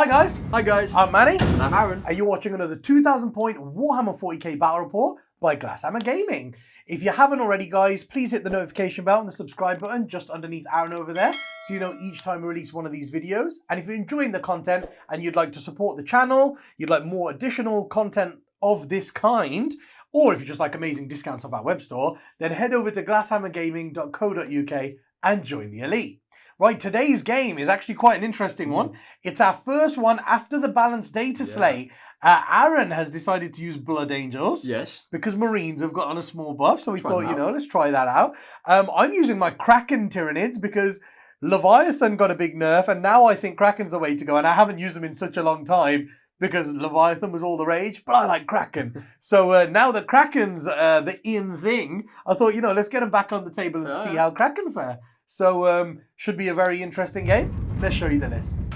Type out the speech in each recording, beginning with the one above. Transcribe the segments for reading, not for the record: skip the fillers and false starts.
Hi guys. Hi guys. I'm Manny. And I'm Aaron. And you're watching another 2,000 point Warhammer 40k battle report by Glasshammer Gaming. If you haven't already guys, please hit the notification bell and the subscribe button just underneath Aaron over there so you know each time we release one of these videos. And if you're enjoying the content and you'd like to support the channel, you'd like more additional content of this kind, or if you just like amazing discounts off our web store, then head over to glasshammergaming.co.uk and join the elite. Right, today's game is actually quite an interesting one. It's our first one after the Balanced Dataslate. Aaron has decided to use Blood Angels. Yes. Because Marines have got on a small buff, so we thought, you know, let's try that out. I'm using my Kraken Tyranids because Leviathan got a big nerf, and now I think Kraken's the way to go, and I haven't used them in such a long time because Leviathan was all the rage, but I like Kraken. So now that Kraken's the in thing, I thought, you know, let's get him back on the table and see how Kraken fare. So, should be a very interesting game. Let's show you the lists.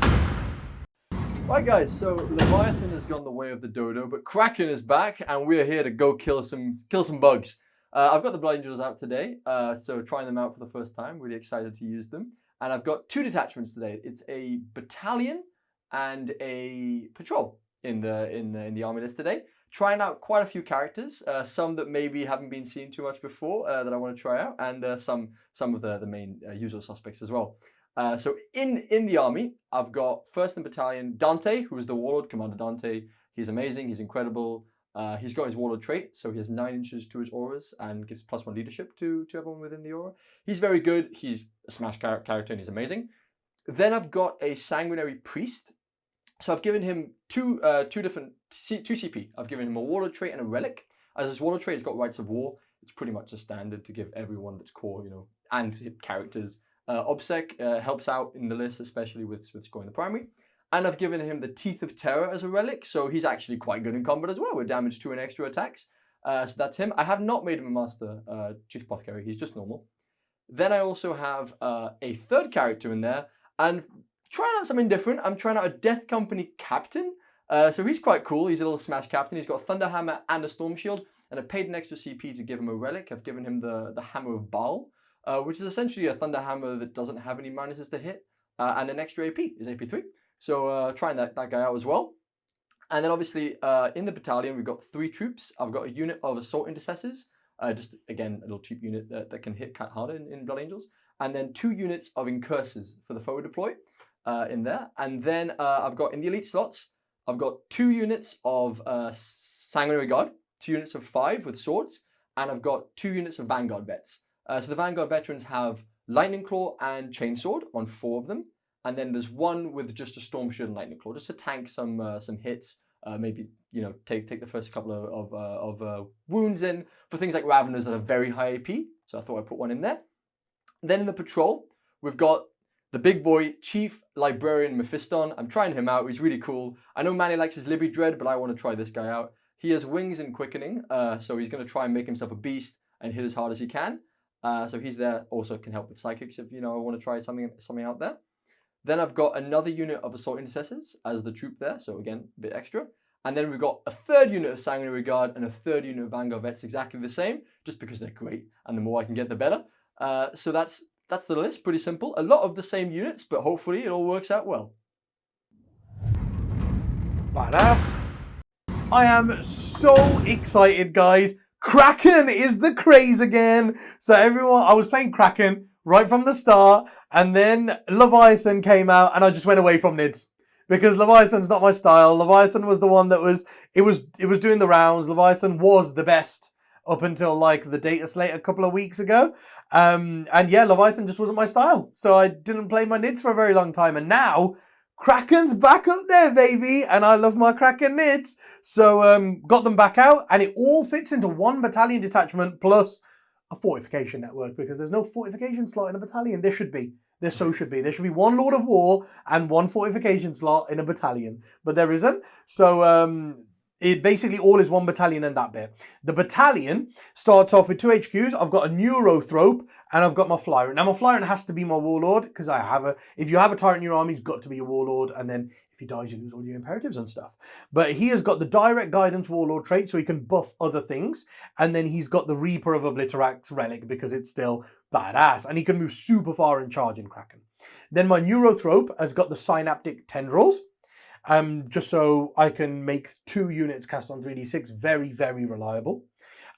Right guys, so Leviathan has gone the way of the dodo, but Kraken is back and we're here to go kill some bugs. I've got the Blood Angels out today, so trying them out for the first time, really excited to use them. And I've got two detachments today. It's a battalion and a patrol in the army list today. Trying out quite a few characters, some that maybe haven't been seen too much before that I want to try out, and some of the main usual suspects as well. So in the army, I've got first in battalion Dante, who is the warlord, Commander Dante. He's amazing, he's incredible. He's got his warlord trait, so he has 9 inches to his auras and gives +1 leadership to everyone within the aura. He's very good, he's a smash character and he's amazing. Then I've got a sanguinary priest. So I've given him two CP. I've given him a warlord trait and a relic. As his warlord trait, he's got rights of war. It's pretty much a standard to give everyone that's core, you know, and characters. Obsec helps out in the list, especially with scoring the primary. And I've given him the Teeth of Terror as a relic, so he's actually quite good in combat as well, with damage 2 and extra attacks. So that's him. I have not made him a master Chief Apothecary. He's just normal. Then I also have a third character in there, and trying out something different. I'm trying out a Death Company Captain. So he's quite cool. He's a little smash captain. He's got a Thunder Hammer and a Storm Shield. And I paid an extra CP to give him a relic. I've given him the Hammer of Baal, which is essentially a Thunder Hammer that doesn't have any minuses to hit. And an extra AP is AP3. So trying that guy out as well. And then obviously in the battalion, we've got 3 troops. I've got a unit of Assault Intercessors. Just, again, a little cheap unit that can hit harder in Blood Angels. And then 2 units of Incursors for the forward deploy. In there, and then I've got in the elite slots, I've got 2 units of Sanguinary Guard, 2 units of 5 with swords, and I've got 2 units of Vanguard vets. So the Vanguard veterans have Lightning Claw and Chainsword on 4 of them, and then there's 1 with just a Storm Shield and Lightning Claw, just to tank some hits. Maybe, you know, take the first couple of wounds in for things like Raveners that are very high AP. So I thought I'd put 1 in there. Then in the patrol, we've got the big boy, Chief Librarian Mephiston. I'm trying him out. He's really cool. I know Manny likes his Libby Dread, but I want to try this guy out. He has wings and quickening, so he's going to try and make himself a beast and hit as hard as he can. So he's there. Also can help with psychics if, you know, I want to try something out there. Then I've got another unit of Assault Intercessors as the troop there. So again, a bit extra. And then we've got a 3rd unit of Sanguinary Guard and a 3rd unit of Vanguard Vets, exactly the same, just because they're great. And the more I can get, the better. So that's the list, pretty simple. A lot of the same units, but hopefully it all works out well. Badass. I am so excited, guys. Kraken is the craze again. So everyone, I was playing Kraken right from the start, and then Leviathan came out, and I just went away from Nids. Because Leviathan's not my style. Leviathan was the one that was doing the rounds. Leviathan was the best up until like the data slate a couple of weeks ago. And yeah, Leviathan just wasn't my style. So I didn't play my Nids for a very long time. And now Kraken's back up there, baby. And I love my Kraken Nids. So got them back out, and it all fits into 1 battalion detachment plus a fortification network, because there's no fortification slot in a battalion. There should be. There should be. There should be 1 Lord of War and 1 fortification slot in a battalion. But there isn't. So it basically all is 1 battalion and that bit. The battalion starts off with 2 HQs. I've got a Neurothrope and I've got my Flyrant. Now my Flyrant has to be my Warlord, because if you have a Tyrant in your army, he's got to be a Warlord, and then if he dies, you lose all your imperatives and stuff. But he has got the Direct Guidance Warlord trait, so he can buff other things. And then he's got the Reaper of Obliteract relic, because it's still badass. And he can move super far and charge in Kraken. Then my Neurothrope has got the Synaptic Tendrils. just so I can make 2 units cast on 3d6 very, very reliable.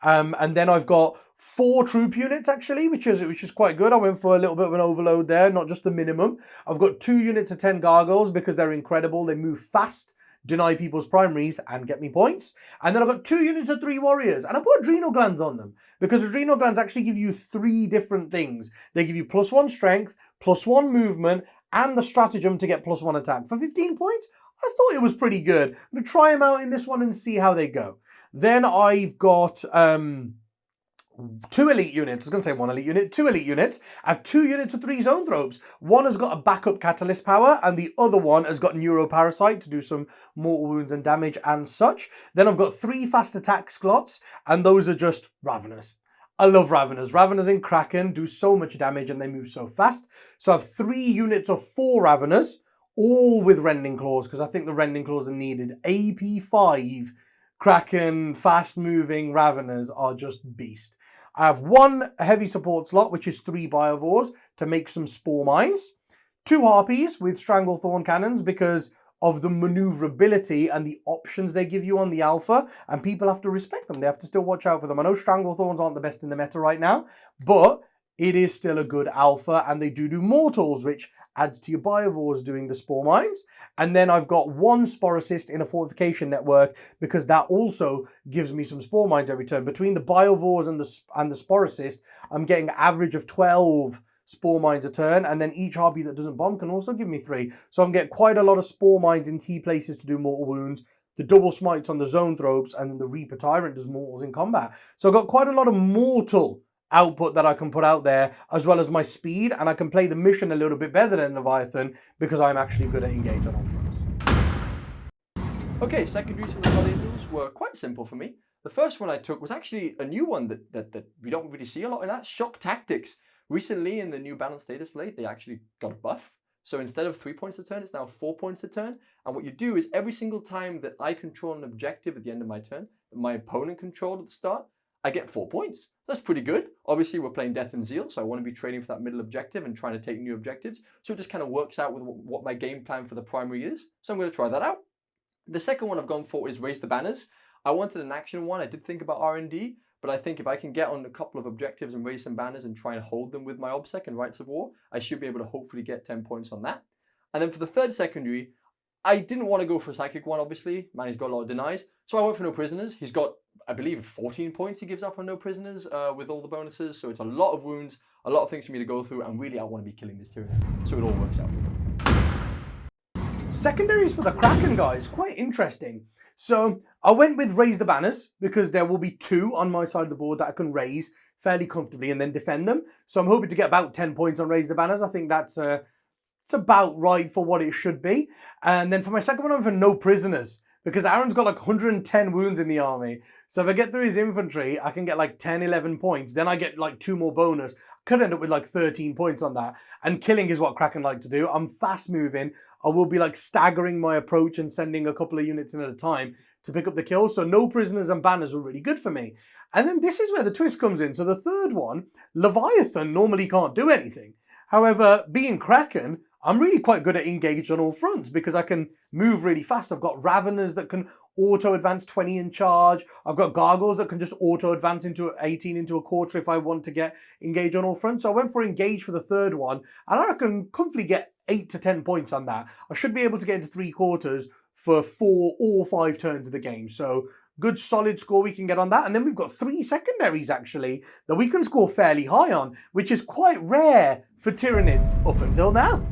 And then I've got 4 troop units actually, which is quite good. I went for a little bit of an overload there, not just the minimum. I've got 2 units of 10 gargoyles because they're incredible. They move fast, deny people's primaries, and get me points. And then I've got 2 units of 3 warriors, and I put adrenal glands on them because adrenal glands actually give you 3 different things. They give you +1 strength, +1 movement, and the stratagem to get +1 attack. For 15 points, I thought it was pretty good. I'm going to try them out in this one and see how they go. Then I've got 2 elite units. I was going to say 1 elite unit, 2 elite units. I have 2 units of 3 zone thropes. One has got a backup catalyst power, and the other one has got neuroparasite to do some mortal wounds and damage and such. Then I've got 3 fast attack slots, and those are just Raveners. I love Raveners. Raveners in Kraken do so much damage and they move so fast. So I have 3 units of 4 Raveners, all with Rending Claws, because I think the Rending Claws are needed. AP5 Kraken fast-moving Raveners are just beast. I have 1 heavy support slot, which is 3 Biovores, to make some Spore Mines. 2 Harpies with Stranglethorn Cannons because of the maneuverability and the options they give you on the alpha, and people have to respect them. They have to still watch out for them. I know Stranglethorns aren't the best in the meta right now, but it is still a good alpha, and they do mortals, which adds to your Biovores doing the Spore Mines. And then I've got 1 Spore Assist in a fortification network because that also gives me some Spore Mines every turn. Between the Biovores and the Spore Assist, I'm getting an average of 12 Spore Mines a turn, and then each Harpy that doesn't bomb can also give me 3. So I'm getting quite a lot of Spore Mines in key places to do mortal wounds, the double smites on the zone thropes, and then the Reaper Tyrant does mortals in combat. So I've got quite a lot of mortal output that I can put out there, as well as my speed, and I can play the mission a little bit better than Leviathan because I'm actually good at engage on all fronts. Okay, secondaries for the Gladiators were quite simple for me. The first one I took was actually a new one that we don't really see a lot in that, Shock Tactics. Recently in the new Balanced Dataslate, they actually got a buff. So instead of 3 points a turn, it's now 4 points a turn. And what you do is every single time that I control an objective at the end of my turn, that my opponent controlled at the start, I get 4 points. That's pretty good. Obviously, we're playing Death and Zeal, so I want to be trading for that middle objective and trying to take new objectives. So it just kind of works out with what my game plan for the primary is. So I'm going to try that out. The second one I've gone for is Raise the Banners. I wanted an action one. I did think about R&D, but I think if I can get on a couple of objectives and raise some banners and try and hold them with my Obsec and Rites of War, I should be able to hopefully get 10 points on that. And then for the third secondary, I didn't want to go for a Psychic one, obviously. Man, he's got a lot of denies. So I went for No Prisoners. He's got, I believe, 14 points he gives up on No Prisoners with all the bonuses. So it's a lot of wounds, a lot of things for me to go through, and really I want to be killing this Tyranids. So it all works out. Secondaries for the Kraken, guys, quite interesting. So I went with Raise the Banners because there will be 2 on my side of the board that I can raise fairly comfortably and then defend them. So I'm hoping to get about 10 points on Raise the Banners. I think that's it's about right for what it should be. And then for my second one, I'm for No Prisoners because Aaron's got like 110 wounds in the army. So if I get through his infantry, I can get like 10, 11 points. Then I get like 2 more bonus. Could end up with like 13 points on that. And killing is what Kraken like to do. I'm fast moving. I will be like staggering my approach and sending a couple of units in at a time to pick up the kills. So No Prisoners and Banners were really good for me. And then this is where the twist comes in. So the third one, Leviathan normally can't do anything. However, being Kraken, I'm really quite good at engaged on all fronts because I can move really fast. I've got Raveners that can auto-advance 20 in charge. I've got Gargoyles that can just auto-advance into 18 into a quarter if I want to get engaged on all fronts. So I went for engage for the third one, and I can comfortably get 8 to 10 points on that. I should be able to get into 3 quarters for 4 or 5 turns of the game. So good solid score we can get on that. And then we've got 3 secondaries actually that we can score fairly high on, which is quite rare for Tyranids up until now.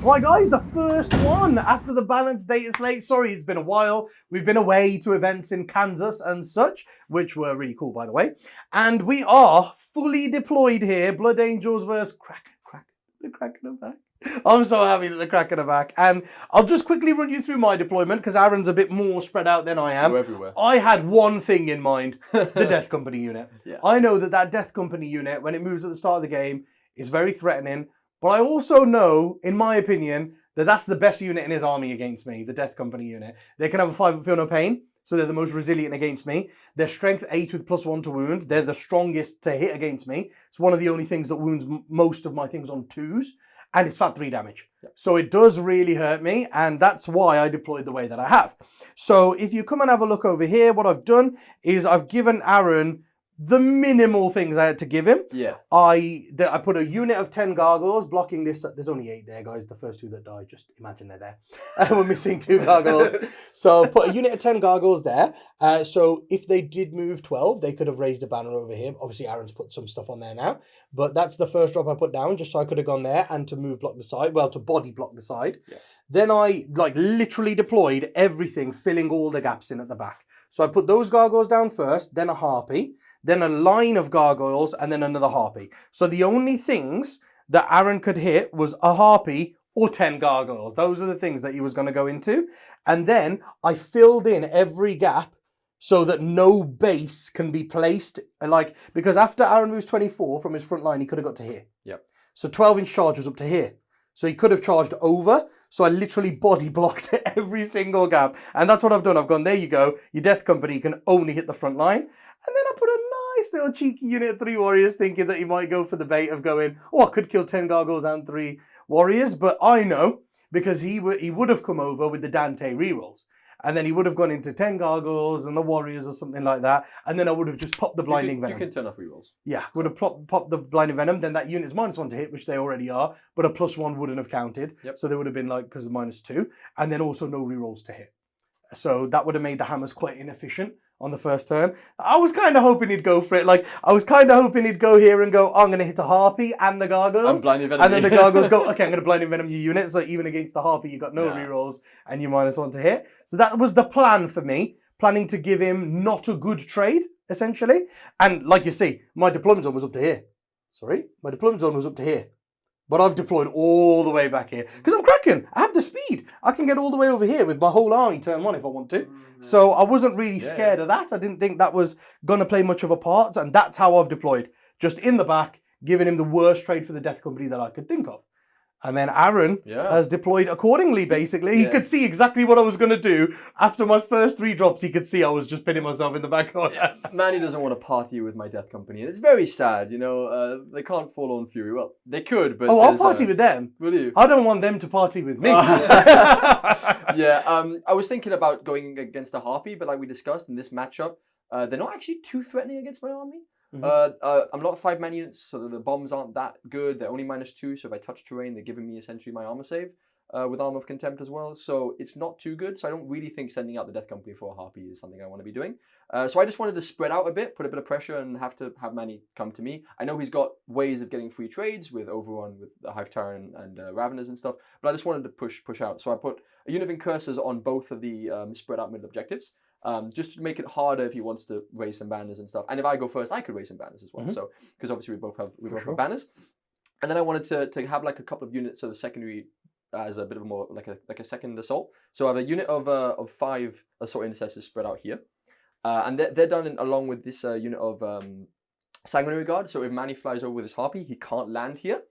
Right, guys, the first one after the Balanced Dataslate. Sorry, it's been a while. We've been away to events in Kansas and such, which were really cool, by the way. And we are fully deployed here. Blood Angels versus Kraken. The Kraken are back. I'm so happy that the Kraken are back. And I'll just quickly run you through my deployment because Aaron's a bit more spread out than I am. Go everywhere. I had one thing in mind, the Death Company unit. Yeah. I know that Death Company unit, when it moves at the start of the game, is very threatening. But I also know, in my opinion, that that's the best unit in his army against me, the Death Company unit. They can have a 5 feel no pain, so they're the most resilient against me. They're strength 8 with +1 to wound. They're the strongest to hit against me. It's one of the only things that wounds most of my things on 2s. And it's flat 3 damage. Yep. So it does really hurt me, and that's why I deployed the way that I have. So if you come and have a look over here, what I've done is I've given Aaron the minimal things I had to give him. Yeah. I put a unit of 10 gargoyles blocking this. There's only 8 there, guys. The first 2 that died, just imagine they're there. We're missing 2 gargoyles. So put a unit of 10 gargoyles there. So if they did move 12, they could have raised a banner over here. Obviously, Aaron's put some stuff on there now. But that's the first drop I put down, just so I could have gone there and to move block the side. Well, to body block the side. Yeah. Then I literally deployed everything, filling all the gaps in at the back. So I put those gargoyles down first, then a harpy, then a line of gargoyles, and then another harpy. So the only things that Aaron could hit was a harpy or 10 gargoyles. Those are the things that he was going to go into. And then I filled in every gap so that no base can be placed. Because after Aaron moves 24 from his front line, he could have got to here. Yep. So 12-inch charge was up to here. So he could have charged over. So I literally body blocked every single gap. And that's what I've done. I've gone, there you go. Your Death Company can only hit the front line. And then I put a nice little cheeky unit of 3 warriors, thinking that he might go for the bait of going, oh, I could kill 10 gargoyles and 3 warriors. But I know, because he would have come over with the Dante rerolls. And then he would have gone into 10 gargoyles and the warriors or something like that. And then I would have just popped the blinding venom. You can turn off rerolls. Yeah, would have popped the blinding venom. Then that unit's -1 to hit, which they already are. But a +1 wouldn't have counted. Yep. So they would have been because of -2. And then also no rerolls to hit. So that would have made the hammers quite inefficient on the first turn. I was kind of hoping he'd go for it. I was kind of hoping he'd go here and go, oh, I'm going to hit a harpy and the gargoyles. I'm blinding venom. And then the gargoyles go, okay, I'm going to blinding venom your unit. So even against the harpy, you got no rerolls and you -1 to hit. So that was the plan for me, planning to give him not a good trade, essentially. And like you see, my deployment zone was up to here. Sorry, my deployment zone was up to here. But I've deployed all the way back here. Because I'm Kraken. I have the speed. I can get all the way over here with my whole army turn 1 if I want to. So I wasn't really scared of that. I didn't think that was going to play much of a part. And that's how I've deployed. Just in the back, giving him the worst trade for the Death Company that I could think of. And then Aaron has deployed accordingly, basically. He could see exactly what I was going to do. After my first 3 drops, he could see I was just pinning myself in the back corner. Manny doesn't want to party with my Death Company. And it's very sad, you know. They can't fall on Fury. Well, they could, but... Oh, I'll party with them. Will you? I don't want them to party with me. I was thinking about going against a Harpy, but like we discussed in this matchup, they're not actually too threatening against my army. I'm not 5-man units, so the bombs aren't that good. They're only -2, so if I touch terrain, they're giving me essentially my armor save with Armor of Contempt as well. So it's not too good. So I don't really think sending out the Death Company for a Harpy is something I want to be doing. So I just wanted to spread out a bit, put a bit of pressure, and have to have Manny come to me. I know he's got ways of getting free trades with Overrun, with the Hive Tyrant and Raveners and stuff, but I just wanted to push out. So I put a unit of Incursors on both of the spread out middle objectives. Just to make it harder if he wants to raise some banners and stuff. And if I go first, I could raise some banners as well. So because obviously we both have banners. And then I wanted to have like a couple of units of secondary as a bit of more like a second assault. So I have a unit of 5 assault intercessors spread out here, and they're done along with this unit of sanguinary guard. So if Manny flies over with his harpy, he can't land here.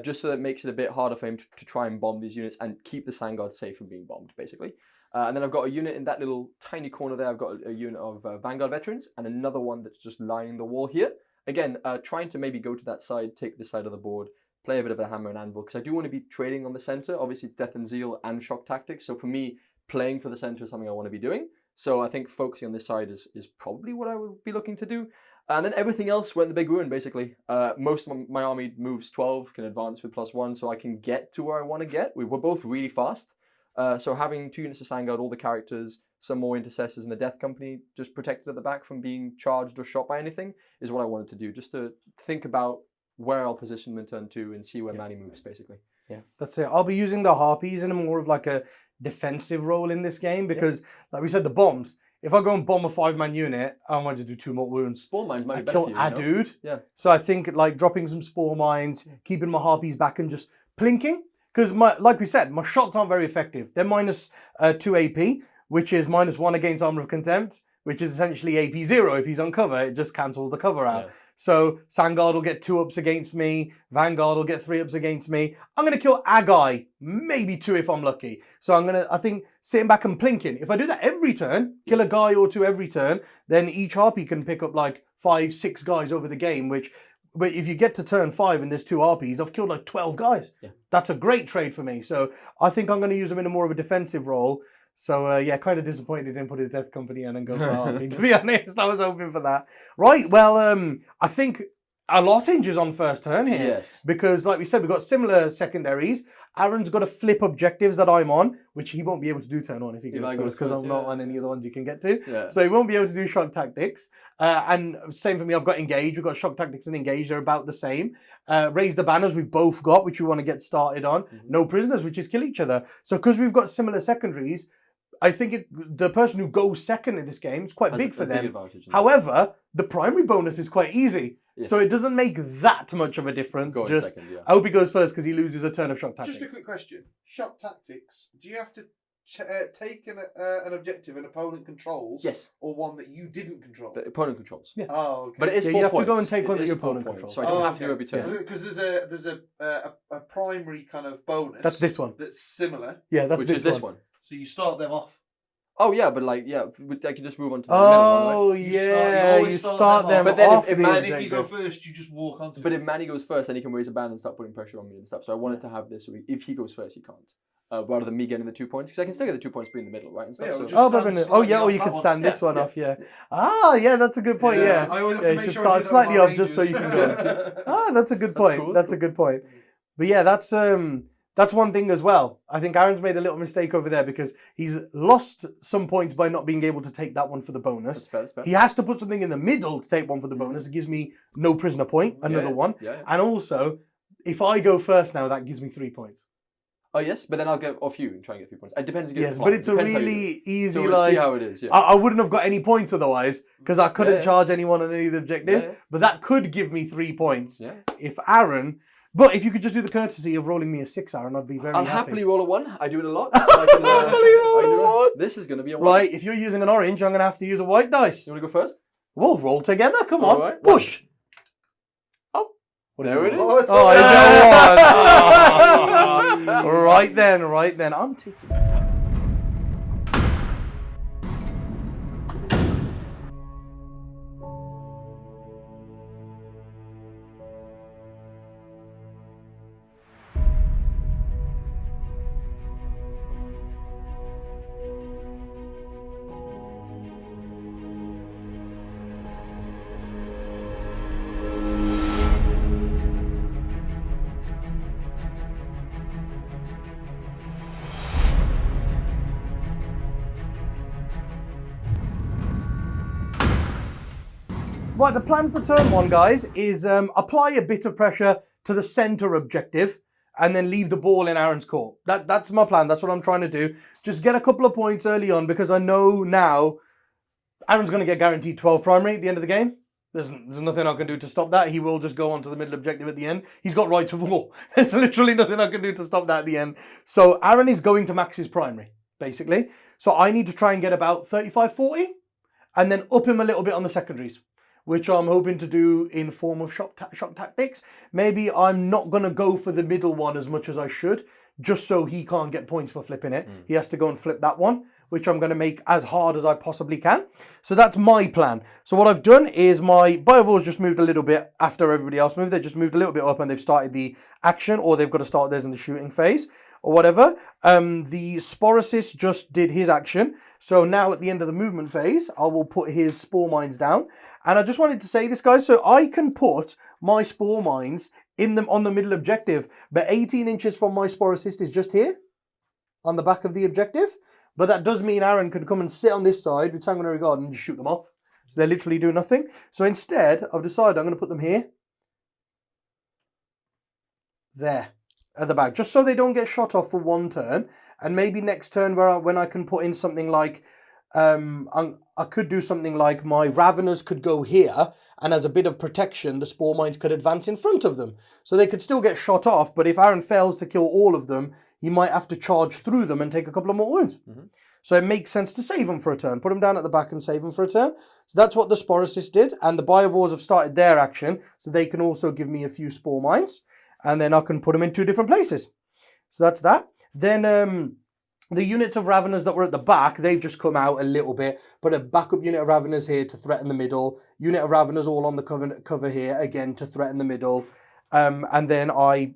Just so that it makes it a bit harder for him to try and bomb these units and keep the Sand Guard safe from being bombed, basically. And then I've got a unit in that little tiny corner there. I've got a unit of Vanguard Veterans and another one that's just lining the wall here. Again, trying to maybe go to that side, take this side of the board, play a bit of a hammer and anvil, because I do want to be trading on the center. Obviously, it's Death and Zeal and Shock Tactics. So for me, playing for the center is something I want to be doing. So I think focusing on this side is probably what I would be looking to do. And then everything else went in the big ruin, basically. Most of my army moves 12, can advance with +1, so I can get to where I want to get. We're both really fast. So having 2 units of Sandguard, all the characters, some more intercessors and the Death Company just protected at the back from being charged or shot by anything is what I wanted to do. Just to think about where I'll position them in turn 2 and see where Manny moves, basically. Yeah, that's it. I'll be using the harpies in a more of like a defensive role in this game because, like we said, the bombs. If I go and bomb a 5-man unit, I might just do 2 more wounds. Spore mines might I be better kill for you, a dude. Yeah. So I think like dropping some spore mines, keeping my harpies back, and just plinking. Because like we said, my shots aren't very effective. They're minus 2 AP, which is minus 1 against Armor of Contempt, which is essentially AP 0. If he's on cover, it just cancels the cover out. Yeah. So Sandguard will get 2 ups against me. Vanguard will get 3 ups against me. I'm going to kill a guy, maybe 2 if I'm lucky. So I think, sitting back and plinking. If I do that every turn, kill a guy or 2 every turn, then each harpy can pick up like 5, 6 guys over the game, but if you get to turn 5 and there's 2 RPs, I've killed like 12 guys. Yeah. That's a great trade for me. So I think I'm going to use him in a more of a defensive role. So yeah, kind of disappointed he didn't put his Death Company in and go for RP, to be honest. I was hoping for that. Right, well, I think a lot hinges on first turn here. Yes. Because like we said, we've got similar secondaries. Aaron's got to flip objectives that I'm on, which he won't be able to do turn 1 if he goes first, because I'm not on any of the ones you can get to. Yeah. So he won't be able to do shock tactics. And same for me, I've got engage. We've got shock tactics and engage. They're about the same. Raise the banners we've both got, which we want to get started on. No prisoners, which is kill each other. So because we've got similar secondaries, I think the person who goes second in this game is quite big for them. However, the primary bonus is quite easy. Yes. So it doesn't make that much of a difference. Second, yeah. I hope he goes first because he loses a turn of shock tactics. Just a quick question. Shock tactics, do you have to take an objective an opponent controls? Yes. Or one that you didn't control? The opponent controls. Yeah. Oh, okay. But it is 4 you have points. to go and take one that your four opponent points, controls. So I don't have to do every turn. Because there's a primary kind of bonus. That's this one. That's similar. Yeah, that's which is this one. So you start them off. Oh yeah, but like I can just move on to the middle one, right? You start them off. But then off if the Man, if you go first, you just walk onto. But if Manny goes first, then he can raise a ban and start putting pressure on me and stuff. So I wanted to have this. So if he goes first, he can't. Rather than me getting the 2 points, because I can still get the 2 points being in the middle, right? And stuff, or you could stand this one off. Yeah. Ah, yeah, that's a good point. Yeah. I always have to make you should sure start slightly off just so you can go. Ah, that's a good point. Cool, that's a good point. But yeah, that's one thing as well. I think Aaron's made a little mistake over there because he's lost some points by not being able to take that one for the bonus. That's fair. He has to put something in the middle to take one for the bonus. It gives me no prisoner point, another one. Yeah. And also, if I go first now, that gives me 3 points. Oh yes, but then I'll get off you and try and get 3 points. It depends. Yes, but it's a really easy so we'll see how it is. Yeah. I wouldn't have got any points otherwise because I couldn't charge anyone on any of the objectives. Yeah. But that could give me 3 points. Yeah. But if you could just do the courtesy of rolling me a 6, Aaron, I'd be very happy. I'll happily roll a 1. I do it a lot. So I can, happily roll a 1. This is going to be a 1. Right, if you're using an orange, I'm going to have to use a white dice. You want to go first? We'll roll together. Come on. Right. Push. Oh. There it is. Oh, it's a 1. Oh. Right then. I'm taking it. Right, the plan for turn 1, guys, is apply a bit of pressure to the center objective and then leave the ball in Aaron's court. That's my plan. That's what I'm trying to do. Just get a couple of points early on because I know now Aaron's going to get guaranteed 12 primary at the end of the game. There's nothing I can do to stop that. He will just go on to the middle objective at the end. He's got right to war. There's literally nothing I can do to stop that at the end. So Aaron is going to max his primary, basically. So I need to try and get about 35, 40 and then up him a little bit on the secondaries, which I'm hoping to do in form of shock tactics. Maybe I'm not going to go for the middle one as much as I should, just so he can't get points for flipping it. He has to go and flip that one, which I'm going to make as hard as I possibly can. So that's my plan. So what I've done is my Biovores just moved a little bit after everybody else moved. They just moved a little bit up and they've started the action, or they've got to start theirs in the shooting phase or whatever. The Sporosys just did his action. So now at the end of the movement phase, I will put his spore mines down. And I just wanted to say this, guys, so I can put my spore mines on the middle objective, but 18 inches from my Sporosys is just here on the back of the objective. But that does mean Aaron could come and sit on this side with Sanguinary Guard and just shoot them off. So they literally do nothing. So instead, I've decided I'm going to put them here. There. at the back, just so they don't get shot off for one turn. And maybe next turn when I can put in something like, I could do something like my Raveners could go here, and as a bit of protection, the Spore Mines could advance in front of them. So they could still get shot off, but if Aaron fails to kill all of them, he might have to charge through them and take a couple of more wounds. So it makes sense to save them for a turn. Put them down at the back and save them for a turn. So that's what the Sporicists did, and the Biovores have started their action, so they can also give me a few Spore Mines, and then I can put them in 2 different places. So that's that. Then the units of Raveners that were at the back, they've just come out a little bit. Put a backup unit of Raveners here to threaten the middle. Unit of Raveners all on the cover here, again, to threaten the middle. And then I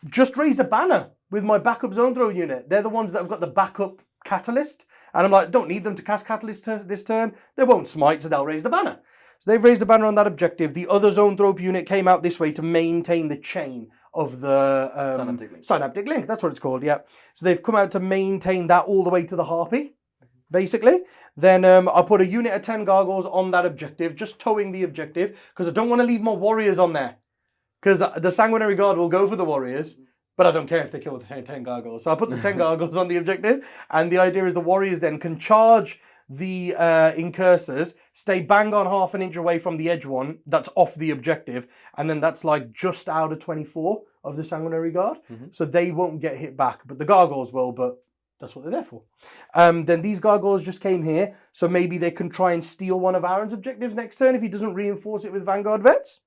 just raised a banner with my backup zone throw unit. They're the ones that have got the backup catalyst. And I'm like, don't need them to cast catalyst this turn. They won't smite, so they'll raise the banner. So they've raised the banner on that objective. The other zone throw unit came out this way to maintain the chain of the Synaptic Link. That's what it's called, yeah. So they've come out to maintain that all the way to the Harpy, basically. Then I put a unit of 10 Gargoyles on that objective, just towing the objective, because I don't want to leave my Warriors on there. Because the Sanguinary Guard will go for the Warriors, but I don't care if they kill the 10 Gargoyles. So I put the 10 Gargoyles on the objective, and the idea is the Warriors then can charge the incursors, stay bang on half an inch away from the edge one that's off the objective, and then that's like just out of 24 of the Sanguinary Guard. So they won't get hit back, but the Gargoyles will, but that's what they're there for. Then these Gargoyles just came here, so maybe they can try and steal one of Aaron's objectives next turn if he doesn't reinforce it with Vanguard Vets.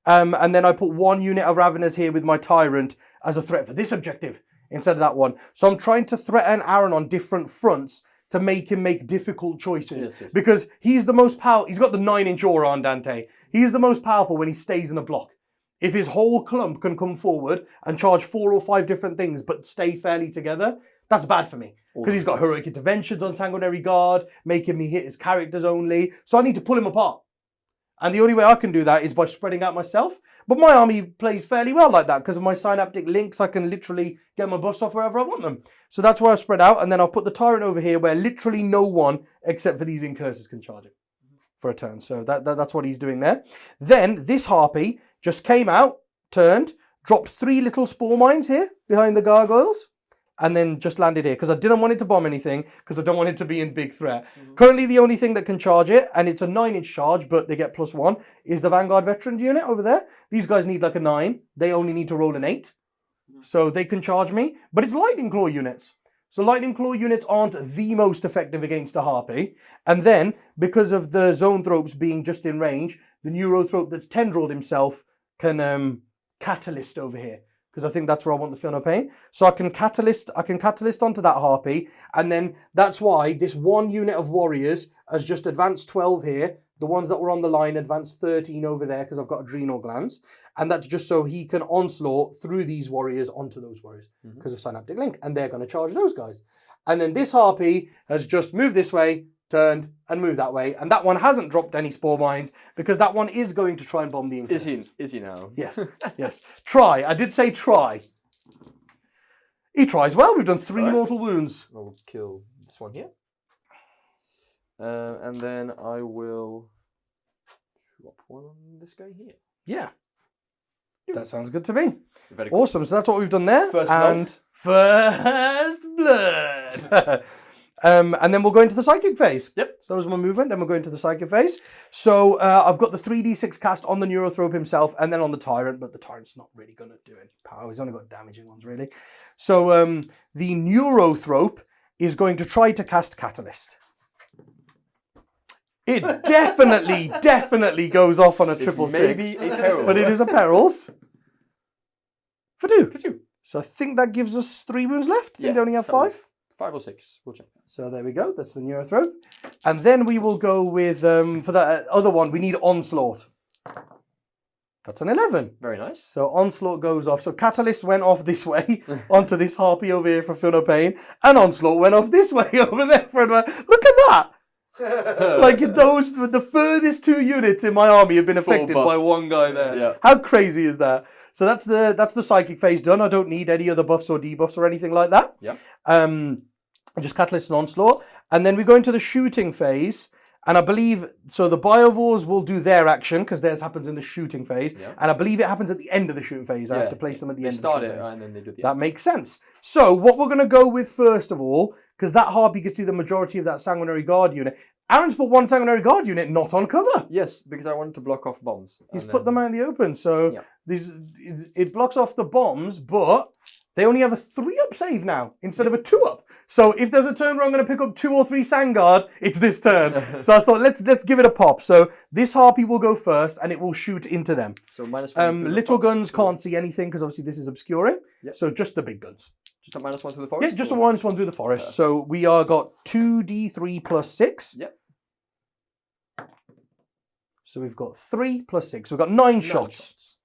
And then I put 1 unit of Raveners here with my Tyrant as a threat for this objective instead of that one. So I'm trying to threaten Aaron on different fronts to make him make difficult choices. Yes. Because he's the most powerful. He's got the 9-inch aura on Dante. He's the most powerful when he stays in a block. If his whole clump can come forward and charge 4 or 5 different things but stay fairly together, that's bad for me. Because he's got heroic interventions on Sanguinary Guard, making me hit his characters only. So I need to pull him apart. And the only way I can do that is by spreading out myself. But my army plays fairly well like that because of my synaptic links. I can literally get my buffs off wherever I want them. So that's why I spread out. And then I'll put the Tyrant over here where literally no one except for these incursors can charge it for a turn. So that's what he's doing there. Then this Harpy just came out, turned, dropped 3 little Spore Mines here behind the Gargoyles, and then just landed here because I didn't want it to bomb anything because I don't want it to be in big threat. Currently the only thing that can charge it, and it's a 9-inch charge, but they get +1, is the Vanguard Veterans unit over there. These guys need like a 9. They only need to roll an 8. So they can charge me, but it's Lightning Claw units. So Lightning Claw units aren't the most effective against a Harpy. And then, because of the Zoanthropes being just in range, the Neurothrope that's tendrilled himself can catalyst over here. Because I think that's where I want the Feel No Pain. So I can catalyst onto that Harpy, and then that's why this 1 unit of Warriors has just advanced 12 here. The ones that were on the line advanced 13 over there because I've got adrenal glands. And that's just so he can onslaught through these Warriors onto those Warriors because of Synaptic Link. And they're going to charge those guys. And then this Harpy has just moved this way, turned, and moved that way. And that one hasn't dropped any Spore Mines because that one is going to try and bomb the Inquisitor. Is he now? Yes, yes. Try. I did say try. He tries well. We've done 3 mortal wounds. I'll kill this one here. And then I will drop one on this guy here. Yeah. That sounds good to me. Very cool. Awesome. So that's what we've done there. First blood. And then we'll go into the Psychic phase. Yep. So that was my movement. Then we'll go into the Psychic phase. So I've got the 3d6 cast on the Neurothrope himself and then on the Tyrant, but the Tyrant's not really going to do any power. He's only got damaging ones, really. So the Neurothrope is going to try to cast Catalyst. It definitely goes off on a 666. Maybe a peril. But it is a perils. For 2. So I think that gives us 3 wounds left. I think they only have 5. 5 or 6. We'll check. So there we go. That's the Neurothrope. And then we will go with, for the other one, we need Onslaught. That's an 11. Very nice. So Onslaught goes off. So Catalyst went off this way onto this Harpy over here for Feel No Pain. And Onslaught went off this way over there for Look at that. Like those, the furthest 2 units in my army have been affected by one guy there. Yeah. How crazy is that? So that's the Psychic phase done. I don't need any other buffs or debuffs or anything like that. Yeah. Just Catalyst and Onslaught. And then we go into the shooting phase. And I believe, so the Biovores will do their action because theirs happens in the shooting phase. Yeah. And I believe it happens at the end of the shooting phase. I have to place them at the end of the shooting phase. And then they do the That makes sense. So what we're going to go with first of all, because that harpy could see the majority of that Sanguinary Guard unit. Aaron's put one Sanguinary Guard unit not on cover. Yes, because I wanted to block off bombs. He's put them out in the open. So Yeah. it blocks off the bombs, but they only have a 3-up save now instead of a 2-up. So if there's a turn where I'm going to pick up 2 or 3 Sangard, it's this turn. So I thought let's give it a pop. So this harpy will go first, and it will shoot into them. So -1. Little guns can't see anything because obviously this is obscuring. Yep. So just the big guns. Just a -1 through the forest? Yeah, just a -1 through the forest. So we are got 2d3 plus 6. Yep. So we've got 3 plus 6. So we've got 9 shots.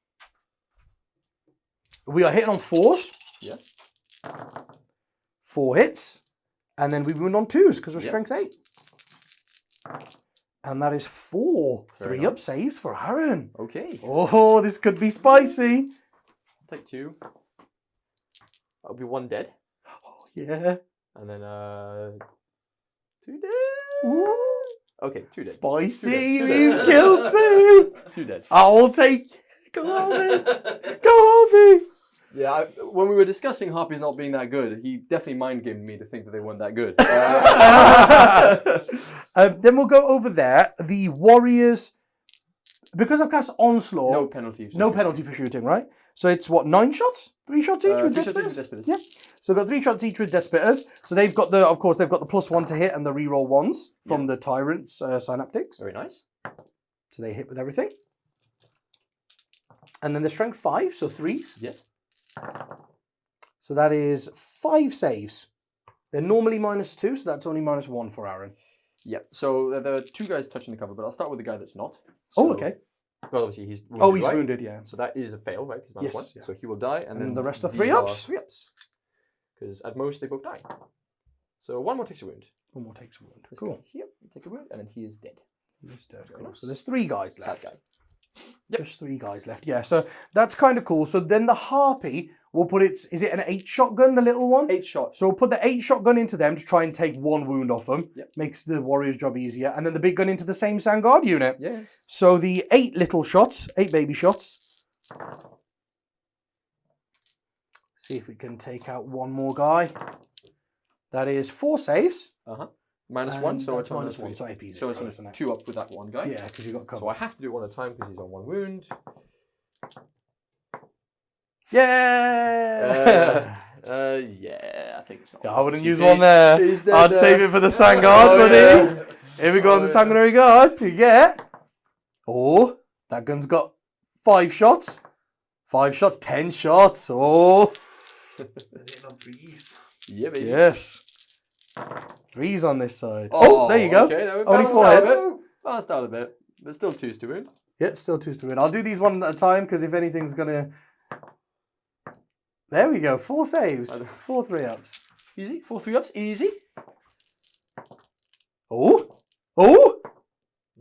We are hitting on 4s. Yeah. 4 hits. And then we wound on 2s because we're strength 8. And that is 4 3-up saves for Aaron. Okay. Oh, this could be spicy. Take 2. That'll be 1 dead. Oh, yeah. And then 2 dead. Ooh. Okay, 2 dead. Spicy. 2 dead. We've killed 2. 2 dead. I'll take. Go Harvey. Go Harvey. Yeah, when we were discussing Harpies not being that good, he definitely mind-gamed me to think that they weren't that good. Then we'll go over there. The Warriors, because I've cast Onslaught. No penalty. No penalty for shooting, right? So it's what, 9 shots? 3 shots each with Death Spitters? Yeah. So we've got 3 shots each with Death Spitters. So they've got the, of course, they've got the +1 to hit and the reroll 1s from the Tyrants Synaptics. Very nice. So they hit with everything. And then the strength 5, so 3s. Yes. So that is 5 saves. They're normally -2, so that's only -1 for Aaron. Yep. So there are 2 guys touching the cover, but I'll start with the guy that's not. Oh, So, okay. Well, obviously he's wounded, Oh, he's right? wounded, yeah. So that is a fail, right? Because Yes, -1. yeah. So he will die, and then the rest are these 3-ups? 3-ups. Because at most they both die. So 1 more takes a wound. 1 more takes a wound. This Cool. guy here, take a wound, and then he is dead. He's dead. Very Cool. nice. So there's 3 guys Sad left. guy. Just 3 guys left. Yeah, so that's kind of cool. So then the Harpy will put its, is it an 8 shotgun, the little one? 8 shots. So we'll put the 8 shotgun into them to try and take 1 wound off them. Yep. Makes the Warrior's job easier. And then the big gun into the same Sangard unit. Yes. So the 8 little shots, 8 baby shots. See if we can take out 1 more guy. That is 4 saves. -1, so it's minus -1. one, so AP is So it's isn't it? 2 up with that one guy. Yeah, because you've got cover. So I have to do it 1 at a time because he's on 1 wound. Yeah! Yeah, I think it's not. I wouldn't use GG. 1 there. He's dead, I'd save it for the Sangard, Oh, buddy. yeah. Here we go on the Sanguinary Guard. You get. Oh, that gun's got 5 shots. 5 shots, 10 shots. Oh, Yeah, baby. yes. 3s on this side. Oh, there you go. Okay, there we Only balanced 4 out a heads. bit. Balanced out a bit. There's still 2s to wound. Yeah, still 2s to win. I'll do these 1 at a time because if anything's going to... There we go. 4 saves. 4 3-ups. Easy. 4 3-ups. Easy. Oh. Oh.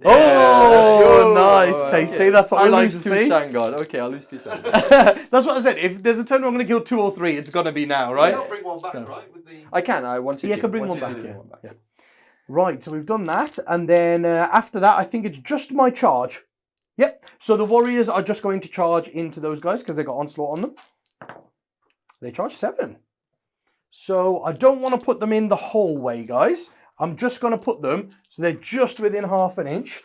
Oh, nice. Tasty. That's what we like to see. Sangard. Okay, I'll lose 2 Sangard. That's what I said. If there's a turn where I'm going to kill 2 or 3, it's going to be now, right? You can't bring one back, right? With the... I can. Once Yeah, I can bring one back. Yeah. Right, so we've done that. And then after that, I think it's just my charge. Yep. So the Warriors are just going to charge into those guys because they got Onslaught on them. They charge 7. So I don't want to put them in the whole way, guys. I'm just going to put them so they're just within half an inch.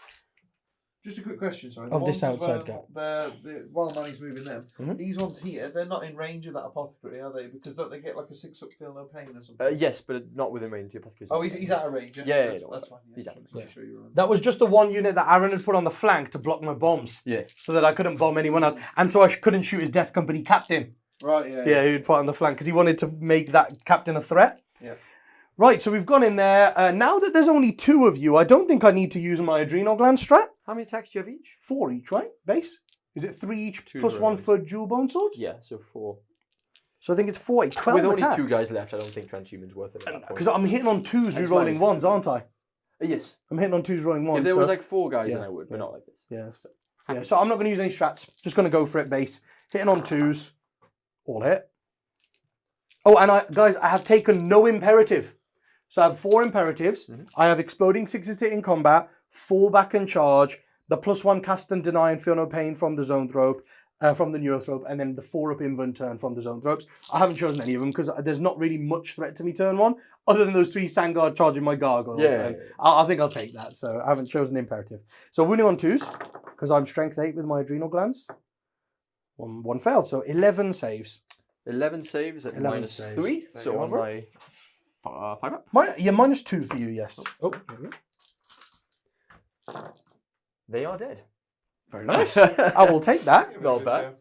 Just a quick question, sorry. Of this outside gap. While Manny's moving them, Mhm. these ones here, they're not in range of that apothecary, are they? Because don't they get like a 6-up feel no pain or something? Yes, but not within range of the apothecaries. Oh, he's out of range. Yeah, that's fine. He's out of Just make sure you're right. That was just the one unit that Aaron had put on the flank to block my bombs. Yeah. So that I couldn't bomb anyone else. And so I couldn't shoot his Death Company captain. Right, yeah. Yeah, he'd put on the flank because he wanted to make that captain a threat. Yeah. Right, so we've gone in there. Now that there's only 2 of you, I don't think I need to use my adrenal gland strat. How many attacks do you have each? 4 each, right? Base? Is it 3 each 2 plus 1 drones. for dual bone swords? Yeah, so 4. So I think it's 4, 8, 12 With only attacks. 2 guys left, I don't think transhuman's worth it at that point. Because I'm hitting on 2s, That's re-rolling fine. 1s, aren't I? Yes. I'm hitting on 2s, rolling 1s. If there so, was like 4 guys, then yeah, I would, but not like this. Yeah. Yeah, so I'm not going to use any strats. Just going to go for it base. Hitting on 2s. All hit. Oh, and guys, I have taken no imperative. So I have 4 imperatives. Mhm. I have exploding 6s hit in combat, 4 back and charge, the +1 cast and deny and feel no pain from the Zoanthrope, from the Neurothrope, and then the 4-up invuln turn from the Zoanthropes. I haven't chosen any of them because there's not really much threat to me turn 1, other than those 3 Sandguard charging my Gargoyles. Yeah. I think I'll take that, so I haven't chosen Imperative. So winning on 2s, because I'm strength 8 with my Adrenal Glands. One failed, so 11 saves. 11 saves at 11 saves. -3, There so you on are, my 5 up. Yeah, -2 for you, yes. Oh, here we go. They are dead. Very nice. I will take that. Not bad.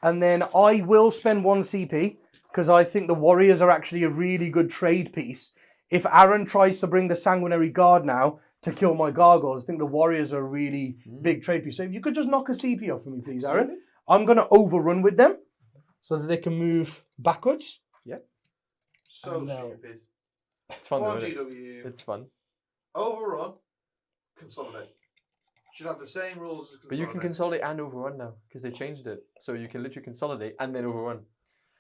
And then I will spend 1 CP because I think the Warriors are actually a really good trade piece. If Aaron tries to bring the Sanguinary Guard now to kill my Gargoyles, I think the Warriors are a really big trade piece. So if you could just knock a CP off for me, please, Aaron. I'm going to overrun with them so that they can move backwards. Yep. So stupid. It's fun, Come on, though, isn't it? GW. It's fun. Overrun. Consolidate. Should have the same rules as consolidate. But you can consolidate and overrun now because they changed it. So you can literally consolidate and then overrun,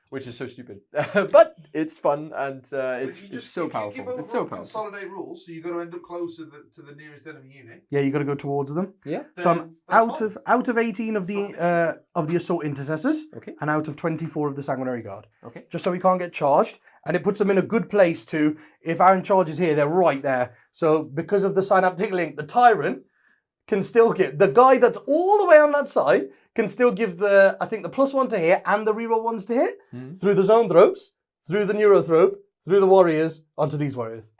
which is so stupid. But it's fun and it's so powerful. It's so powerful. Consolidate rules, so you've got to end up closer to the nearest enemy unit. Yeah, you got to go towards them. Yeah. So I'm out of 18 of the Assault Intercessors, Okay. and out of 24 of the Sanguinary Guard. Okay. Just so we can't get charged, and it puts them in a good place to, if Aaron charges here, they're right there. So because of the Synaptic Link, the Tyrant can still give, the guy that's all the way on that side can still give I think the +1 to hit and the reroll 1s to hit through the Zoanthropes, through the Neurothrope, through the Warriors, onto these Warriors.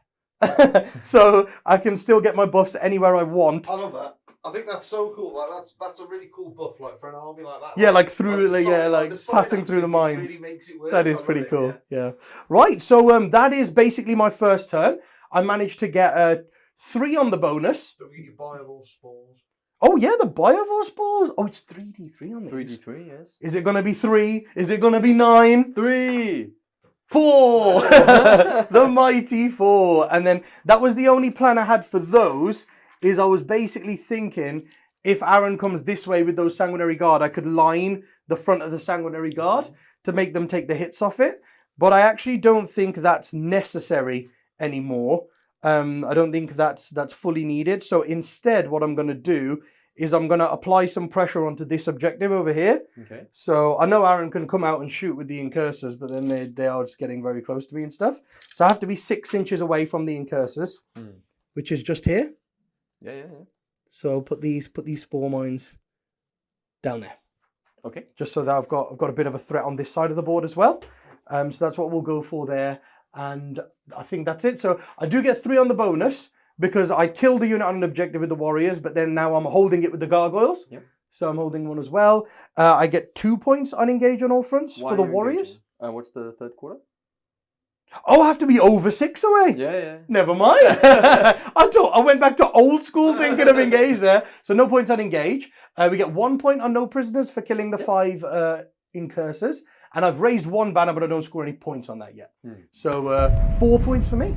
So I can still get my buffs anywhere I want. I love that. I think that's so cool. Like that's a really cool buff, like for an army like that. Yeah, like through, the passing through the synapse mines. really makes it work. That is I love pretty it, cool. Yeah. Right. So that is basically my first turn. I managed to get 3 on the bonus. Don't forget your Biovore spores. Oh yeah, the Biovore spores. Oh, it's 3d3 on these. 3d3, yes. Is it going to be 3? Is it going to be 9? 3. 4. The mighty 4. And then that was the only plan I had for those. Is I was basically thinking if Aaron comes this way with those Sanguinary Guard, I could line the front of the Sanguinary Guard to make them take the hits off it. But I actually don't think that's necessary anymore. I don't think that's fully needed. So instead, what I'm going to do is I'm going to apply some pressure onto this objective over here. Okay. So I know Aaron can come out and shoot with the incursors, but then they are just getting very close to me and stuff. So I have to be 6 inches away from the incursors, which is just here. Yeah. So I'll put these spore mines down there. Okay. Just so that I've got a bit of a threat on this side of the board as well. So that's what we'll go for there. And I think that's it. So I do get 3 on the bonus because I killed a unit on an objective with the Warriors, but then now I'm holding it with the Gargoyles. Yep. So I'm holding 1 as well. I get 2 points on engage on all fronts for the Warriors. What's the third quarter? Oh, I have to be over 6 away. Yeah. Never mind. I went back to old school thinking of engage there. So no points on engage. We get 1 point on no prisoners for killing the 5 incursors. And I've raised 1 banner, but I don't score any points on that yet. So 4 points for me.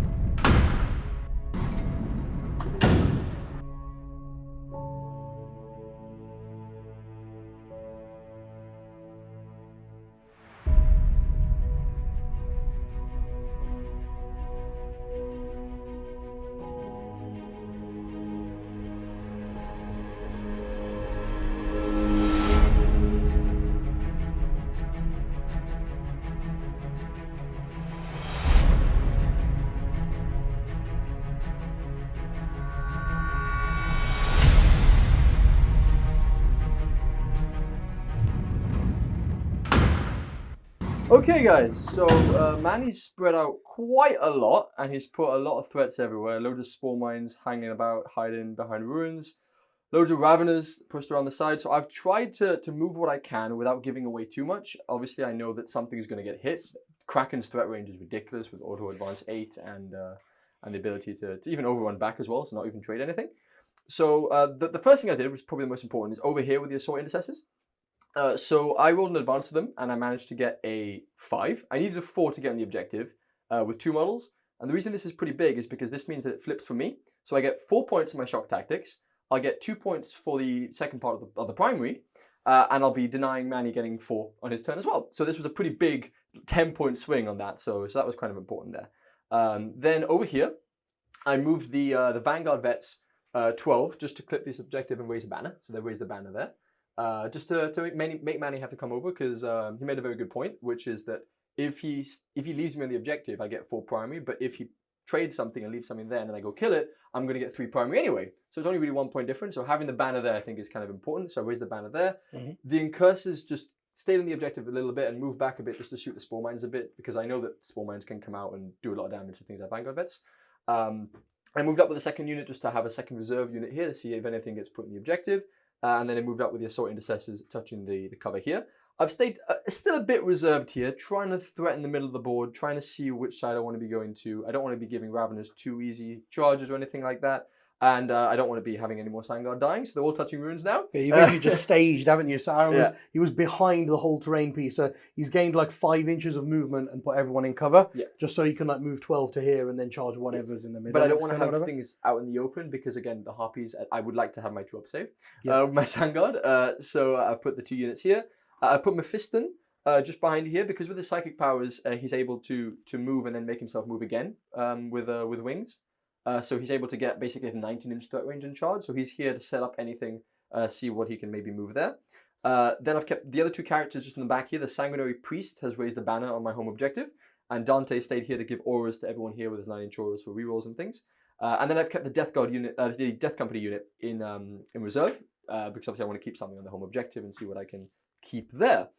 Okay, guys, so Manny's spread out quite a lot, and he's put a lot of threats everywhere. Loads of spore mines hanging about, hiding behind ruins. Loads of Raveners pushed around the side. So I've tried to move what I can without giving away too much. Obviously, I know that something is going to get hit. Kraken's threat range is ridiculous with auto advance 8 and the ability to even overrun back as well, so not even trade anything. So the first thing I did, was probably the most important, is over here with the Assault Intercessors. So I rolled an advance for them, and I managed to get a 5. I needed a 4 to get on the objective with 2 models. And the reason this is pretty big is because this means that it flips for me. So I get 4 points in my shock tactics. I'll get 2 points for the second part of the primary, and I'll be denying Manny getting 4 on his turn as well. So this was a pretty big 10-point swing on that. So that was kind of important there. Then over here, I moved the Vanguard Vets 12 just to clip this objective and raise a banner. So they raised the banner there. Just to make Manny have to come over, because he made a very good point, which is that if he leaves me on the objective, I get 4 primary, but if he trades something and leaves something there and then I go kill it, I'm going to get 3 primary anyway. So it's only really 1 point difference. So having the banner there, I think, is kind of important. So I raise the banner there. The incursors just stayed on the objective a little bit and move back a bit just to shoot the spore mines a bit, because I know that spore mines can come out and do a lot of damage to things like Vanguard vets. I moved up with a second unit just to have a second reserve unit here to see if anything gets put in the objective. And then I moved up with the assault intercessors touching the cover here. I've stayed still a bit reserved here, trying to threaten the middle of the board, trying to see which side I want to be going to. I don't want to be giving Raveners too easy charges or anything like that. And I don't want to be having any more Sangard dying, so they're all touching runes now. Yeah, you've basically just staged, haven't you? So Aaron he was behind the whole terrain piece, so he's gained like 5 inches of movement and put everyone in cover, just so he can like move 12 to here and then charge whatever's in the middle. But I don't want to have things out in the open, because again, the Harpies, I would like to have my 2-up save with my Sangard. So I've put the 2 units here. I put Mephiston just behind here, because with his psychic powers, he's able to move and then make himself move again with wings. So he's able to get basically a 19-inch threat range and charge. So he's here to set up anything, see what he can maybe move there. Then I've kept the other 2 characters just in the back here. The Sanguinary Priest has raised the banner on my home objective, and Dante stayed here to give auras to everyone here with his 9-inch auras for rerolls and things. And then I've kept the Death Guard unit, the Death Company unit in reserve, because obviously I want to keep something on the home objective and see what I can keep there.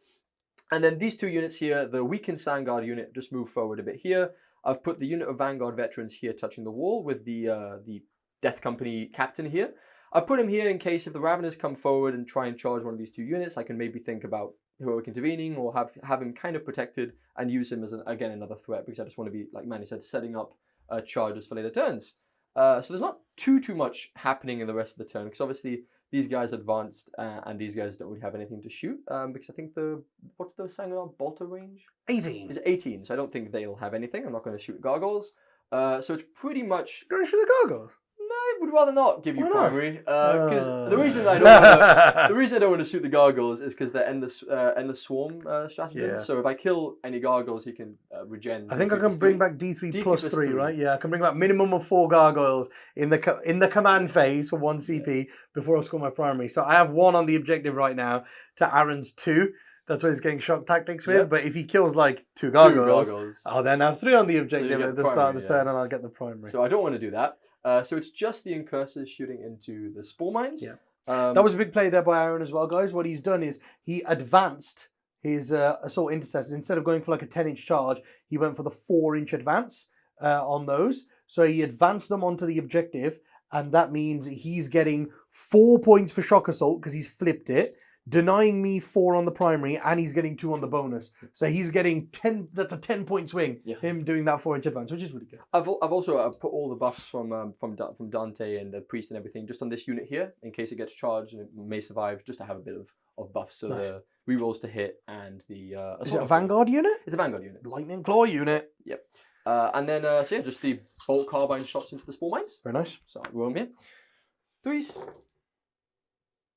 And then these 2 units here, the weakened Sangard unit, just move forward a bit here. I've put the unit of Vanguard veterans here touching the wall with the Death Company captain here. I put him here in case if the Raveners come forward and try and charge one of these 2 units, I can maybe think about heroic intervening or have him kind of protected and use him as, again, another threat, because I just want to be, like Manny said, setting up charges for later turns. So there's not too much happening in the rest of the turn, because obviously these guys advanced and these guys don't really have anything to shoot, because I think what's the Sangard Bolter range? 18. It's 18, so I don't think they'll have anything. I'm not going to shoot gargoyles. So it's pretty much... You're going to shoot the gargoyles? No, I would rather not give you primary, because the reason I don't want to shoot the gargoyles is because they're endless swarm stratagem. Yeah. So if I kill any gargoyles, he can regen. I think I can bring back D3 plus 3, right? Yeah, I can bring back minimum of 4 gargoyles in the command phase for 1 CP before I score my primary. So I have 1 on the objective right now to Aaron's 2. That's what he's getting shock tactics with. Yep. But if he kills like 2 gargoyles, I'll then have 3 on the objective at the start of the turn, and I'll get the primary. So I don't want to do that. So it's just the incursors shooting into the spore mines. Yeah. That was a big play there by Aaron as well, guys. What he's done is he advanced his assault intercessors. Instead of going for like a 10-inch charge, he went for the 4-inch advance on those. So he advanced them onto the objective, and that means he's getting 4 points for shock assault because he's flipped it, denying me 4 on the primary, and he's getting 2 on the bonus. So he's getting 10. That's a 10-point swing. Yeah. Him doing that 4-inch advance, which is really good. I've also put all the buffs from Dante and the priest and everything just on this unit here in case it gets charged and it may survive, just to have a bit of buffs. So the rerolls to hit and the is it a Vanguard unit? It's a Vanguard unit. Lightning Claw unit. Yep. And then so yeah, just the bolt carbine shots into the spore mines. Very nice. So I roll them here. 3s.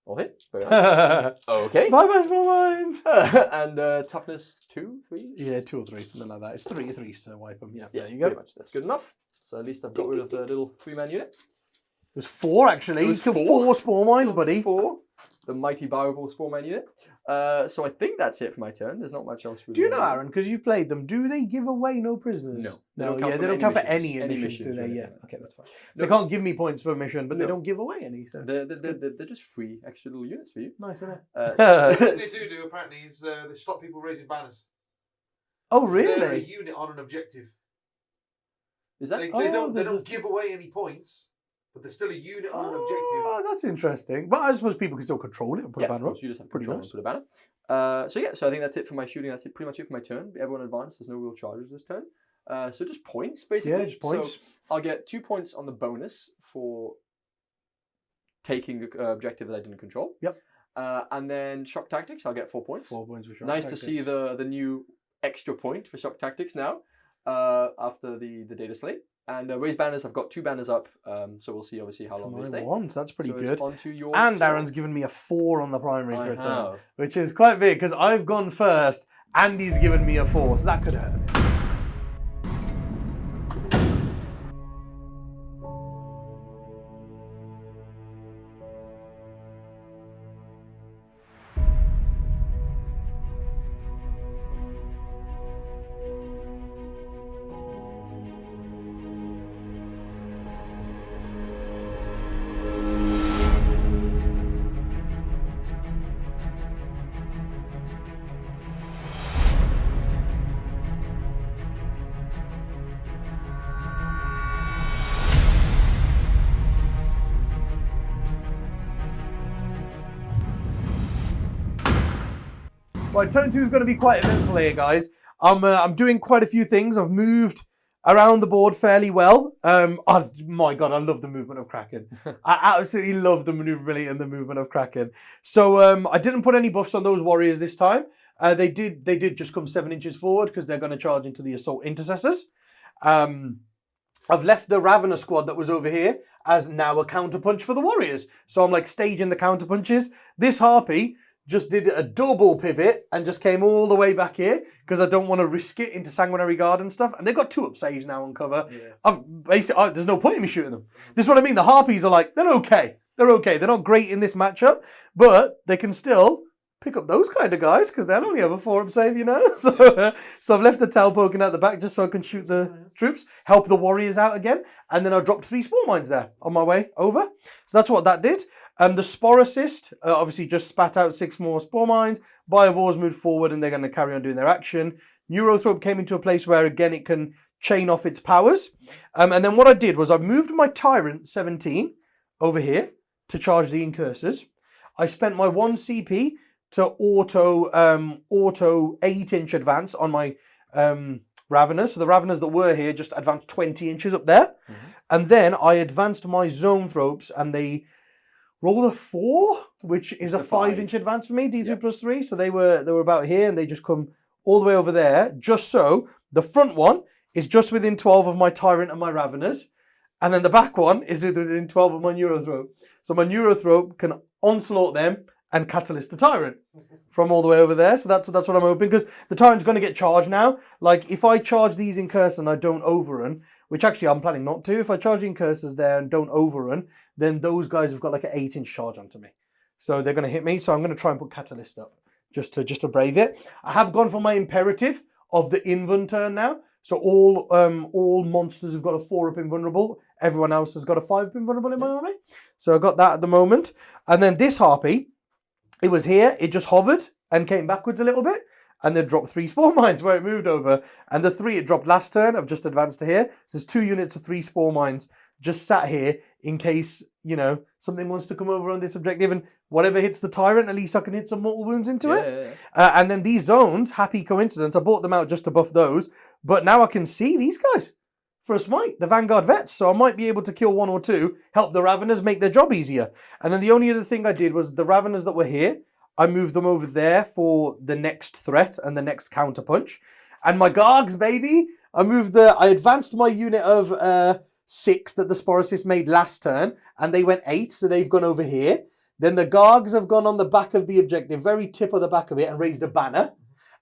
All hit. Very nice. Okay. Bye-bye, small mines. And toughness 2, 3? Yeah, 2 or 3, something like that. It's 3 to wipe them. Yeah, there you go. Pretty much. That's good enough. So at least I've got rid of the little 3-man unit. It was 4, actually. You killed 4 spore mines, buddy. 4. The mighty Bioval spore man unit. So I think that's it for my turn. There's not much else. Do you know, Aaron, because you've played them, do they give away no prisoners? No. They don't count for any missions, do they? Yeah. Okay, that's fine. So they can't give me points for a mission, but they don't give away any. So they're just free extra little units for you. Nice, isn't it? What they do apparently is they stop people raising banners. Oh, really? So they're a unit on an objective. Is that? They don't give away any points. But there's still a unit on an objective. Oh, that's interesting. But I suppose people can still control it and put a banner up. You just have to control and put a banner. So yeah, so I think that's it for my shooting. That's pretty much it for my turn. Everyone advanced. There's no real charges this turn. So just points, basically. Yeah, just points. So I'll get 2 points on the bonus for taking the objective that I didn't control. Yep. And then shock tactics, I'll get 4 points. 4 points for shock tactics. tactics. To see the new extra point for shock tactics now after the data slate. And raise banners, I've got 2 banners up, so we'll see obviously how long they stay. That's pretty good. Your and Aaron's given me a 4 on the primary for a turn, which is quite big because I've gone first and he's given me a 4, so that could hurt. Right, turn 2 is going to be quite eventful here, guys. I'm doing quite a few things. I've moved around the board fairly well. Oh my god, I love the movement of Kraken. I absolutely love the maneuverability and the movement of Kraken. So I didn't put any buffs on those warriors this time. They did just come 7 inches forward because they're going to charge into the assault intercessors. I've left the Ravener squad that was over here as now a counterpunch for the warriors. So I'm like staging the counterpunches. This harpy just did a double pivot and just came all the way back here because I don't want to risk it into Sanguinary Guard and stuff. And they've got 2 up saves now on cover. Yeah. There's no point in me shooting them. This is what I mean. The harpies are like, they're okay. They're okay. They're not great in this matchup, but they can still pick up those kind of guys because they'll only have a 4 up save, you know? So I've left the tail poking out the back just so I can shoot the troops, help the warriors out again. And then I dropped 3 spore mines there on my way over. So that's what that did. The Spore Assist obviously just spat out 6 more spore mines. Biovores moved forward and they're going to carry on doing their action. Neurothrope came into a place where, again, it can chain off its powers. And then what I did was I moved my Tyrant 17 over here to charge the Incursors. I spent my 1 CP to auto 8-inch advance on my Raveners. So the Raveners that were here just advanced 20 inches up there. And then I advanced my Zonethropes and they rolled a 4, which is a 5-inch advance for me, D3 plus 3. So they were about here and they just come all the way over there. Just so the front one is just within 12 of my Tyrant and my Raveners. And then the back one is within 12 of my Neurothrope. So my Neurothrope can onslaught them and catalyst the Tyrant from all the way over there. So that's what I'm hoping, because the Tyrant's going to get charged now. Like if I charge these Incursors and I don't overrun, which actually I'm planning not to, if I charge Incursors there and don't overrun, then those guys have got like an 8-inch charge onto me. So they're going to hit me. So I'm going to try and put Catalyst up just to brave it. I have gone for my imperative of the Invuln turn now. So all monsters have got a 4-up invulnerable. Everyone else has got a 5-up invulnerable in my army. So I got that at the moment. And then this Harpy, it was here. It just hovered and came backwards a little bit. And then dropped 3 spore mines where it moved over. And the 3 it dropped last turn, I've just advanced to here. So there's 2 units of 3 spore mines just sat here in case, you know, something wants to come over on this objective. And whatever hits the Tyrant, at least I can hit some mortal wounds into it. And then these zones, happy coincidence, I bought them out just to buff those. But now I can see these guys for a smite, the Vanguard Vets. So I might be able to kill 1 or 2, help the Raveners make their job easier. And then the only other thing I did was the Raveners that were here, I moved them over there for the next threat and the next counterpunch. And my Gargs, baby, I advanced my unit of 6 that the Spore Assist made last turn, and they went 8, so they've gone over here. Then the Gargs have gone on the back of the objective, very tip of the back of it, and raised a banner.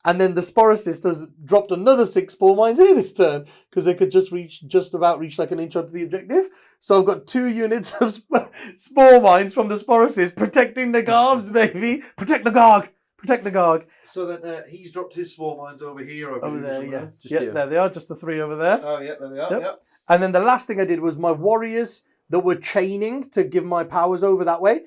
And then the Spore Assist has dropped another 6 spore mines here this turn, because they could just about reach like an inch onto the objective. So I've got 2 units of spore mines from the Spore Assist protecting the Garbs, baby. Protect the Garg. Protect the Garg. So that he's dropped his spore mines over here. Over there, yeah. There they are, just the 3 over there. Oh, yeah, there they are, yep. And then the last thing I did was my warriors that were chaining to give my powers over that way.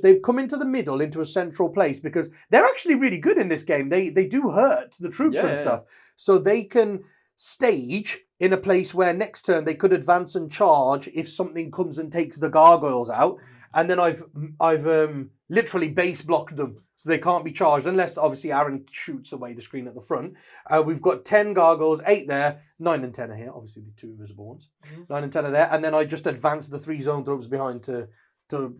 They've come into the middle, into a central place, because they're actually really good in this game. They do hurt the troops and stuff. So they can stage in a place where next turn they could advance and charge if something comes and takes the gargoyles out. And then I've literally base blocked them. So they can't be charged unless obviously Aaron shoots away the screen at the front. We've got 10 gargoyles, 8 there, 9 and 10 are here. Obviously the 2 invisible ones. 9 and 10 are there. And then I just advanced the 3 Zonethropes behind to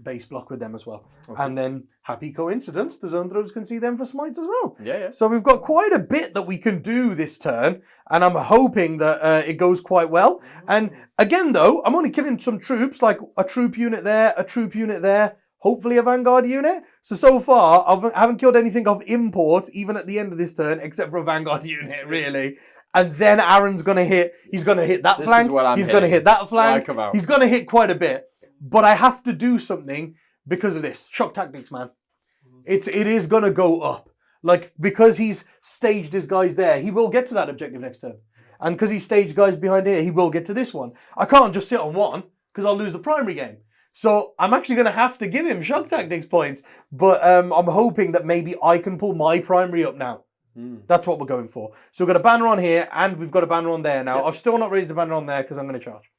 base block with them as well. Okay. And then, happy coincidence, the Zonethropes can see them for smites as well. Yeah. So we've got quite a bit that we can do this turn, and I'm hoping that it goes quite well. And again, though, I'm only killing some troops, like a troop unit there, a troop unit there, hopefully a Vanguard unit. So far, I haven't killed anything of import, even at the end of this turn, except for a Vanguard unit, really. And then Aaron's going to hit, he's going to hit that flank, he's going to hit that flank, he's going to hit quite a bit. But I have to do something because of this. Shock tactics, man. It is going to go up. Like, because he's staged his guys there, he will get to that objective next turn. And because he's staged guys behind here, he will get to this one. I can't just sit on one, because I'll lose the primary game. So I'm actually going to have to give him shock tactics points. But I'm hoping that maybe I can pull my primary up now. That's what we're going for. So we've got a banner on here, and we've got a banner on there now. Yep. I've still not raised a banner on there, because I'm going to charge.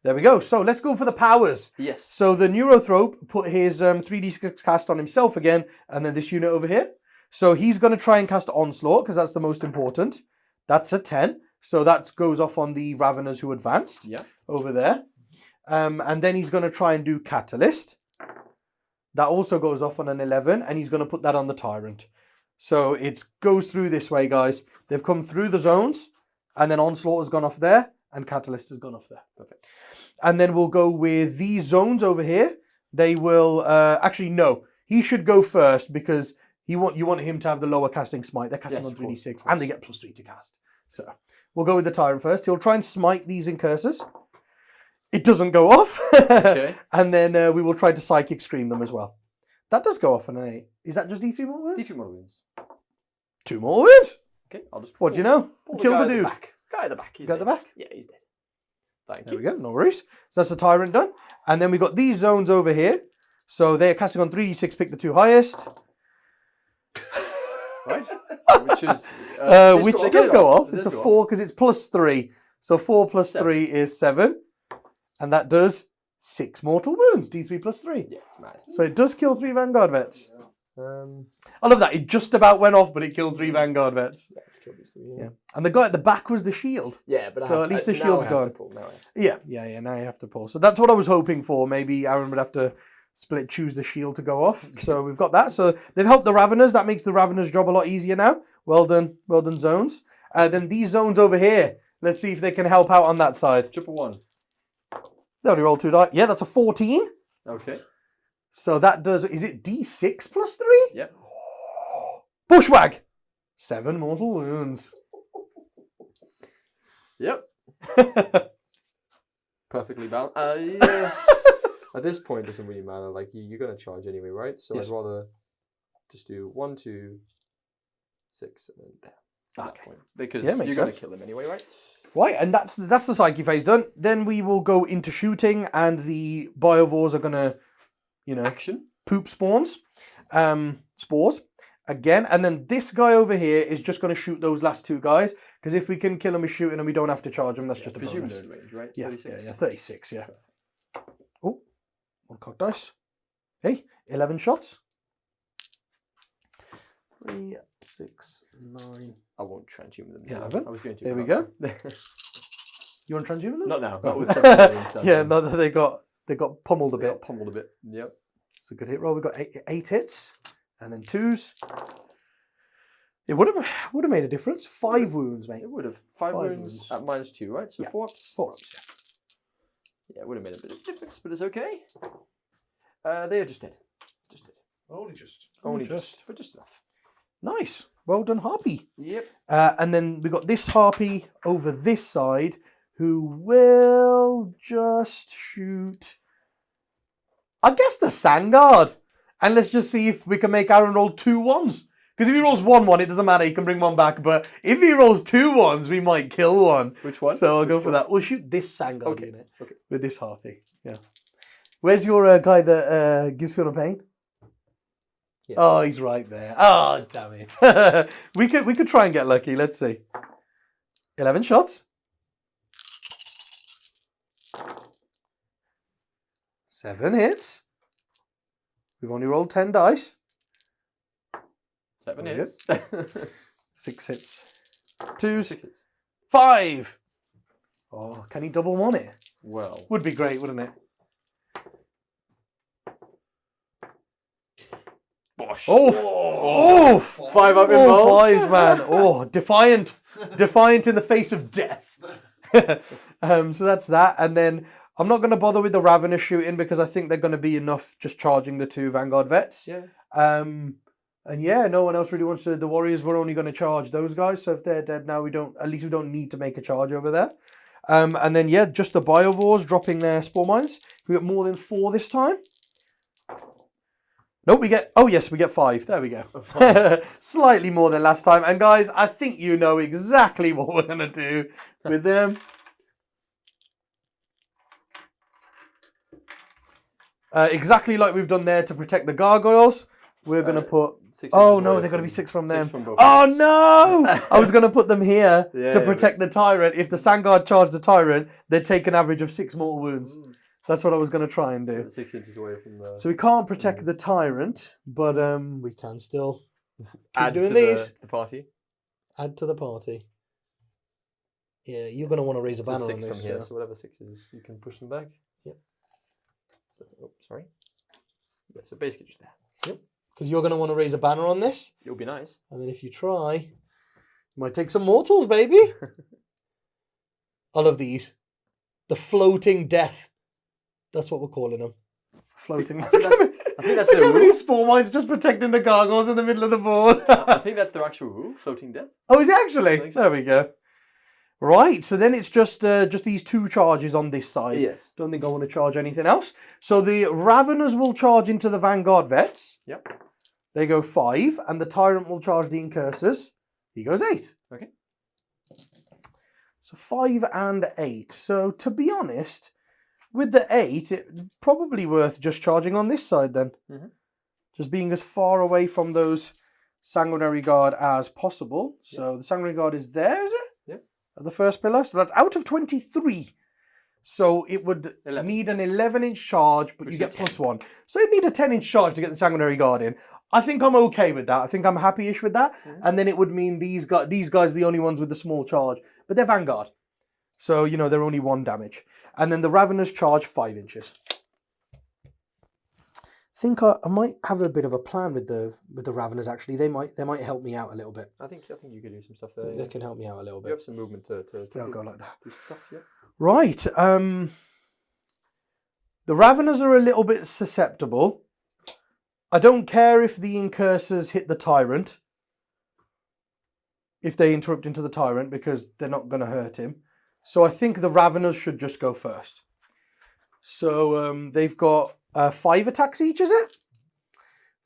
There we go. So let's go for the powers. Yes. So the Neurothrope put his 3d6 cast on himself again, and then this unit over here. So he's going to try and cast Onslaught because that's the most important. That's a 10. So that goes off on the Raveners who advanced over there. And then he's going to try and do Catalyst. That also goes off on an 11. And he's going to put that on the Tyrant. So it goes through this way, guys. They've come through the zones. And then Onslaught has gone off there. And Catalyst has gone off there. Perfect. And then we'll go with these zones over here. They will... actually, no. He should go first because you want him to have the lower casting smite. They're casting on 3d6. And they get +3 to cast. So we'll go with the Tyrant first. He'll try and smite these incursors. It doesn't go off. Okay. And then we will try to Psychic Scream them as well. That does go off on an 8. Is that just D3 more wounds? D3 more wounds. 2 more wounds. Okay, I'll just... What do you know? Kill the dude. Guy at the back. He's at the back? Yeah, he's dead. Thank you. There we go, no worries. So that's the Tyrant done. And then we got these zones over here. So they're casting on 3d6, pick the 2 highest. Right? Which is... which does go off. It's a 4 because it's +3. So 4 plus 3 is 7. And that does 6 mortal wounds. D3 +3. Yeah, it's mad. So it does kill 3 Vanguard vets. I love that. It just about went off, but it killed 3 Vanguard vets. Yeah, it killed these 3, yeah. And the guy at the back was the shield. Yeah, but so at least the shield's gone. Yeah. Now you have to pull. So that's what I was hoping for. Maybe Aaron would have to choose the shield to go off. So we've got that. So they've helped the Raveners. That makes the Raveners' job a lot easier now. Well done, zones. Then these zones over here. Let's see if they can help out on that side. Triple 1. They only roll 2 die. Yeah, that's a 14. Okay. So that does, is it D6 +3? Yep. Bushwag. 7 mortal wounds. Yep. Perfectly balanced. Yeah. At this point, it doesn't really matter. Like, you're going to charge anyway, right? So yes. I'd rather just do 1, 2, 6, and then there. Okay. Point. Because you're going to kill him anyway, right? Right, and that's the Psyche phase done. Then we will go into shooting, and the Biovores are going to, action. Poop spores again. And then this guy over here is just going to shoot those last 2 guys, because if we can kill them with shooting and we don't have to charge them, that's just a bonus. Presumed range, right? Yeah, 36. Yeah, 36, yeah. Oh, 1 cock dice. Hey, 11 shots. 3, 6, 9. I won't transhumane them. 11. I was going to. There we go. You want to transhumane them? Not now. Oh. Yeah, not that they got pummeled a bit. Pummeled a bit. Yep. It's a good hit roll. We've got 8 hits and then 2s. It would have made a difference. 5 wounds, mate. It would have. 5 wounds at -2, right? So 4 ups. 4 ups. Yeah, it would have made a bit of difference, but it's okay. They are just dead. Just dead. Only just, but just enough. Nice. Well done, Harpy. Yep. And then we got this Harpy over this side who will just shoot, I guess, the Sandguard. And let's just see if we can make Aaron roll 2 1s. Because if he rolls 1 it doesn't matter. He can bring 1 back. But if he rolls 2 1s, we might kill 1. Which one? So I'll go for that. We'll shoot this Sandguard unit with this Harpy. Yeah. Where's your guy that gives Feel no Pain? Yeah. Oh, he's right there. Oh, damn it. we could try and get lucky. Let's see. 11 shots. 7 hits. We've only rolled 10 dice. 7 hits. 6 hits. 2s. 6 hits. 5. Oh, can he double 1 it? Well. Would be great, wouldn't it? Bosh. Oh, 5 up in balls. 5s, man. Oh, defiant in the face of death. So that's that. And then I'm not going to bother with the Ravener shooting because I think they're going to be enough just charging the 2 Vanguard vets. Yeah. And yeah, no one else really wants to. The Warriors were only going to charge those guys. So if they're dead now, we don't need to make a charge over there. And then yeah, just the Biovores dropping their Spore Mines. We got more than 4 this time. Nope, we get 5. There we go. Slightly more than last time. And guys, I think you know exactly what we're going to do with them. Exactly like we've done there to protect the gargoyles. We're going to put... 6 oh no, they're going to be 6 from them. 6 from both oh no! I was going to put them here to protect the Tyrant. If the Sandguard charged the Tyrant, they'd take an average of 6 mortal wounds. That's what I was going to try and do. 6 inches away from the... So we can't protect the Tyrant, but we can still Add doing to these. the party. Add to the party. Yeah, you're going to want to raise a So banner on 6 this. from here, so whatever 6 is, you can push them back. Yep. So, oh, sorry. Yeah, so basically just there. Yep. Because you're going to want to raise a banner on this. It'll be nice. And then if you try, you might take some mortals, baby. I love these. The floating death. That's what we're calling them. Floating. I think that's Look their how many rule. spawn mines just protecting the gargoyles in the middle of the board. I think that's their actual rule, floating death. Oh, is it I actually? think so. There we go. Right, so then it's just these 2 charges on this side. Yes. Don't think I want to charge anything else. So the Raveners will charge into the Vanguard Vets. Yep. They go 5, and the Tyrant will charge the Incursors. He goes 8. Okay. So 5 and 8. So to be honest, with the 8, it's probably worth just charging on this side then. Mhm. Just being as far away from those Sanguinary Guard as possible. So the Sanguinary Guard is there, is it? Yep. At the first pillar. So that's out of 23. So it would 11. need an 11-inch charge, but Which you is get 10. +1. So you'd need a 10-inch charge to get the Sanguinary Guard in. I think I'm okay with that. I think I'm happy-ish with that. Mhm. And then it would mean these guys are the only ones with the small charge. But they're Vanguard. So, you know, they're only 1 damage. And then the Raveners charge 5 inches. I think I might have a bit of a plan with the Raveners, actually. They might help me out a little bit. I think you could do some stuff there. They can help me out a little You bit. have some movement to They'll go like that. do stuff, yeah. Right. The Raveners are a little bit susceptible. I don't care if the Incursors hit the Tyrant. If they interrupt into the Tyrant, because they're not going to hurt him. So I think the Raveners should just go first. So they've got 5 attacks each, is it?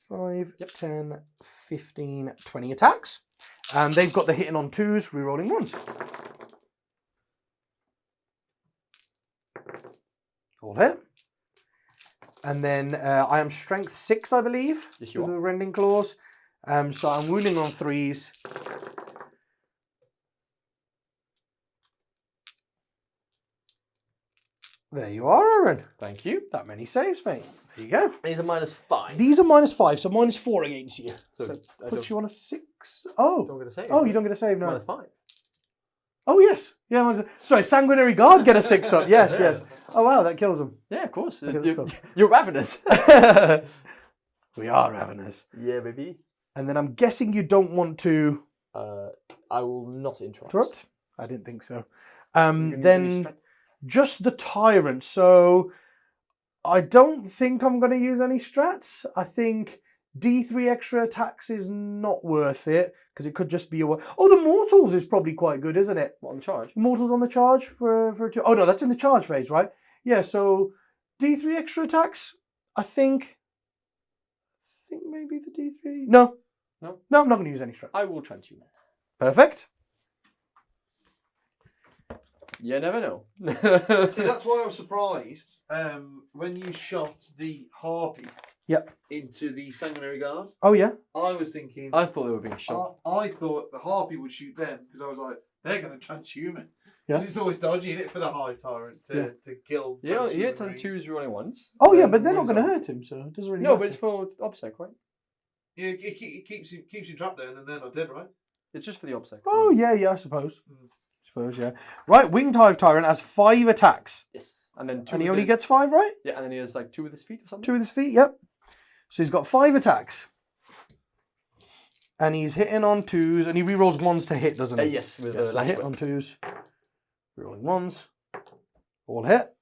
5, 10, 15, 20 attacks. And they've got the hitting on 2s, rerolling 1s. All hit. And then I am strength 6, I believe, Yes, you with are. the rending claws. So I'm wounding on 3s. There you are, Aaron. Thank you. That many saves, mate. There you go. These are -5. These are -5, so -4 against you. So So I puts don't, you on a 6. Oh, don't get a save. oh, you don't get a save now. -5. Oh, yes. Yeah, sorry, Sanguinary Guard get a 6 up. Yes, yes. Oh, wow, that kills them. Yeah, of course. Look at this You're ravenous. We are Raveners. Yeah, baby. And then I'm guessing you don't want to I will not interrupt. interrupt? I didn't think so. You can use any Then strength. just the Tyrant. So I don't think I'm going to use any strats. I think D3 extra attacks is not worth it because it could just be a... Oh, the Mortals is probably quite good, isn't it? What, on the charge? Mortals on the charge for 2. Oh, no, that's in the charge phase, right? Yeah, so D3 extra attacks, I think maybe the D3... No. No? No, I'm not going to use any strats. I will trent you, man. Perfect. You never know. See, that's why I was surprised when you shot the harpy into the Sanguinary Guard. Oh, yeah? I was thinking, I thought they were being shot. I thought the harpy would shoot them because I was like, they're going to transhuman. Yeah. Because it's always dodgy, isn't it, for the High Tyrant to kill. Yeah, he hits on transhuman. 2s rolling 1s. Oh, yeah, Then but they're not wounds going to on- hurt him, so it doesn't really No, matter. but it's for OBSEC, right? Yeah, it keeps you trapped there and then they're not dead, right? It's just for the OBSEC. Oh, yeah, I suppose. Yeah. Right, Winged Hive Tyrant has 5 attacks. Yes. And then 2 And he with only his- gets 5, right? Yeah, and then he has like 2 with his feet or something. 2 with his feet, yep. So he's got 5 attacks. And he's hitting on 2s, and he rerolls 1s to hit, doesn't he? Yes, with Yeah, so light hit whip. on 2s, rerolling 1s, all hit.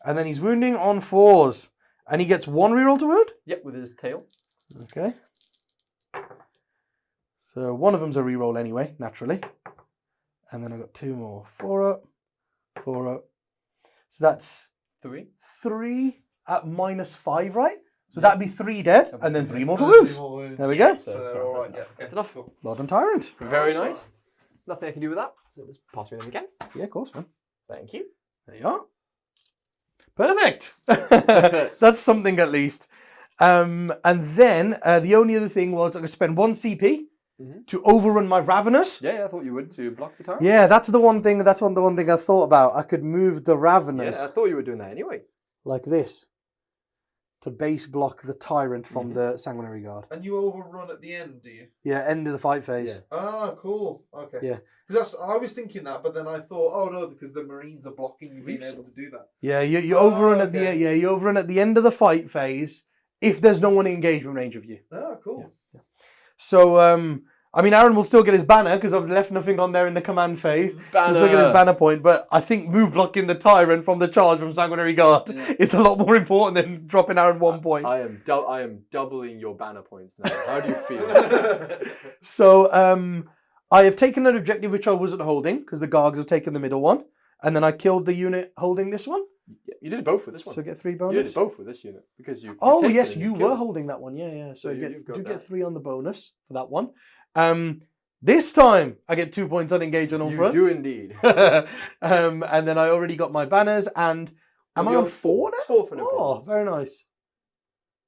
And then he's wounding on 4s. And he gets 1 reroll to wound? Yep, with his tail. Okay. So one of them's a reroll anyway, naturally. And then I've got 2 more. 4 up, 4 up. So that's 3. 3 at -5, right? So that'd be 3 dead, and then 3 mortal Three wounds. more wounds. There we go. So that's, They're all right, enough. yeah. That's enough. Cool. Well done, Tyrant. Very Awesome. nice. Nothing I can do with that. So just pass me them again. Yeah, of course, man. Thank you. There you are. Perfect. That's something at least. And then the only other thing was I'm going to spend 1 CP to overrun my Raveners. Yeah, I thought you would to block the turret. Yeah, that's the one thing. That's the one thing I thought about. I could move the Raveners Yeah, I thought you were doing that anyway. like this. to base block the Tyrant from the Sanguinary Guard. And you overrun at the end, do you? Yeah, end of the fight phase. Yeah. Ah, cool. Okay. Yeah. Because I was thinking that, but then I thought, oh no, because the Marines are blocking you being able to do that. Yeah, you overrun at the you overrun at the end of the fight phase if there's no one in engagement range of you. Ah, cool. Yeah. So I mean, Aaron will still get his banner because I've left nothing on there in the command phase. So he'll still get his banner point. But I think move blocking the Tyrant from the charge from Sanguinary Guard is a lot more important than dropping Aaron 1 point. I am doubling your banner points now. How do you feel? So I have taken an objective which I wasn't holding because the Gargs have taken the middle one. And then I killed the unit holding this one. You did both with this one. So get 3 bonus. You did both with this unit because you. Oh yes, you were holding that one. Yeah. So you get 3 on the bonus for that one. This time I get 2 points on engage on all fronts. You do indeed. And then I already got my banners and am I on 4 now? 4 for no prisoners. Oh, very nice.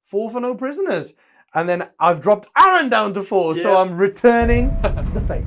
4 for no prisoners. And then I've dropped Aaron down to 4, so I'm returning the fate.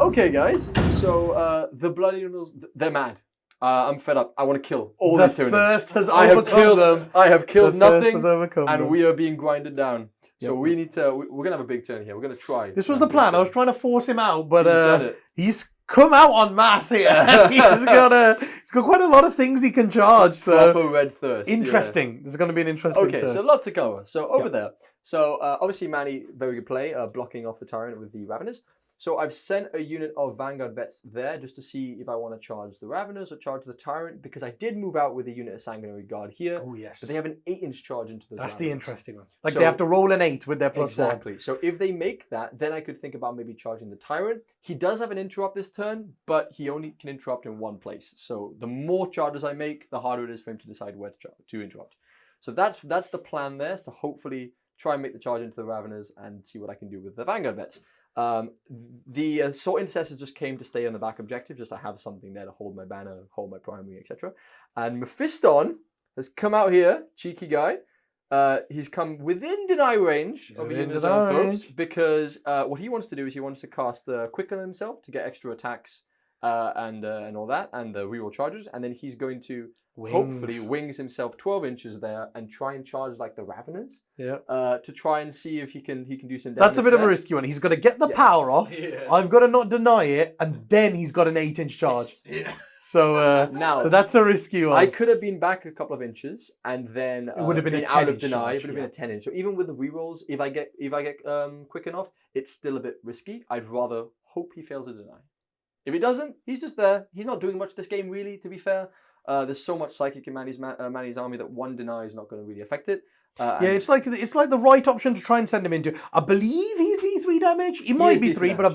Okay, guys. So the Bloody Noodles, they're mad. I'm fed up. I want to kill all these Tyranids. Thirst has overcome them. I have killed nothing, and we are being grinded down. So we need to. We're gonna have a big turn here. We're gonna try. This was the plan. I was trying to force him out, but he's come out en masse here. he's got quite a lot of things he can charge. So proper red thirst. Interesting. Yeah. There's going to be an interesting. Okay, so a lot to cover. So over there. So obviously Manny, very good play, blocking off the Tyrant with the Raveners. So I've sent a unit of Vanguard vets there just to see if I want to charge the Raveners or charge the Tyrant, because I did move out with a unit of Sanguinary Guard here. Oh yes. But they have an 8-inch charge into the That's Raveners. The interesting one. Like so, they have to roll an 8 with their +1. Exactly. So if they make that, then I could think about maybe charging the Tyrant. He does have an interrupt this turn, but he only can interrupt in one place. So the more charges I make, the harder it is for him to decide where to interrupt. So that's the plan there, is to hopefully try and make the charge into the Raveners and see what I can do with the Vanguard vets. The Assault Intercessors just came to stay on the back objective, just to have something there to hold my banner, hold my primary, etc. And Mephiston has come out here, cheeky guy. He's come within deny range of a unit's own folks, because what he wants to do is he wants to cast Quicken on himself to get extra attacks and all that, and the reroll charges, and then he's going to hopefully wings himself 12 inches there and try and charge like the Raveners. To try and see if he can do some damage. That's a bit of a risky one. He's got to get the power off. I've got to not deny it, and then he's got an 8-inch charge. So so that's a risky one. I could have been back a couple of inches and then it would have been out of deny. It would have been a 10-inch. So even with the rerolls, if I get quick enough, it's still a bit risky. I'd rather hope he fails a deny. If he doesn't, he's just there. He's not doing much this game, really, to be fair. There's so much psychic in Manny's army that one deny is not going to really affect it. It's like the right option to try and send him into. I believe he's D3 damage. He might be 3, but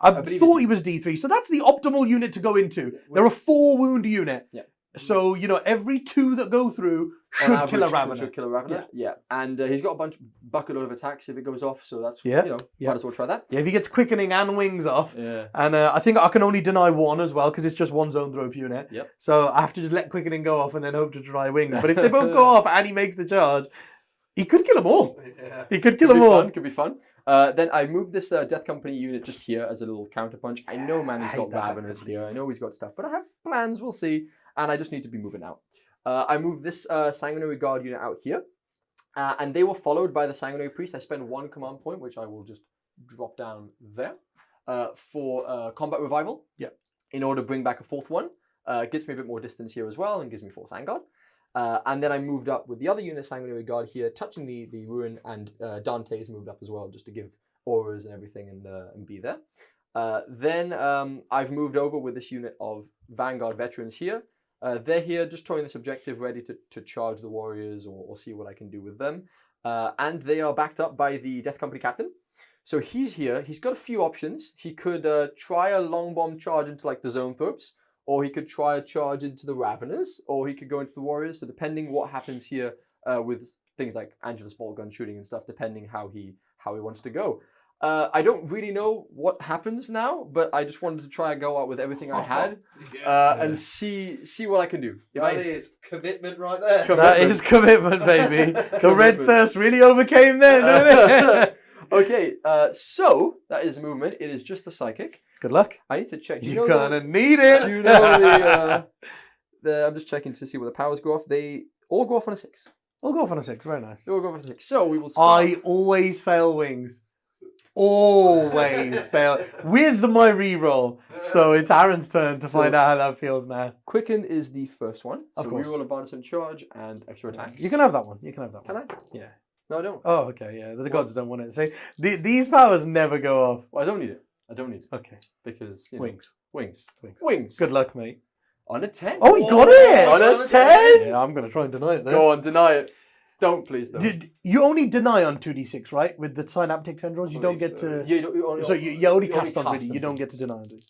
I thought he was D3. So that's the optimal unit to go into. They're a 4-wound unit. Yeah. So every 2 that go through should kill a Ravener. Should kill a Ravener. Yeah. And he's got a bucket load of attacks if it goes off. So that's might as well try that. Yeah, if he gets quickening and wings off. Yeah. And I think I can only deny 1 as well because it's just 1 zone throw unit. Yep. So I have to just let quickening go off and then hope to try wings. But if they both go off and he makes the charge, he could kill them all. Yeah. He could kill them all. Could be fun. Then I moved this Death Company unit just here as a little counterpunch. I know Manny's got Raveners here. I know he's got stuff, but I have plans. We'll see. And I just need to be moving out. I moved this Sanguinary Guard unit out here. And they were followed by the Sanguinary Priest. I spent 1 command point, which I will just drop down there, for Combat Revival. Yeah. In order to bring back a 4th one. Gets me a bit more distance here as well and gives me 4 Sangard. And then I moved up with the other unit, Sanguinary Guard here, touching the Ruin, and Dante has moved up as well, just to give auras and everything and be there. Then I've moved over with this unit of Vanguard Veterans here. They're here just towing this objective, ready to charge the warriors or see what I can do with them. And they are backed up by the Death Company Captain. So he's here. He's got a few options. He could try a long bomb charge into like the Zoanthropes, or he could try a charge into the Raveners, or he could go into the warriors. So depending what happens here with things like Angelus bolt gun shooting and stuff, depending how how he wants to go. I don't really know what happens now, but I just wanted to try and go out with everything I had and see what I can do. That is commitment right there. That is commitment, baby. The red thirst really overcame there, didn't it? Okay, so that is movement. It is just a psychic. Good luck. I need to check. You're gonna need it. Do you know I'm just checking to see what the powers go off. They all go off on a 6. We'll go off on a 6. Very nice. They all go off on a 6. So we will start. I always fail wings. Always fail with my reroll. So it's Aaron's turn to find out how that feels now. Quicken is the first one. Of course. Reroll, advance, and charge, and extra attacks. You can have that one. You can have that Can one. I? Yeah. No, I don't. Oh, okay. Yeah. The gods don't want it. See, these powers never go off. Well, I don't need it. I don't need it. Okay. Because Wings. Wings. Good luck, mate. On a 10. Oh, he got it! On a 10? Yeah, I'm going to try and deny it then. Go on, deny it. Don't, please, don't. You only deny on 2d6, right? With the synaptic tendrils, you don't get to... Yeah, you only, So you only cast on cast 2d, them. you don't get to deny on 2d.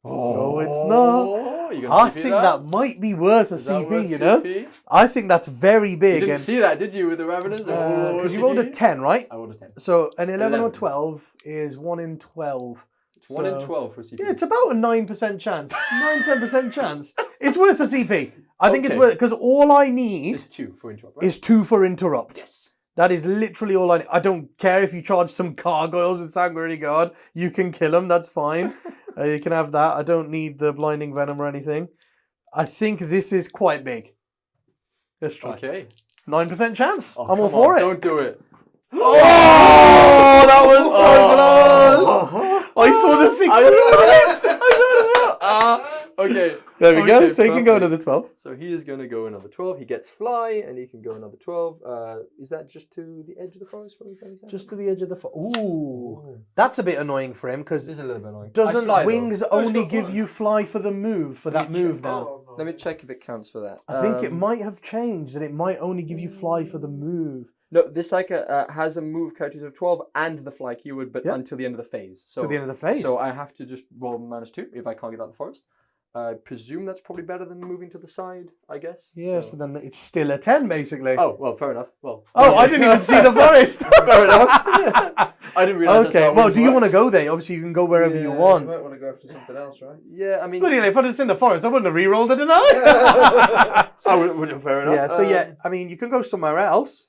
Oh, it's not. You gonna I CP think that might be worth a Is that CP, worth you know? CP? I think that's very You big. didn't And see that, did you, with the Ravenous? because you rolled a 10, right? I rolled a 10. So an 11 or 11. 12 is 1 in 12. It's 1 in So- 12 for a CP. Yeah, it's about a 9% chance. 9-10% chance. It's worth a CP. I think it's Okay. worth, because all I need It's 2 for interrupt, right? is 2 for interrupt. Yes. That is literally all I need. I don't care if you charge some gargoyles with Sanguinary Guard. You can kill them, that's fine. You can have that. I don't need the Blinding Venom or anything. I think this is quite big. Let's try. Okay. 9% chance. Oh, I'm all come for on, it. Don't do it. Oh, that was so close. I saw the 6. Okay. There we go. Okay, So you can go perfect. another 12. So he is going to go another 12. He gets fly, and he can go another 12. Is that just to the edge of the forest? What are you saying? Just to the edge of the Ooh. That's a bit annoying for him because This is a little bit annoying. doesn't I fly, wings though. only it's give not you fly for the move, for that move now? Oh, no. Let me check if it counts for that. I think it might have changed and it might only give you fly for the move. No, this psyker has a move character of 12 and the fly keyword, but Yeah. until the end of the phase. So To the end of the phase. So I have to just roll -2 if I can't get out of the forest. I presume that's probably better than moving to the side, I guess. Yeah, so then it's still a 10 basically. Oh, well, fair enough. Well. Oh, I didn't even see the forest. Fair enough. I didn't realize. Okay, well, do you want to go there? Obviously, you can go wherever you want. You might want to go after something else, right? Yeah, I mean. Bloody hell, if I'd just in the forest, I wouldn't have re-rolled it, didn't I? I would have fair enough. Yeah, so yeah, I mean, you can go somewhere else.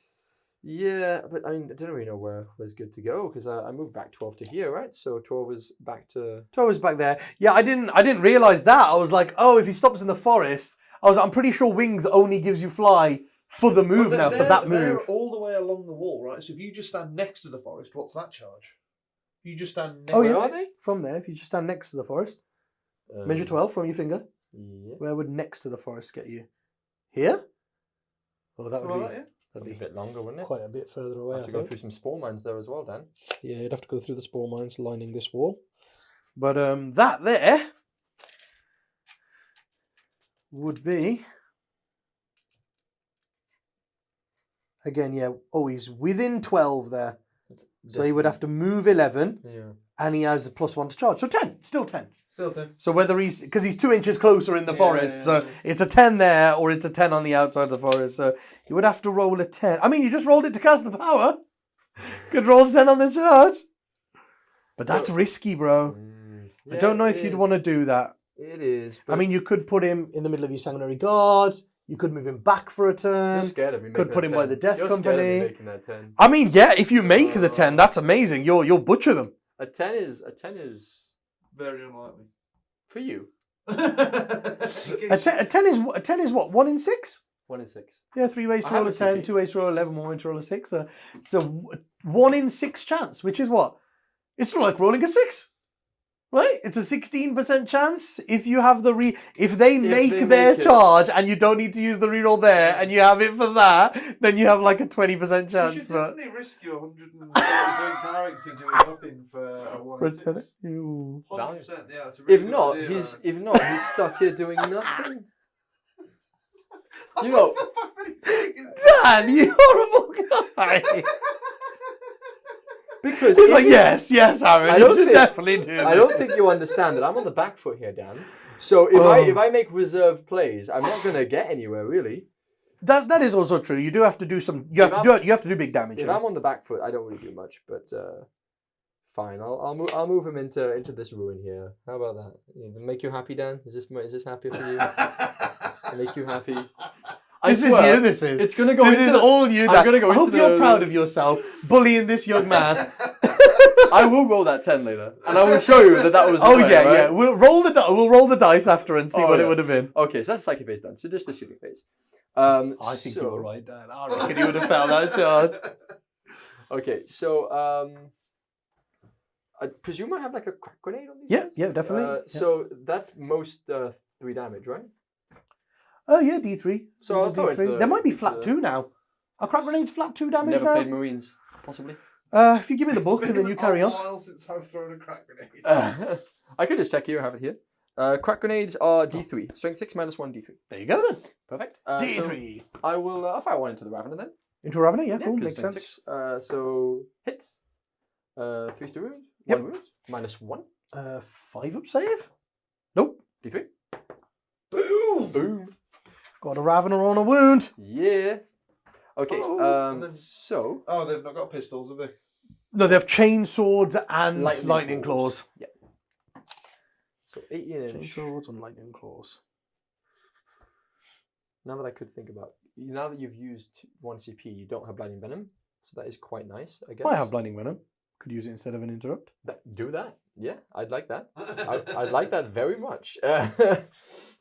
Yeah, but I mean, I don't really know where was good to go because I moved back 12 to here, right? So 12 is back to. 12 was back there. Yeah, I didn't realize that. I was like, oh, if he stops in the forest, I'm pretty sure wings only gives you fly for the move Well, now, for that they're move. all the way along the wall, right? So if you just stand next to the forest, what's that charge? You just stand next Oh, to yeah. Where it. are they? From there, if you just stand next to the forest, measure 12 from your finger. Yeah. Where would next to the forest get you? Here? Oh, that would Something be, like that, yeah? That'd be a bit longer, wouldn't it? quite a bit further away. I have to go through some spore mines there as well, Dan. Yeah, you'd have to go through the spore mines lining this wall. But that there would be, again, yeah, oh, he's within 12 there. So he would have to move 11, Yeah. and he has a +1 to charge. So 10, still 10. Still 10. So whether because he's 2 inches closer in the Yeah, forest, yeah, so yeah. it's a 10 there, or it's a 10 on the outside of the forest. So you would have to roll a 10. I mean, you just rolled it to cast the power. Could roll the 10 on the charge. But that's risky, bro. I don't know if you'd want to do that. It is. I mean, you could put him in the middle of your Sanguinary Guard. You could move him back for a turn. You're scared of me. Could making put that him by 10. the Death You're scared of Company. me making that 10. I mean, yeah, if you make the 10, that's amazing. You'll butcher them. A 10 is Very unlikely. for you. A 10 is what? 1 in 6? 1 in 6. Yeah, 3 ways to I roll have a a 10, CP. 2 ways to roll 11, 1 way to roll a 6. So it's a 1 in 6 chance, which is what? It's sort of like rolling a 6. Right? It's a 16% chance if you have if they make they their make it. charge and you don't need to use the reroll there and you have it for that, then you have like a 20% You chance. should But definitely risk your 140 point character doing nothing for a 1 for a in 6. 10, ew. 100%, yeah. It's a really If good not, idea, man. he's stuck here doing nothing. You know, Dan, you horrible guy. because He's if like, you- yes, Aaron. I you don't should think- definitely do I don't think you understand that I'm on the back foot here, Dan. So if I make reserve plays, I'm not gonna get anywhere really. That is also true. You do have to do some. You have to do big damage. If I'm on the back foot, I don't really do much, but fine. I'll move him into this ruin here. How about that? Make you happy, Dan? Is this happy for you? Make you happy? This is you. This is. It's gonna go. This is all you. Dan. I hope you're proud of yourself, bullying this young man. I will roll that 10 later, and I will show you that was. Oh yeah, right? Yeah. We'll roll the dice after and see what it would have been. Okay, so that's the psychic phase done. So just the shooting phase. I think you were right, Dan. I reckon you would have found that charge. Okay, so I presume I have like a crack grenade on these guys? Yeah, definitely. So that's most 3 damage, right? Oh yeah, D3. So I'll throw it. There might be flat 2 now. Are crack grenades flat 2 damage Never now? played Marines, possibly. If you give me the book and then you carry on. It's been a while since I've thrown a crack grenade. I could just check here. I have it here. Crack grenades are D3. Strength 6 minus 1 D3. There you go then. Perfect. D3. So I will. I'll fire one into the Ravener then. Into a Ravener, yeah, cool, 'cause makes strength sense. 6. So hits. 3 to wound. Yep. 1 wound. Minus 1. 5 up save. Nope. D3. Boom! Boom. Got a Ravener on a wound. Yeah. Okay. Oh, so. Oh, they've not got pistols, have they? No, they have chain swords and lightning claws. Yeah. So 18 inch. Chain swords and lightning claws. Now that I could think about, now that you've used 1 CP, you don't have blinding venom, so that is quite nice, I guess. I have blinding venom. Could use it instead of an interrupt. Do that. Yeah, I'd like that. I'd like that very much.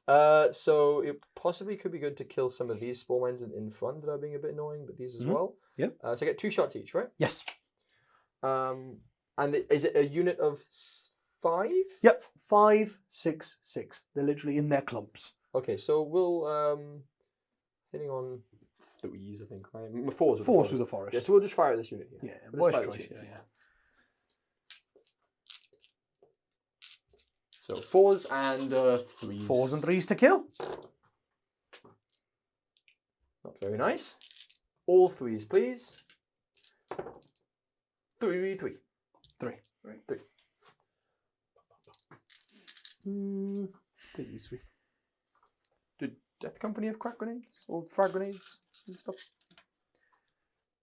So it possibly could be good to kill some of these spore mines in front that are being a bit annoying, but these as well. Yep. So I get 2 shots each, right? Yes. And is it a unit of 5? Yep. 5, 6, 6. They're literally in their clumps. Okay, so we'll hitting on 3s, I think, right? 4s with 4s with the forest. Yeah, so we'll just fire this unit here. Yeah, We'll boy's just fire choice. this unit Yeah, here. yeah. So 4s and 3s. 4s and 3s to kill. Not very nice. All 3s, please. 3. 3. Take these 3. Did Death Company have crack grenades or frag grenades and stuff?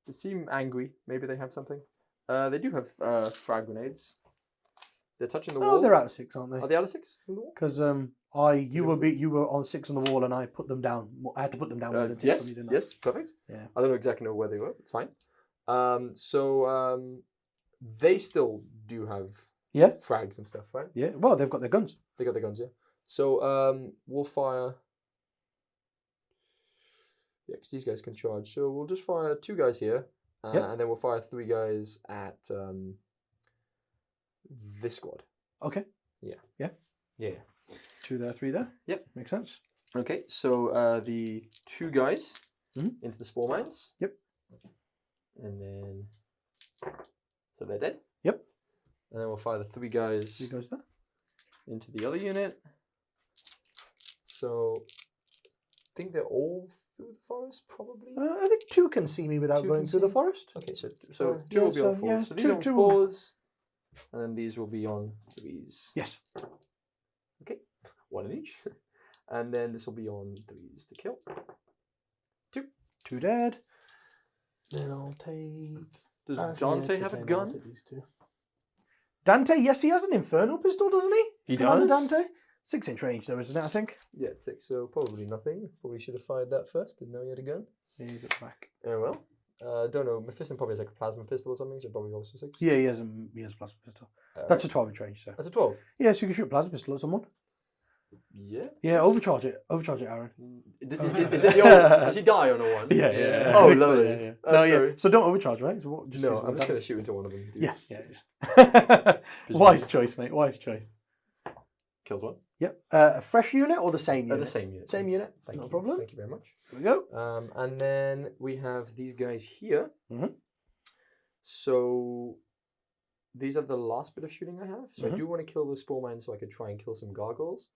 They seem angry. Maybe they have something. They do have frag grenades. They're touching the wall. Oh, they're out of 6, aren't they? Are they out of 6 in the wall? Because you were on 6 on the wall, and I put them down. I had to put them down. Yes, didn't I? yes, perfect. Yeah. I don't exactly know where they were. It's fine. They still do have frags and stuff, right? Yeah. Well, they've got their guns. They got their guns, yeah. So we'll fire. Yeah, because these guys can charge. So we'll just fire 2 guys here, and then we'll fire 3 guys at this squad. Okay. Yeah. Yeah. Yeah. 2 there, 3 there. Yep. Makes sense. Okay, so the 2 guys into the spore mines. Yep. And then, so they're dead. Yep. And then we'll fire the 3 guys 3 goes there. into the other unit. So I think they're all through the forest, probably. I think 2 can see me without 2 going can through see? the forest. Okay, so 2 will be on 4s. yeah, So these are on 4s, and then these will be on 3s. Yes. Okay, 1 in each. And then this will be on 3s to kill. 2 dead. Then I'll take. Does Dante have a gun? These 2. Dante, yes, he has an infernal pistol, doesn't he? He Commander does? Dante. 6-inch range, though, isn't it? I think. Yeah, 6, so probably nothing. Probably should have fired that first. Didn't know he had a gun. Yeah, he's at the back. Oh well. Don't know. Mephiston probably has like a plasma pistol or something, so probably also 6. Yeah, he has a plasma pistol. That's a 12-inch range, so. That's a 12. Yeah, so you can shoot a plasma pistol at someone. Yeah. Yeah, overcharge it. Overcharge it, Aaron. Is it the old? Does he die on a 1? Yeah. Oh, lovely. Yeah. No, yeah. So don't overcharge, right? So what, No, I'm just going to shoot into one of them. Yes. Yeah. Wise choice, mate. Wise choice. Kills 1. Yep. A fresh unit or the same unit? The same unit. Same unit. Thank no you. problem. Thank you very much. Here we go. And then we have these guys here. Mhm. So these are the last bit of shooting I have. So I Mhm. do want to kill the spore mine so I could try and kill some gargoyles.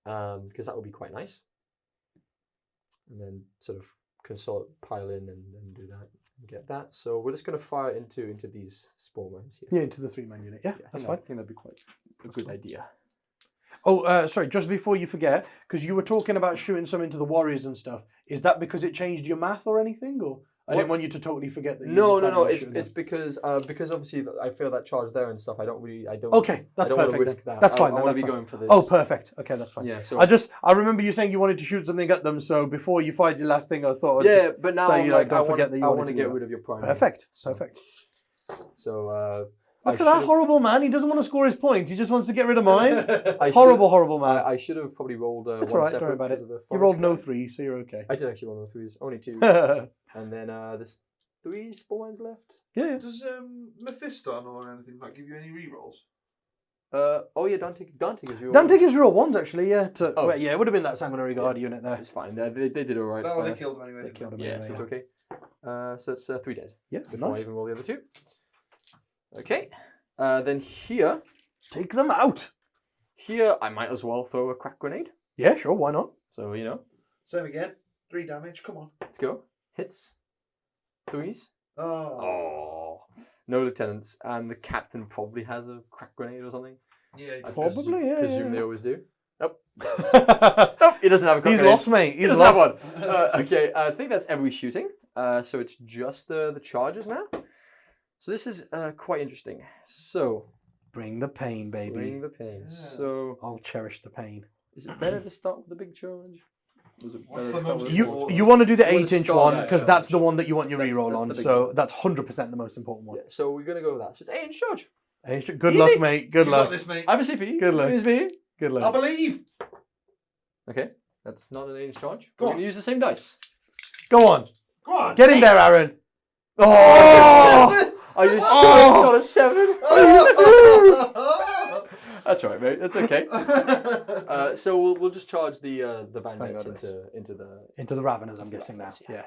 Because that would be quite nice. And then sort of pile in and do that and get that. So we're just going to fire into these spore mines here. Yeah, into the 3-man unit. Yeah, that's fine. I think that'd be quite a good idea. Oh, sorry, just before you forget, because you were talking about shooting some into the warriors and stuff. Is that because it changed your math or anything? Or I didn't want you to totally forget that. No. It's because obviously I feel that charge there and stuff. I don't. Okay, that's perfect. Risk that. That's fine. I want to be going for this. Oh, perfect. Okay, that's fine. Yeah. So I remember you saying you wanted to shoot something at them. So before you fired your last thing, I thought. But now I want to get rid of your primary. Perfect. So. Look at that horrible man. He doesn't want to score his points. He just wants to get rid of mine. Horrible man. I should have probably rolled That's one all right, separate don't worry about it. of You rolled no 3s, so you're okay. I did actually roll no 3s. Only 2s. And then there's 3 spawn mines left. Yeah. Does Mephiston or anything like give you any rerolls? Oh yeah, Dante gives you. Dante gives reroll 1s actually. Yeah. Yeah, it would have been that Sanguinary Guard unit there. It's fine. They did all right. Oh, they killed him anyway. They killed him. Yeah, anyway, so it's okay. So it's 3 dead. Yeah. Before I even roll the other 2. Okay. Then here. Take them out. Here, I might as well throw a crack grenade. Yeah, sure. Why not? So Same again. 3 damage. Come on. Let's go. Hits. 3s. Oh. No lieutenants, and the captain probably has a crack grenade or something. Yeah. Probably. Presume they always do. Nope. Nope. He doesn't have a crack grenade. He's lost, mate. He doesn't have one. Okay. I think that's every shooting. So it's just the charges now. So this is quite interesting. So bring the pain, baby. Bring the pain. Yeah. So I'll cherish the pain. is it better to start with the big charge? You want to do the 8-inch one because that's the one that you want your reroll on. That's So that's 100% the most important one. Yeah, so we're gonna go with that. So it's 8-inch charge. Good luck, mate. Good You luck. got this, mate. I have a CP. Good luck. Please be. Good I luck. believe. Okay, that's not an 8-inch charge. Go We're on. gonna use the same dice. Go on. Go on. Get in there, Aaron. Oh! Are you sure it's not a 7? That's all right, mate. That's okay. So we'll just charge the Vanguards into the Raveners, I'm guessing now. Yeah.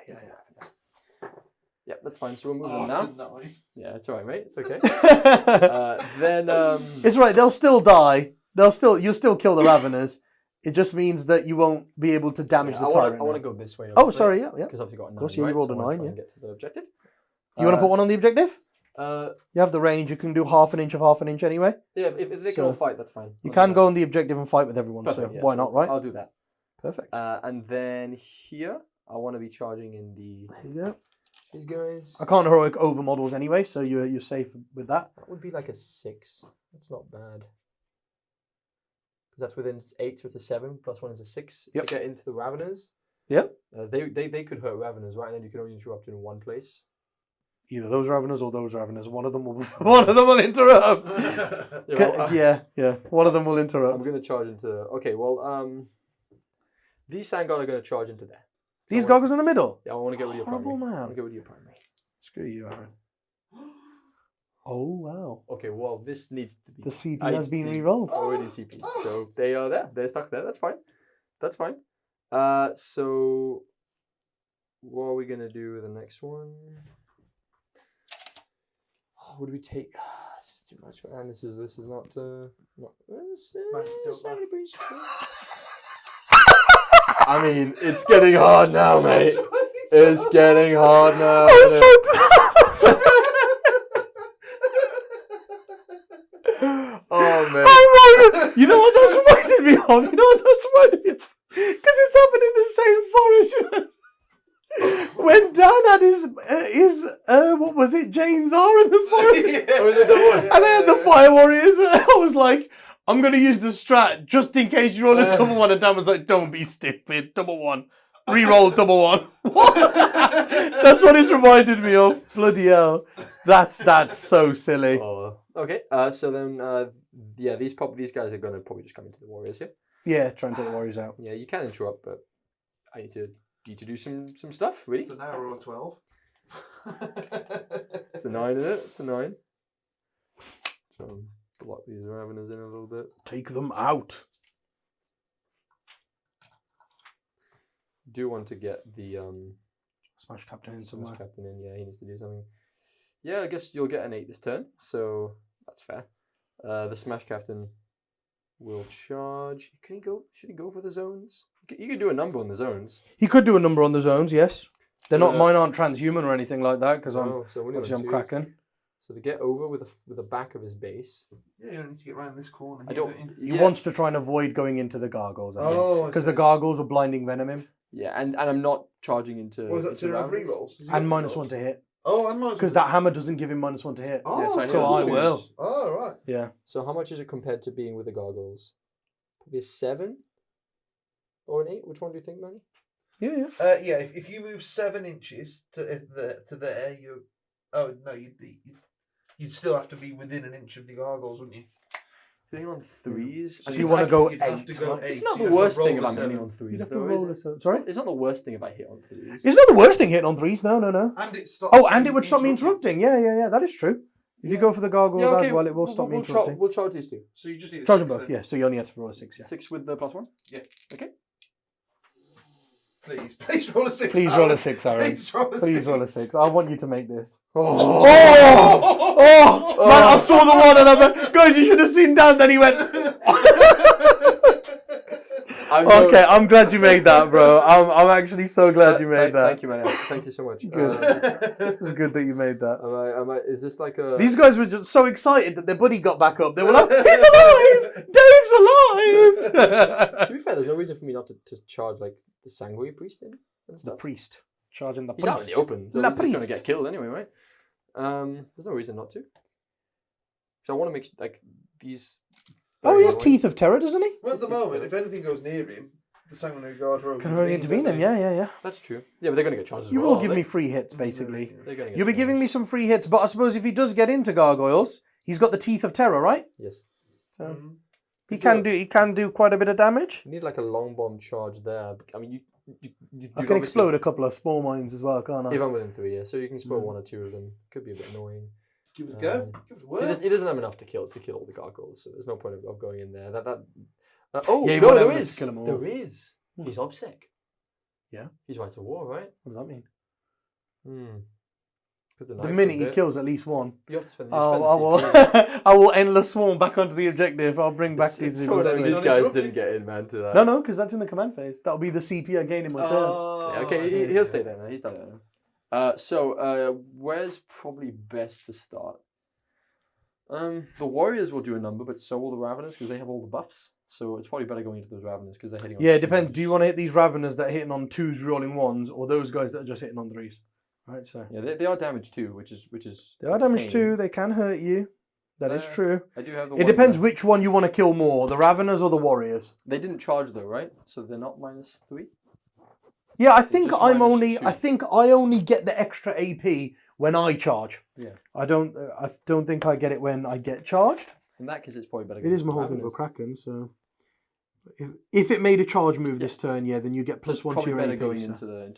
Yeah, that's fine. So we'll move on now. Yeah, it's all right, mate. It's okay. Then it's right. They'll still die. You'll still kill the Raveners. It just means that you won't be able to damage the Tyrant. I want to go this way. Oh, sorry. Yeah. Because obviously got a 9. Of course, you rolled a 9. Yeah. Get to the objective. You want to put one on the objective? You have the range. You can do half an inch of half an inch anyway. Yeah, if they can all fight, that's fine. You can go on the objective and fight with everyone. Perfect, So why not, right? I'll do that. Perfect. And then here, I want to be charging in these guys. I can't heroic over models anyway, so you're safe with that. That would be like a 6. That's not bad. Because that's within 8, so it's a 7. Plus 1 is a 6. Yep. To get into the Raveners. Yep. They could hurt Raveners, right? And then you can only interrupt in one place. Either those Raveners or those Raveners. One of them will interrupt. Yeah. One of them will interrupt. I'm going to charge into. Okay, well, these Sangard are going to charge into there. These goggles in the middle. Yeah, I want to get rid of your primary. Man. I want to get rid of your primary. Screw you, Aaron. Oh wow. Okay, well, this needs to be. The CP has been re-rolled. Already CP. So they are there. They're stuck there. That's fine. That's fine. So what are we gonna do with the next one? What do we take? This is too much, man. This is not. I mean, it's getting hard now, mate. It's getting hard now. Oh man! You know what that's reminded me of? Because it's happened in the same forest. When Dan had his what was it, Jane's R in the forest, and I had the Fire Warriors, and I was like, I'm gonna use the strat just in case you roll a double one, and Dan was like, don't be stupid, double one, re-roll double one. That's what it's reminded me of. Bloody hell, that's so silly. Oh, okay. So then, yeah, these guys are gonna probably just come into the Warriors here. Yeah, try and take the Warriors out. Yeah, you can interrupt, but I need to do some stuff. Really? So now we're on 12. It's a 9, isn't it? It's a 9. So block these Raveners in a little bit. Take them out. Do want to get the Smash Captain in somewhere. Smash Captain in. Yeah, he needs to do something. Yeah, I guess you'll get an 8 this turn, so that's fair. The Smash Captain will charge. Can he go? Should he go for the zones? You could do a number on the zones. He could do a number on the zones, yes. They're not, mine aren't transhuman or anything like that, because I'm so obviously I'm Kraken. So to get over with the back of his base. Yeah, you need to get around this corner. I don't. He wants to try and avoid going into the gargoyles. Oh, because the gargoyles will blinding venom him. Yeah, and I'm not charging into. What is that? 2 and 3 rolls? And -1 to hit. Oh, and -1. Because that hammer doesn't give him -1 to hit. Oh, yeah, so I will. Oh, right. Yeah. So how much is it compared to being with the gargoyles? Probably a 7 or an 8. Which one do you think, Manny? Yeah. Yeah. If you move 7 inches to there, you. Oh no, you'd still have to be within an inch of the gargoyles, wouldn't you? Hitting on 3s. So you want to go 8. It's not the worst thing about hitting on 3s. You'd have to roll a 7. Sorry? It's not the worst thing if I hit on 3s. It's not the worst thing hitting on 3s. No. And it stops. Oh, and it would stop me interrupting. Yeah. That is true. If you go for the gargoyles as well, it will stop me interrupting. We'll charge these 2. So you just need charge them both. Yeah. So you only have to roll a 6. Yeah. 6 with the +1. Yeah. Okay. Please roll a 6. Please roll a 6, Aaron. Please roll a 6. Please roll a 6. I want you to make this. Oh! Man, I saw the one and I'm like, guys, you should have seen Dan. Then he went. Okay, I'm glad you made that, bro. I'm actually so glad you made that. Thank you, man. Thank you so much. Good. It's good that you made that. Is this like a... These guys were just so excited that their buddy got back up. They were like, he's alive! Dave's alive! To be fair, there's no reason for me not to charge like the Sanguine Priest in and The stuff. priest. Charging the He's priest. out in the open, so La he's going to priest. get killed anyway, right? There's no reason not to. So I want to make like these... Oh, he has Teeth of Terror, doesn't he? Well, at the moment, if anything goes near him, the Sanguinary Guard rogue Can only intervene him, yeah. That's true. Yeah, but they're going to get charged as You well. will give me free hits, basically. They're gonna get You'll be giving me charged. some free hits, but I suppose if he does get into gargoyles, he's got the Teeth of Terror, right? Yes. So he can do quite a bit of damage. You need like a long bomb charge there. I mean, you I can explode a couple of spore mines as well, can't I? If I'm within 3, yeah. So you can explode 1 or 2 of them. Could be a bit annoying. Give it a go. Give it a whirl. He doesn't have enough to kill all the gargoyles, so there's no point of going in there. Yeah, no, you there won't have enough is. to kill 'em all. There is. He's obsec. Yeah. He's right to war, right? What does that mean? The The minute he kills at least one, you have to spend. I will endless swarm back onto the objective. I'll bring back these. So these guys didn't get in, man. To that. No, because that's in the command phase. That'll be the CP I gain in my turn. Yeah, okay, he'll stay there now. He's done there. So where's probably best to start? The Warriors will do a number, but so will the Raveners because they have all the buffs. So it's probably better going into those Raveners because they're hitting on... Yeah, it depends. Do you want to hit these Raveners that are hitting on 2s rolling 1s, or those guys that are just hitting on 3s? Right, so... Yeah, they are damaged too, which is... They are damaged too. They can hurt you. That is true. I do have the It depends which one you want to kill more, the Raveners or the Warriors. They didn't charge though, right? So they're not -3? Yeah, I think just I only get the extra AP when I charge. Yeah. I don't think I get it when I get charged. In that case, it's probably better. It is my whole thing for Kraken, so if it made a charge move this turn, yeah, then you get +1 to your better AP. going so. into the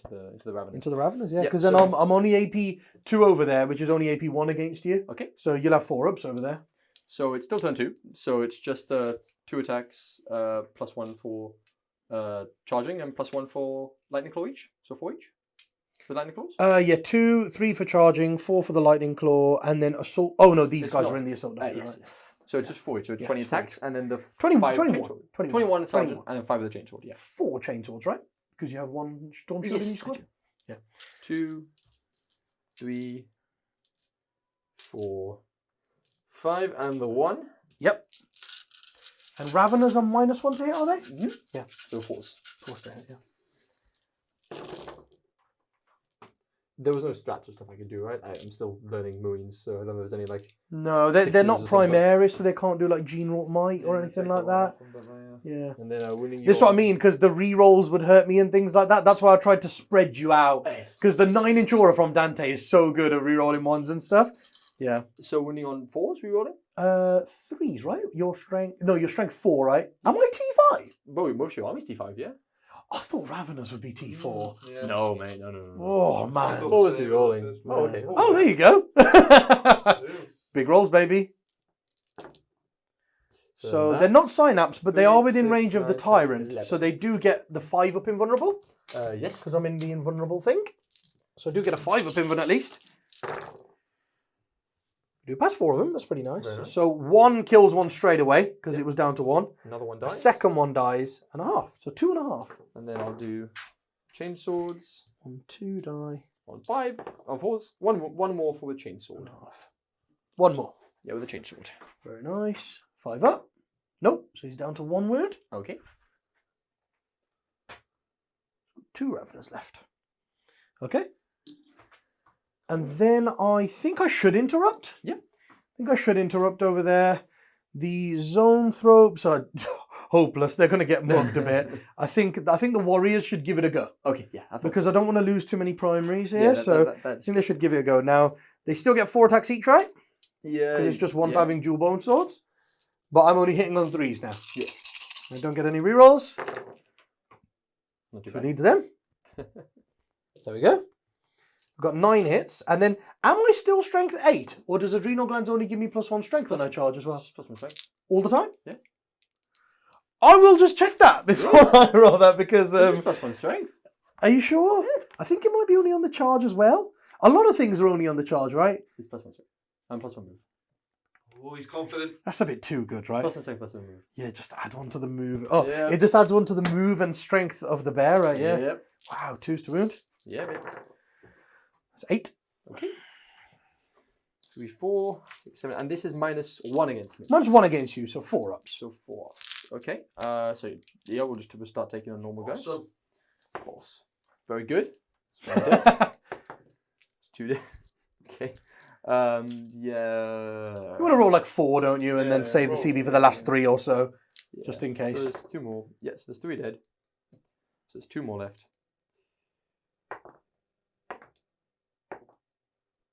Raveners. Into the Raveners, yeah, Yeah, because so- then I'm only AP 2 over there, which is only AP 1 against you. Okay. So you'll have 4 ups over there. So it's still turn 2. So it's just 2 attacks, +1 for charging, and +1 for lightning claw each. So 4 each. For lightning claws. Yeah, 2, 3 for charging, 4 for the lightning claw, and then assault. Oh no, these guys are in the assault. Yes. Right. So it's just 4 each. So it's 20 attacks, and then the 21 21 charging, and then 5 with the chainsword. Yeah. 4 chainswords, right? Because you have 1 storm shield in your squad. Yeah. 2, 3, 4, 5, and the 1. Yep. And Raveners are -1 to hit, are they? Mm-hmm. Yeah. So 4s. 4 to hit, yeah. There was no strats or stuff I could do, right? I'm still learning Marines, so I don't know if there's any like... No, they're sixes not or something. Primaris, so they can't do like Gene Wrought Might or anything like that. Yeah. And then winning This is what I mean, because the re-rolls would hurt me and things like that. That's why I tried to spread you out. Because the 9-inch aura from Dante is so good at re-rolling 1s and stuff. Yeah. So winning on 4s, re-rolling? 3s, right? Your strength 4, right? Am I T5? Well, most of your army's T5, yeah? I thought Raveners would be T4. Yeah. No, mate, no. Oh, man. thought- What was re-rolling? Oh, okay. Oh, there you go. Big rolls, baby. So they're not synapse, but they are within 6, range of the 9, 10, Tyrant. 11. So they do get the 5 up invulnerable. Yes. Because I'm in the invulnerable thing. So I do get a 5 up invuln at least. Do pass 4 of them, that's pretty nice. Very nice. So 1 kills 1 straight away, because it was down to 1. Another one The dies. second one dies, and a half. So 2.5. And then I'll do chainswords 1, 2 die. on 5, on 4s. One more for the chainsword. 1.5. One more. Yeah, with a chainsword. Very nice. 5 up. Nope. So he's down to 1 wound. Okay. 2 Raveners left. Okay. And then I think I should interrupt. Yeah. I think I should interrupt over there. The zone throbes are hopeless. They're going to get mugged a bit. I think the Warriors should give it a go. Okay, yeah. Because I don't want to lose too many primaries here. Yeah, so I think they should give it a go. Now, they still get 4 attacks each, right? Yeah. Because it's just one for having dual bone swords. But I'm only hitting on 3s now. Yeah. I don't get any rerolls. Not too Who bad. needs them? There we go. I've got 9 hits. And then, am I still strength 8? Or does adrenal glands only give me +1 strength when I charge as well? Just +1 strength. All the time? Yeah. I will just check that before I roll that because... This is +1 strength. Are you sure? Yeah. I think it might be only on the charge as well. A lot of things are only on the charge, right? It's +1 strength. And +1 move. Oh, he's confident. That's a bit too good, right? +1 strength, +1 move. Yeah, just add one to the move. Oh, Yeah. it just adds one to the move and strength of the bearer, yeah. Yep. Wow, 2s to wound. Yeah, mate. That's 8. Okay. 3, 4, 6, 7, and this is -1 against me. -1 against you, so 4 ups. So 4. Okay. So yeah, we'll start taking on normal guys. Awesome. False. Very good. It's 2 dead. Okay. Yeah. You want to roll like 4, don't you? And then Yeah, save the roll. CV for the last 3 or so, Yeah. just in case. So there's 2 more. Yeah, so there's 3 dead. So there's 2 more left.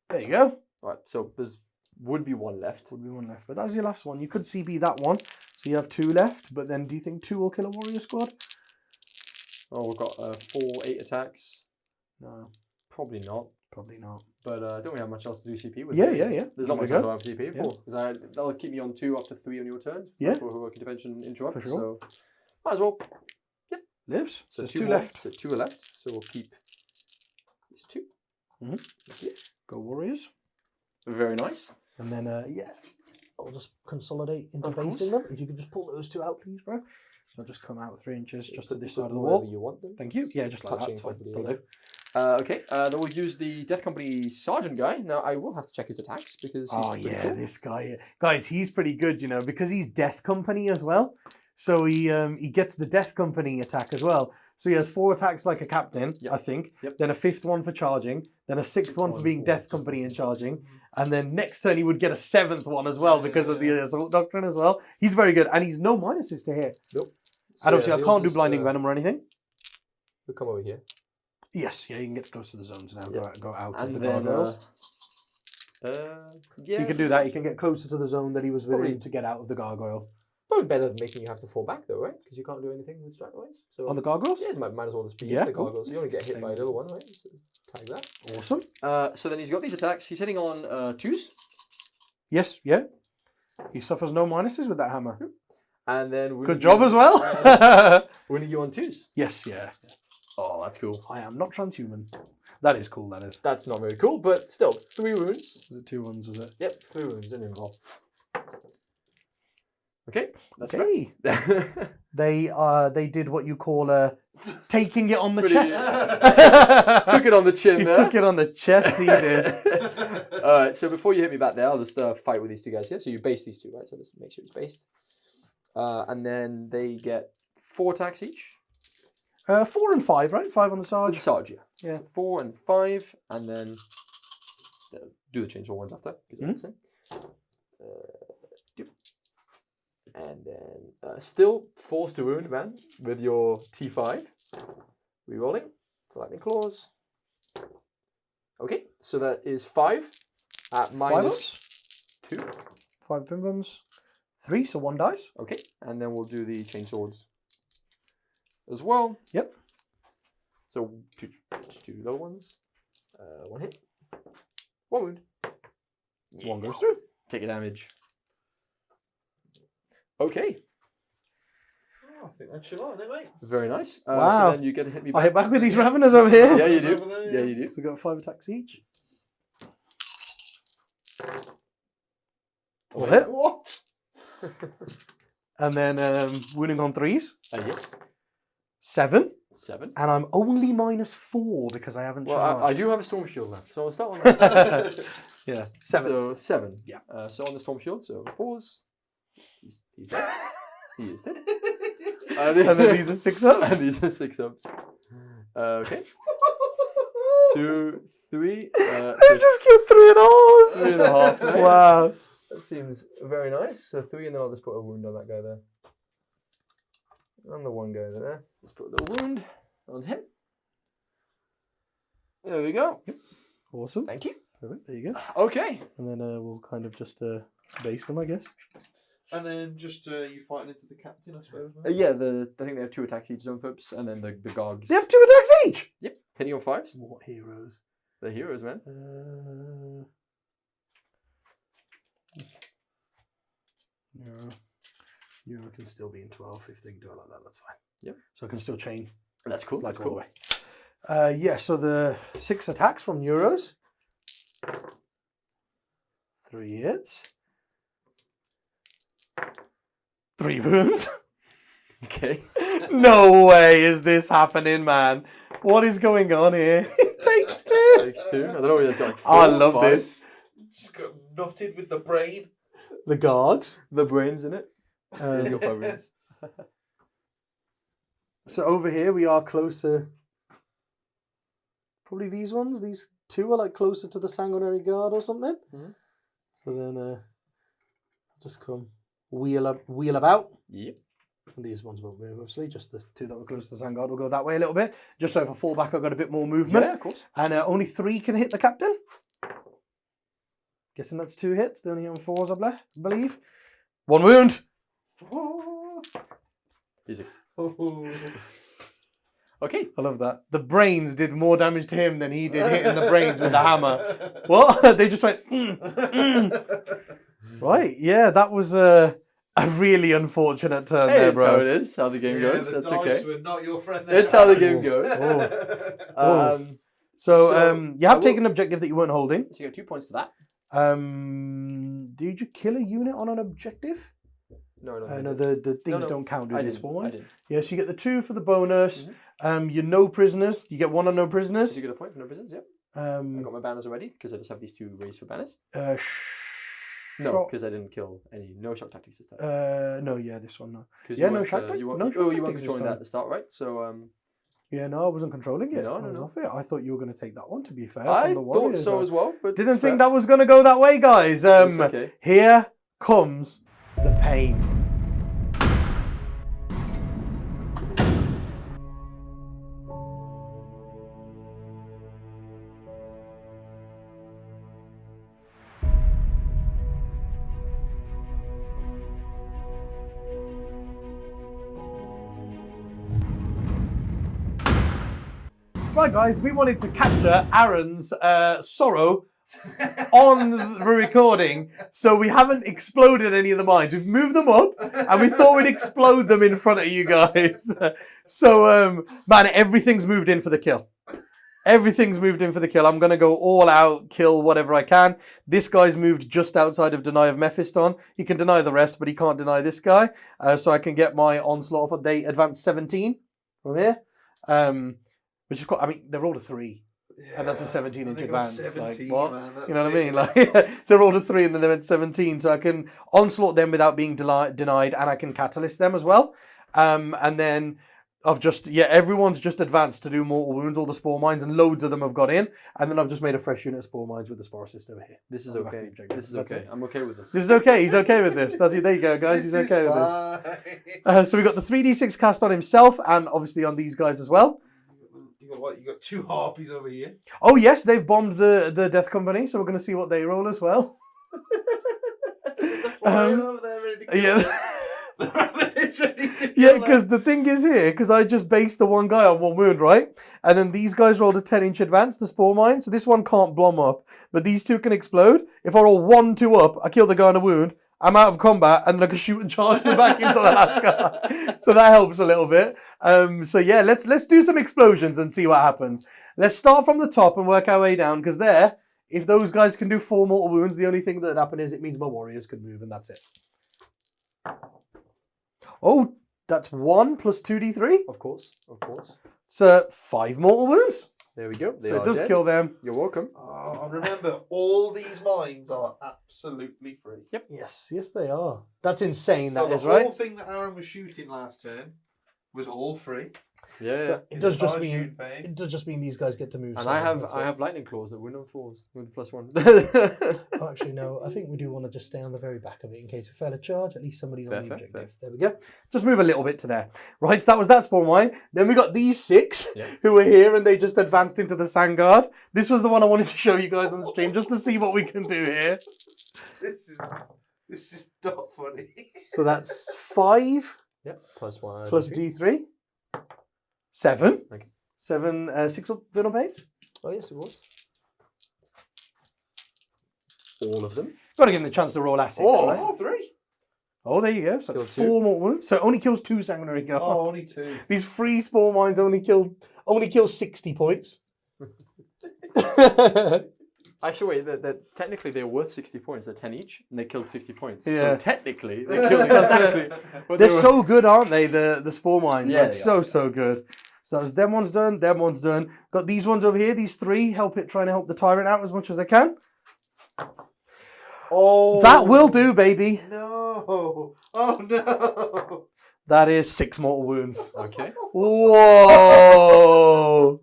There you go. Right, so would be 1 left. Would be 1 left, but that's your last one. You could CB that one, so you have 2 left. But then, do you think 2 will kill a warrior squad? Oh, we've got 4 8 attacks. No, Probably not. probably not. But don't we have much else to do CP with? Yeah. There's not Give much it a else go. to have CP Yeah. for because that'll keep me on 2 up to 3 on your turn. Yeah. For heroic intervention interrupt. For sure. So might as well. Lives. So There's 2 2 more. left. So 2 are left. So we'll keep these 2. Go warriors. Very nice. And then, I'll just consolidate into Of course. basing them. If you could just pull those 2 out, please, bro. They'll just come out 3 inches just to Put- this put side of the them wall. wherever you want them. Thank you. Yeah, just like that. Touching It's fine. probably, Will yeah. do. Okay, then we'll use the Death Company Sergeant guy. Now, I will have to check his attacks because he's Oh pretty yeah, cool. this guy, guys, he's pretty good, you know, because he's Death Company as well. So he gets the Death Company attack as well. So he has 4 attacks like a captain, Yep. I think. Yep. Then a 5th one for charging. Then a 6th one for being Death Company and charging. And then next turn he would get a 7th one as well because of the Assault Doctrine as well. He's very good, and he's no minuses to hit. Nope. And obviously, I he'll can't do just, Blinding Venom or anything. He'll come over here. Yes, yeah, you can get close to the zones now. Yep. Go out of And the then, gargoyles. yeah. He can do that. He can get closer to the zone that he was within Probably- to get out of the gargoyle. Probably better than making you have to fall back though, right? Because you can't do anything with strataways. So On the gargoyles? yeah, might as well just be Yeah, the cool. gargoyle. So you only get hit by a little one, right? So tag that. Awesome. So then he's got these attacks. He's hitting on 2s. Yes, yeah. He suffers no minuses with that hammer. And then Good job as well. winning you on 2s. Yes, yeah. Oh, that's cool. I am not transhuman. That is cool, that is. That's not very cool, but still, 3 wounds. Was it 2 ones, was it? Yep, 3 wounds didn't involve. Okay, that's Okay. fair. They did what you call taking it on the Pretty- chest. Took it on the chin He there. took it on the chest, he did. Alright, so before you hit me back there, I'll just fight with these 2 guys here. So you base these 2, right? So just make sure it's based. And then they get 4 attacks each. 4 and 5, right? 5 on the With Sarge. the Sarge, yeah. Yeah. So 4 and 5, and then do the chainsaw ones after. 'Cause that's it. And then still forced to wound, man, with your T5. Rerolling. Lightning claws. Okay, so that is 5 at 5 -2. 5 pin bombs. 3, so 1 dies. Okay, and then we'll do the chainswords as well. Yep. So just 2 low ones. 1 hit. 1 wound. 1 goes through. Take a damage. Okay, Oh, I think that's your line, isn't it, mate? very nice. Wow. So then you get to hit me I back. hit back with these Raveners over here. Yeah, you do. Over there, Yeah, yeah. you do. So we got 5 attacks each. All hit. What? And then wounding on 3s. Yes. 7. 7. And I'm only -4 because I haven't Well, charged. I do have a storm shield left, so I'll start on that. Yeah, 7. So 7. Yeah. So on the storm shield, so 4s. He's dead. He is dead. And then these are 6 ups. And these are 6 ups. Okay. 2, 3. I just killed 3.5. 3.5. Right? Wow. That seems very nice. So 3, and then I'll just put a wound on that guy there. And the one guy there. Let's put a little wound on him. There we go. Yep. Awesome. Thank you. Perfect. There you go. Okay. And then we'll kind of just base them, I guess. And then just you fighting into the captain, I suppose. Yeah, I think they have 2 attacks each zone flips, and then the Gogs. They have 2 attacks each. Yep. Hitting on 5s. What heroes? They're heroes, man. Euro can still be in 12 if they can do it like that. That's fine. Yep. So I can still chain. That's cool. Like That's all cool. the way. Yeah. So the 6 attacks from Euros. 3 hits. 3 wounds. Okay. No way is this happening, man. What is going on here? It takes 2. Takes 2. I don't know. It's like 4, I love 5. this. Just got knotted with the brain. The Gargs. The brains in it. Your brains. So over here we are closer. Probably these ones. These 2 are like closer to the Sanguinary Guard or something. Mhm. So then I'll just come wheel about. Yep. And these ones won't move, obviously. Just the 2 that were close to the Sangard will go that way a little bit. Just so if I fall back, I've got a bit more movement. Yeah, of course. And only 3 can hit the captain. Guessing that's 2 hits. They only hit on 4s, I believe. 1 wound. Easy. Okay. I love that. The brains did more damage to him than he did hitting the brains with the hammer. What? They just went, Right, yeah, that was a really unfortunate turn Hey, there, it's bro. how it is. How the game goes. The That's dice okay. were not your friend there. It's how the game goes. Oh. You You have taken an objective that you weren't holding. So you get 2 points for that. Did you kill a unit on an objective? No, No, the things no, don't count, do I they, didn't. spawn? I didn't. Yeah, so you get the 2 for the bonus. You're no prisoners. You get 1 on no prisoners. Did you get a point for no prisoners? Yep. I got my banners already because I just have these 2 raised for banners. No, because I didn't kill any. No shock tactics this time. No, yeah, this one, no. 'Cause Yeah, you no weren't, shock you tactics. weren't, No you shock weren't tactics this controlling that time. at the start, right? So Yeah, no, I wasn't controlling it. No, I no, was no. off it. I thought you were going to take that one, to be fair. I from the thought Warriors. so as well, but Didn't it's think fair. that was going to go that way, guys. It's okay. Here comes the pain. Right, guys, we wanted to capture Aaron's sorrow on the recording, so we haven't exploded any of the mines. We've moved them up, and we thought we'd explode them in front of you guys. So, man, everything's moved in for the kill. Everything's moved in for the kill. I'm going to go all out, kill whatever I can. This guy's moved just outside of deny of Mephiston. He can deny the rest, but he can't deny this guy. So I can get my onslaught off. They advance 17 from here. Which is quite, I mean, they rolled a 3. And that's a 17-inch advance. 17, like, what? man, You know what I mean? Like, so I rolled a 3 and then they went 17. So I can onslaught them without being denied, and I can catalyst them as well. And then I've just, everyone's just advanced to do mortal wounds, all the spore mines, and loads of them have got in. And then I've just made a fresh unit of spore mines with the spore assist over here. This is On the back of okay. the objective. This is That's okay. it. I'm okay with this. This is okay. He's okay with this. That's it. There you go, guys. He's okay with this. So we got the 3d6 cast on himself, and obviously on these guys as well. You got what? You got 2 harpies over here. Oh yes, they've bombed the Death Company, so we're going to see what they roll as well. Over there ready to kill Yeah. them. The rabbit is ready to kill Yeah, them. because the thing is here, because I just based the one guy on 1 wound, right? And then these guys rolled a 10-inch advance, the spore mine, so this one can't blom up, but these 2 can explode. If I roll 1, 2 up, I kill the guy on a wound, I'm out of combat, and then I can shoot and charge them back into the last guy. So that helps a little bit. So yeah, let's do some explosions and see what happens. Let's start from the top and work our way down, because there, if those guys can do 4 mortal wounds, the only thing that happen is it means my warriors can move, and that's it. Oh, that's 1 plus 2d3? Of course, of course. So 5 mortal wounds. There we go. They So are it does dead. kill them. You're welcome. Oh, and remember, all these mines are absolutely free. Yep. Yes, they are. That's insane, So that is, the right? whole thing that Aaron was shooting last turn was all free. Yeah. So yeah. it His does just entire mean shooting phase. it does just mean these guys get to move. And seven, I have lightning claws that win on falls with the +1. Oh, actually, no. I think we do want to just stay on the very back of it in case we fail a charge. At least somebody's Fair, on the fair, objective. There we go. Just move a little bit to there. Right, so that was that spawn mine. Then we got these 6 Yeah. who were here and they just advanced into the sand guard. This was the one I wanted to show you guys on the stream just to see what we can do here. This is not funny. So that's 5 Yep. +1. plus D3. 7. Okay. 7, 6 vinyl paints. Oh yes, it was. All of them. Got to give them the chance to roll assets, right? Oh, 3. Oh, there you go. So Killed that's 2. 4 more wounds. So it only kills 2 sanguinary guard. Oh, only 2. These free spawn mines only kill 60 points. Actually, wait. Technically, they're worth 60 points. They're 10 each, and they killed 60 points. Yeah. So technically, they killed exactly. what They're they were. so good, aren't they? The spawn mines. Yeah, Like, they are. so good. So that was them ones done. Them ones done. Got these ones over here. These 3 trying to help the tyrant out as much as they can. Oh. That will do, baby. No. Oh, no. That is 6 mortal wounds. Okay. Whoa!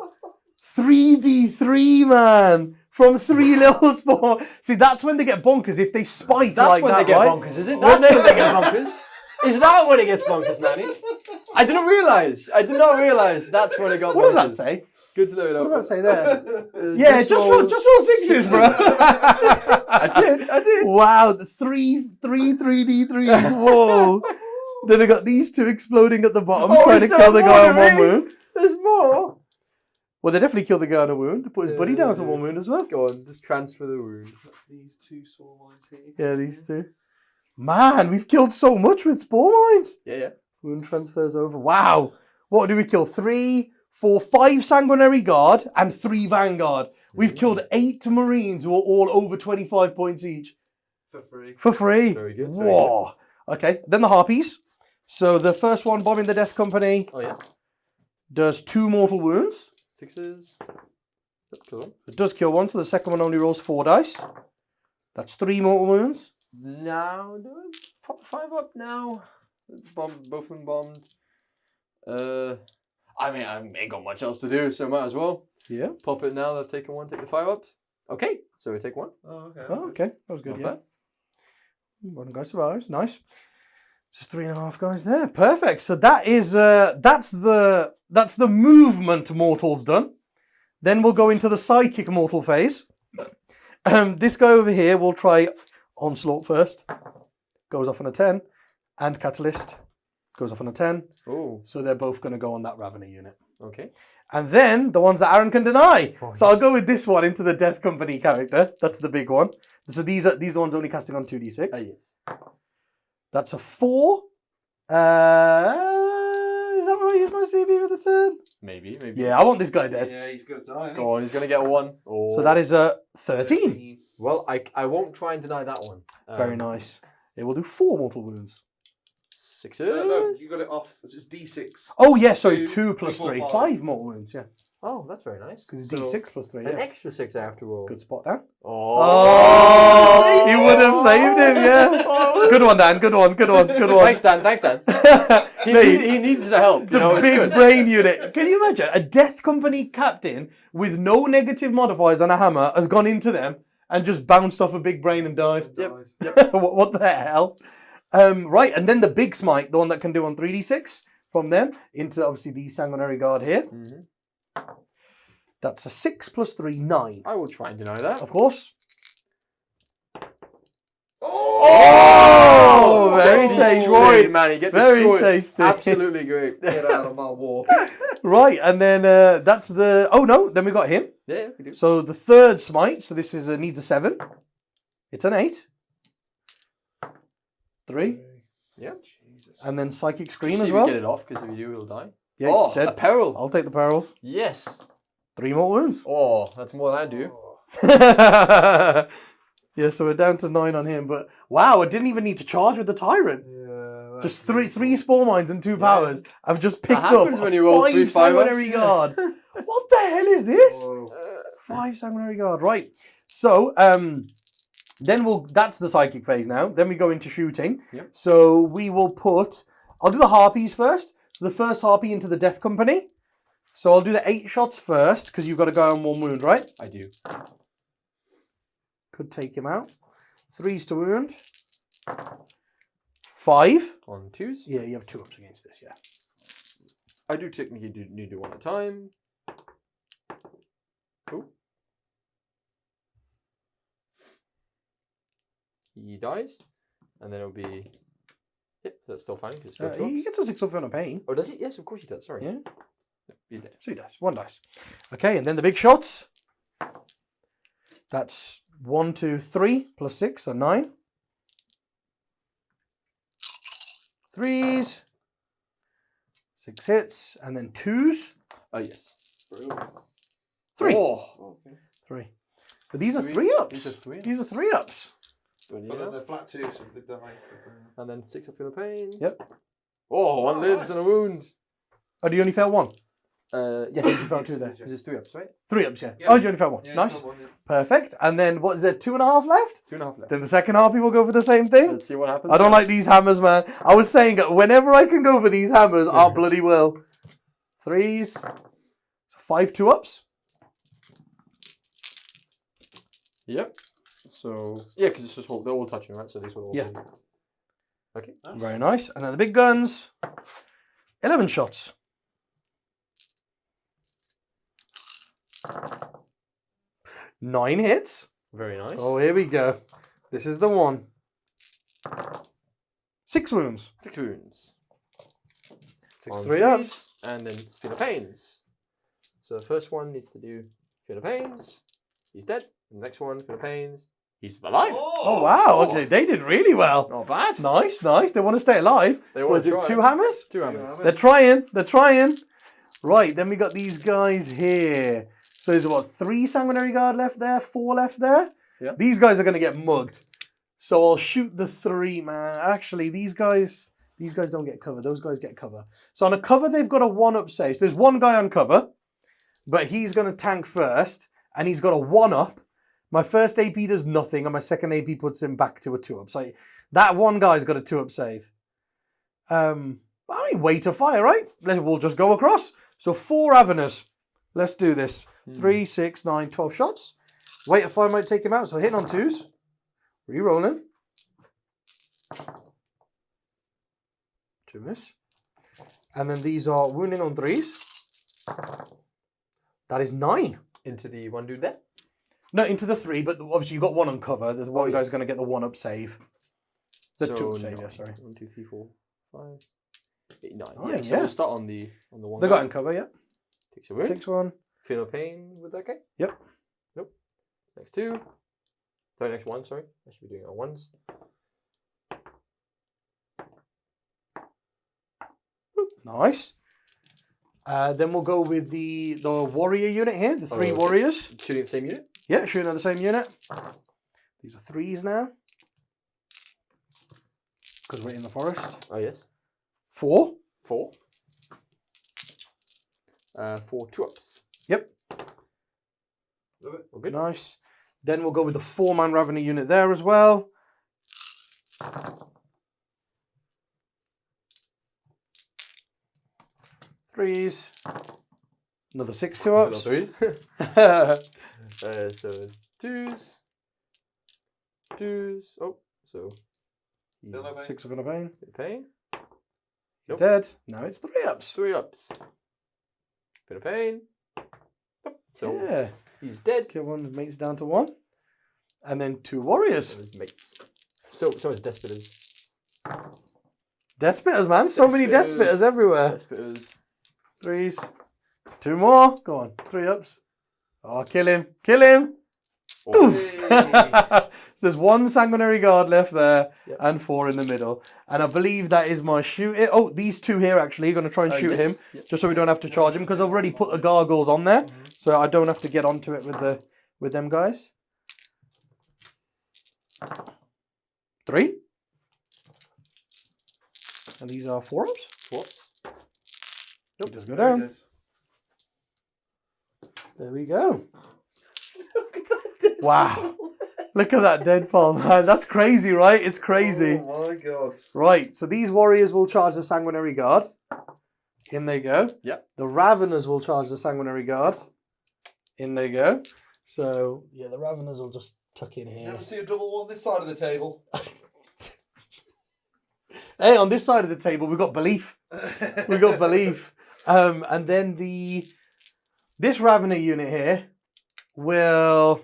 3d3, man. From 3 little spawn. See, that's when they get bonkers. If they spike That's like when that, they get right? bonkers, is it? That's when they get bonkers. Is that when it gets bonkers, Manny? I did not realise that's when it got What does bonkers. that say? Good to know. What does that say there? Yeah, Just roll 6s, bro. I did. Wow, the 3d3s. Whoa. Then they got these 2 exploding at the bottom, Oh, trying to is there kill the guy on more, 1 really? wound. There's more. Well, they definitely killed the guy on a wound. Put his buddy down to 1 wound as well. Go on, just transfer the wound. These 2 small mines here. Yeah, these 2. Man, we've killed so much with spore mines. Yeah. Wound transfers over. Wow. What do we kill? 3, 4, 5 sanguinary guard and 3 vanguard. We've killed 8 marines who are all over 25 points each. For free. For free. Very good, very Whoa. Okay, then the harpies. So the first one, bombing the death company, Oh yeah. does 2 mortal wounds. 6s. Yep, kill them. It does kill 1, so the second one only rolls 4 dice. That's 3 mortal wounds. Now, do I pop 5 up now? Both of them bombed. I mean, I ain't got much else to do, so might as well. Yeah. Pop it now. They've taken 1, take the 5 up. Okay, so we take 1. Oh, okay. Oh, okay. That was good, Not yeah. bad. 1 guy survives. Nice. Just 3.5 guys there. Perfect. So that is that's the movement mortals done. Then we'll go into the psychic mortal phase. This guy over here will try onslaught first. Goes off on a 10. And catalyst goes off on a 10. Oh, So they're both going to go on that Ravener unit. okay. And then the ones that Aaron can deny. Oh, So I'll yes. go with this one into the Death Company character. That's the big one. So these are the ones only casting on 2d6. Yes. That's a 4. Is that where I use my CB for the turn? Maybe. Yeah, I want this guy dead. Yeah, he's going to die. isn't he? Go on, he's going to get 1. Oh. So that is a 13. Well, I won't try and deny that one. Very nice. It will do 4 mortal wounds. 6. No, you got it off. It's just D6. Oh, yeah, sorry. 2, 2 plus 3, 3. 4, 5 mortal wounds, yeah. Oh, that's very nice. Because it's So, D6 plus 3, An yes. extra 6 after all. Good spot, Dan. Oh, You would have saved him, yeah. Good one, Dan. Good one. Thanks, Dan. He needs the help. The it's big good. brain unit. Can you imagine? A Death Company captain with no negative modifiers on a hammer has gone into them and just bounced off a big brain and died. Yep. What the hell? Right, and then the big smite, the one that can do on 3d6 from them into obviously the sanguinary guard here. Mhm. That's a 6 plus 3, 9. I will try and deny that. Of course. Oh! Very Get tasty. destroyed, Manny. Get Very destroyed. tasty. Absolutely great. Get out of my war. Right, and then that's the... Oh, no, then we got him. Yeah, we do. So the third smite, so this is needs a 7. It's an 8. 3. Yeah. Jesus. And then Psychic Scream See as if well. we get it off, because if you do, he'll die. Yeah, Oh, dead. a peril. I'll take the perils. Yes. 3 more wounds. Oh, that's more than I do. Yeah, so we're down to 9 on him. But wow, I didn't even need to charge with the Tyrant. Yeah, Just three spore mines and 2 Yeah. powers. I've just picked up happens when you roll 3 5 5-ups, sanguinary yeah. guard. What the hell is this? Whoa. 5 sanguinary guard. Right. So then that's the psychic phase now. Then we go into shooting. Yep. So we will I'll do the harpies first. So the first harpy into the death company. So I'll do the 8 shots first because you've got to go on 1 wound, right? I do. Could take him out. 3s to wound. 5. On 2s. Yeah, you have 2 ups against this, yeah. I do technically do one at a time. Cool. He dies. And then it'll be... Yep, that's still fine. It's still 2 He ups. gets a 6 up on a pain. Oh, does he? Yes, of course he does. Sorry. Yeah. Yep, he's dead. 2 dice. 1 dice. Okay, and then the big shots. That's 1, 2, 3 plus 6, so 9. 3s. 6 hits, and then 2s. Oh, yes. 3. Oh. Okay. 3. But these are Three- 3 ups. these are 3 These are 3 ups. But then they're flat 2, so they die. And then 6 I feel the pain. Yep. Oh, 1 Oh, lives nice. and a wound. Oh, do you only fail 1? Yes. You failed 2 there. Because it's 3 ups, right? 3 ups, yeah. Yeah. Oh, you only failed 1. Yeah, Nice. come on, yeah. Perfect. And then what is there? 2.5 left? 2.5 left. Then the second harpy will go for the same thing. Let's see what happens. I don't like these hammers, man. I was saying that whenever I can go for these hammers, I bloody will. 3s. So 5 2-ups. Yep. So, yeah, because it's just they're all touching, right? So these will all Yeah. be... Okay. Very nice. And then the big guns. 11 shots. 9 hits. Very nice. Oh, here we go. This is the one. 6 wounds. 6 wounds. 6 On 3 ups. threes, and then feel the pains. So the first one needs to do feel the pains. He's dead. And the next one, feel the pains. He's alive. Oh, wow. Okay, they did really well. Not bad. Nice, nice. They want to stay alive. They Was want it to 2 hammers? 2 hammers. hammers. They're trying. They're trying. Right, then we got these guys here. So there's what, 3 sanguinary guard left there, 4 left there. Yeah. These guys are going to get mugged. So I'll shoot the 3, man. Actually, these guys don't get cover. Those guys get cover. So on a cover, they've got a 1-up save. So there's 1 guy on cover, but he's going to tank first, and he's got a 1-up. My first AP does nothing, and my second AP puts him back to a 2-up. So that 1 guy's got a 2-up save. I mean, way to fire, right? We'll just go across. So 4 Raveners. Let's do this. 3, 6, 9, 12 shots. Weight of fire might take him out, so hitting on 2s. Re-rolling. 2 miss. And then these are wounding on 3s. That is 9. Into the one dude there. No, into the 3, but obviously you've got 1 on cover. The one yes. guy's going to get the 1-up save. The So 2-up save, yeah, 9. sorry. 1, 2, 3, 4, 5, 8, 9. Oh, Yeah, so yeah. we'll start on the one. They guy. got in cover, yeah. Takes a wound. Takes 1. Feel no pain with that guy. Yep. Nope. Next 2. Sorry, next 1. Sorry, I should be doing it on 1s. Nice. Then we'll go with the warrior unit here, the 3 okay. warriors. Shooting at the same unit. Yeah, shooting at the same unit. These are 3s now. Because we're in the forest. Oh yes. 4. 4. 4 2-ups. Yep. Love it. All good. Nice. Then we'll go with the 4-man Ravener unit there as well. Threes. Another 6 2-ups. So 2s. 2s. Oh, so Feel no pain. 6 of a pain. pain. You're Nope. dead. Now it's 3-ups. 3-ups. Bit of pain. Nope. So Yeah. he's dead. Kill one mates down to 1. And then 2 warriors. So his mates. So is Death Spitters. Death Spitters, man. So many Death Spitters. Spitters everywhere. Death Spitters. 3s. 2 more. Go on. 3-ups. Oh, kill him. Kill him. Oh, So there's 1 sanguinary guard left there, Yep. and 4 in the middle. And I believe that is my shoot. Oh, these 2 here actually are going to try and shoot yes. him, Yep. just so we don't have to charge him, because I've already put the gargoyles on there, so I don't have to get onto it with them guys. 3. And these are 4-ups. Whoops. Nope. Just go There it down. is. There we go. Wow. Look at that deadfall, man. That's crazy, right? It's crazy. Oh my god. Right, so these warriors will charge the Sanguinary Guard. In they go. Yep. The Raveners will charge the Sanguinary Guard. In they go. So, yeah, the Raveners will just tuck in here. Never see a double one this side of the table. Hey, on this side of the table, we've got belief. We've got belief. And then this Ravener unit here will...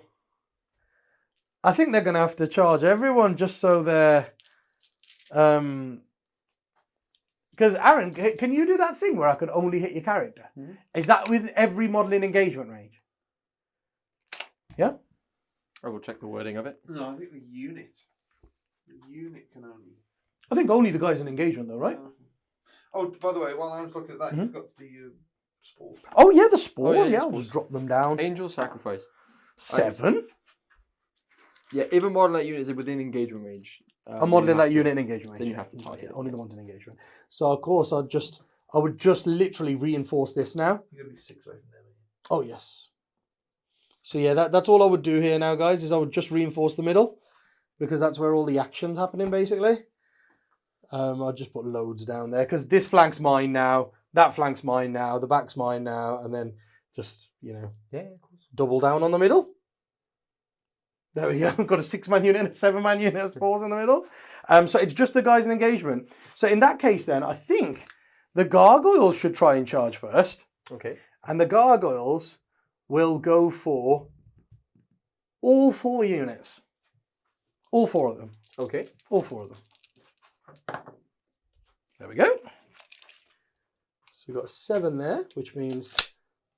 I think they're going to have to charge everyone just so they're... Because, Aaron, can you do that thing where I could only hit your character? Mm-hmm. Is that with every modelling engagement range? Yeah? I will check the wording of it. No, I think the unit can only... I think only the guys in engagement, though, right? Oh, by the way, while I was looking at that, Mhm. you've got the spores. Oh, yeah, the spores. yeah, I'll spores. just drop them down. Angel Sacrifice. 7. Yeah, if a model that unit is within engagement range. I'm modelling that unit in engagement range. Then you have to target it. Only the ones in engagement. So, of course, I would just literally reinforce this now. You're going to be 6 away from them. Oh, yes. So, yeah, that's all I would do here now, guys, is I would just reinforce the middle because that's where all the action's happening, basically. I'll just put loads down there because this flank's mine now, that flank's mine now, the back's mine now, and then just, Yeah, of course. double down on the middle. There we go. I've got a 6-man unit and a 7-man unit of spores in the middle. So it's just the guys in engagement. So in that case, then, I think the gargoyles should try and charge first. Okay. And the gargoyles will go for all 4 units. All 4 of them. Okay. All 4 of them. There we go. So we've got 7 there, which means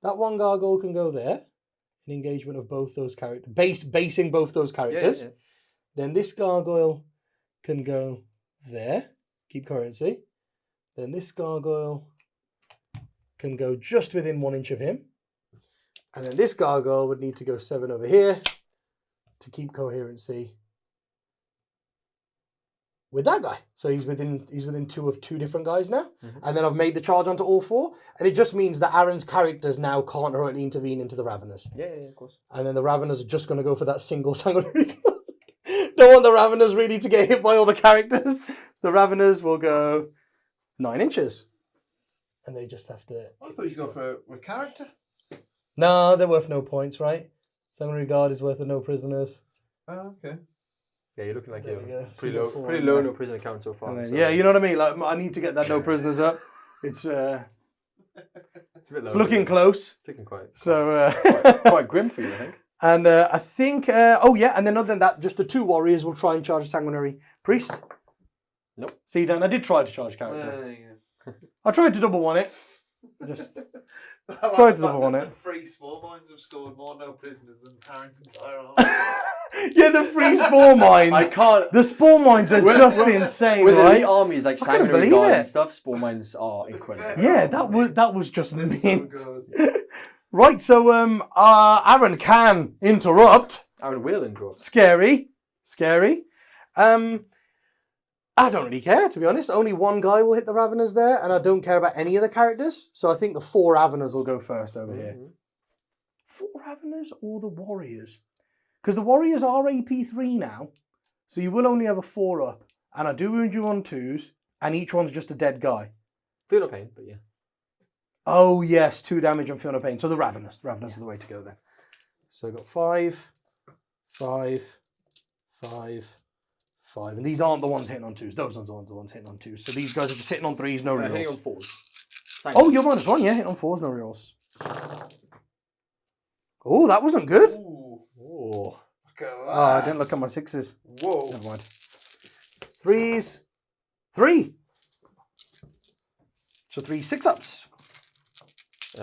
that one gargoyle can go there. An engagement of both those characters, basing both those characters. Yeah. Then this gargoyle can go there, keep currency. Then this gargoyle can go just within 1 inch of him. And then this gargoyle would need to go 7 over here to keep coherency with that guy. So he's within 2 of 2 different guys now. Mhm. And then I've made the charge onto all 4. And it just means that Aaron's characters now can't heroically intervene into the Raveners. Yeah, of course. And then the Raveners are just going to go for that single Sanguinary. Don't want the Raveners really to get hit by all the characters. So the Raveners will go 9 inches. And they just have to... I thought you'd go for a character. No, they're worth no points, right? Sanguinary Guard is worth no prisoners. Oh, okay. Yeah, you're looking like There we you're go. So pretty you low, got 4 pretty on low there. no prisoner count so far. And then, so yeah, you know what I mean? Like, I need to get that no prisoners up. It's it's a bit low. looking close. It's looking quite So quite grim for you, I think. And I think oh yeah, and then other than that, just the 2 warriors will try and charge a Sanguinary Priest. Nope. See, Dan, I did try to charge character. Yeah. I tried to double one it. Just I Tried to the double fact on that it. The 3 small mines have scored more no prisoners than Tyranids entire army. yeah, the free spore mines. I can't. The spore mines are With- just with- insane, With right? elite armies like I couldn't Sanguinary believe Guard it. and stuff, spore mines are incredible. Yeah, that was just It's so mint. good. Right, so Aaron can interrupt. Aaron will interrupt. Scary. I don't really care, to be honest. Only 1 guy will hit the Raveners there, and I don't care about any of the characters. So I think the 4 Raveners will go first over here. 4 Raveners or the Warriors? Because the Warriors are AP3 now, so you will only have a 4 up. And I do wound you on 2s, and each one's just a dead guy. Feel no pain, but yeah. Oh, yes, 2 damage and feel no pain. So the Raveners. The Raveners are the way to go then. So I've got 5, 5, 5, 5. And these aren't the ones hitting on 2s. Those ones are the ones hitting on 2s. So these guys are just hitting on 3s, no Hitting rerolls. on 4s. Oh, you're -1, yeah. Hitting on 4s, no rerolls. Oh, that wasn't good. Ooh, Oh. look at that. Oh, I didn't look at my 6s. Whoa. Never mind. 3s. 3. So 3 6-ups.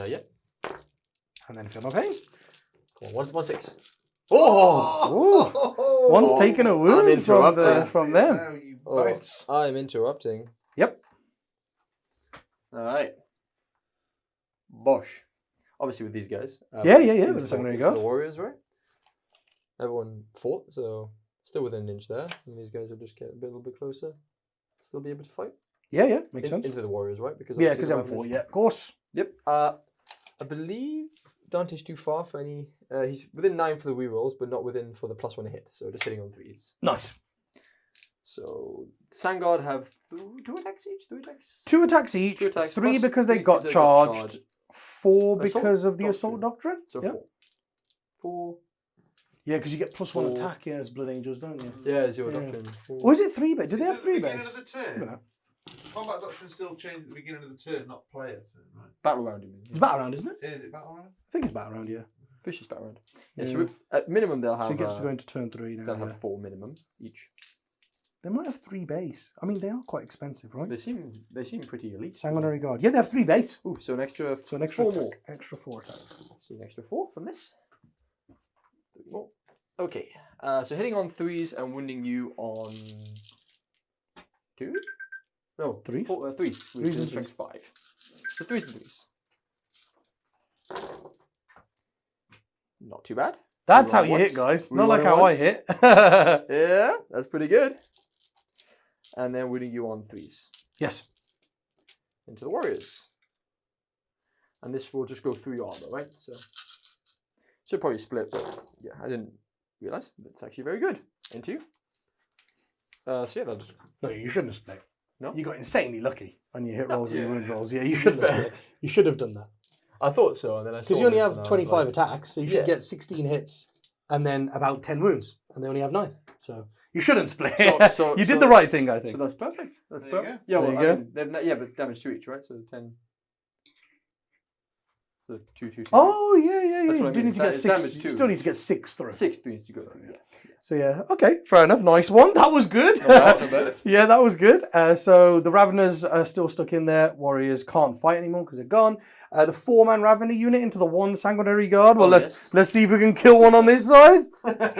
Yeah. And then feel no pain. Come on, 1-6. Oh! One's taken a I'm wound interrupting. from them. Now you Oh, bounce. I'm interrupting. Yep. Alright. Bosh. Obviously with these guys. Yeah, into with the Sanguinary into the Guard. Warriors, right? Everyone fought, so still within an inch there. And these guys will just get a little bit closer. Still be able to fight. Yeah, makes sense. Into the warriors, right? Because Yeah, obviously because the M4, Ravenous- yeah, of course. Yep. I believe Dante's too far for any. He's within 9 for the rerolls, but not within for the +1 hit. So just hitting on 3s. Nice. So Sangard have 2 attacks each. 3 attacks. 2 attacks each. 2 attacks 3 plus because they 3 got because charged. 4 Assault because of the Doctrine. assault doctrine. So Yeah. 4. 4. Yeah, because you get +1 4. attack as Blood Angels, don't you? Yeah, Zero Yeah. Doctrine. 4. Or is it 3 base? Did they have 3 beginning base? of the turn? Combat Doctrine still changed at the beginning of the turn, not player turn, right? Battle round, you mean? It's battle round, isn't it? Is it battle round? I think it's battle round, yeah. Vicious battle round. Yeah, Yeah. so at minimum they'll have. So he gets to go into turn 3 now. They'll Yeah. have 4 minimum each. They might have 3 base. I mean, they are quite expensive, right? They seem pretty elite. Sanguinary Guard. Yeah, they have 3 base. Ooh, so an extra. So an extra 4 attack, more. Extra 4 attacks. So an extra 4 from this. 3 more. Okay. So hitting on 3s and wounding you on 2? No, 3? 4, 3s. With 3s and strength 5. So 3s and 3s. Not too bad. That's how Reroll you hit, once. guys. Reroll Not like how I once. hit. Yeah, that's pretty good. And then wounding you on 3s. Yes. Into the warriors. And this will just go through your armor, right? So should probably split, but yeah, I didn't realize. It's actually very good. Into you. So yeah, that'll just. No, you shouldn't have split. No? You got insanely lucky on your hit rolls and your Yeah. wound rolls. Yeah, you should have split. You should have done that. I thought so, and then I saw Because you only this have and I was 25 like, attacks, so you should Yeah. get 16 hits and then about 10 wounds, and they only have 9. So you shouldn't split. So- you so- did the right thing, I think. So that's perfect. That's There you perfect. go. Yeah, There well, you I go. mean, yeah, but damage to each, right? So 10. So 2, 2, 2. Oh yeah. That's You what I do mean. need to get It's 6. damage You too. still need to get 6 through. 6 needs to go through. Yeah. So yeah, okay, fair enough. Nice one. That was good. Not bad, not bad. Yeah, that was good. So the Raveners are still stuck in there. Warriors can't fight anymore because they're gone. The 4-man Ravener unit into the 1 Sanguinary Guard. Well, Oh, let's see if we can kill one on this side,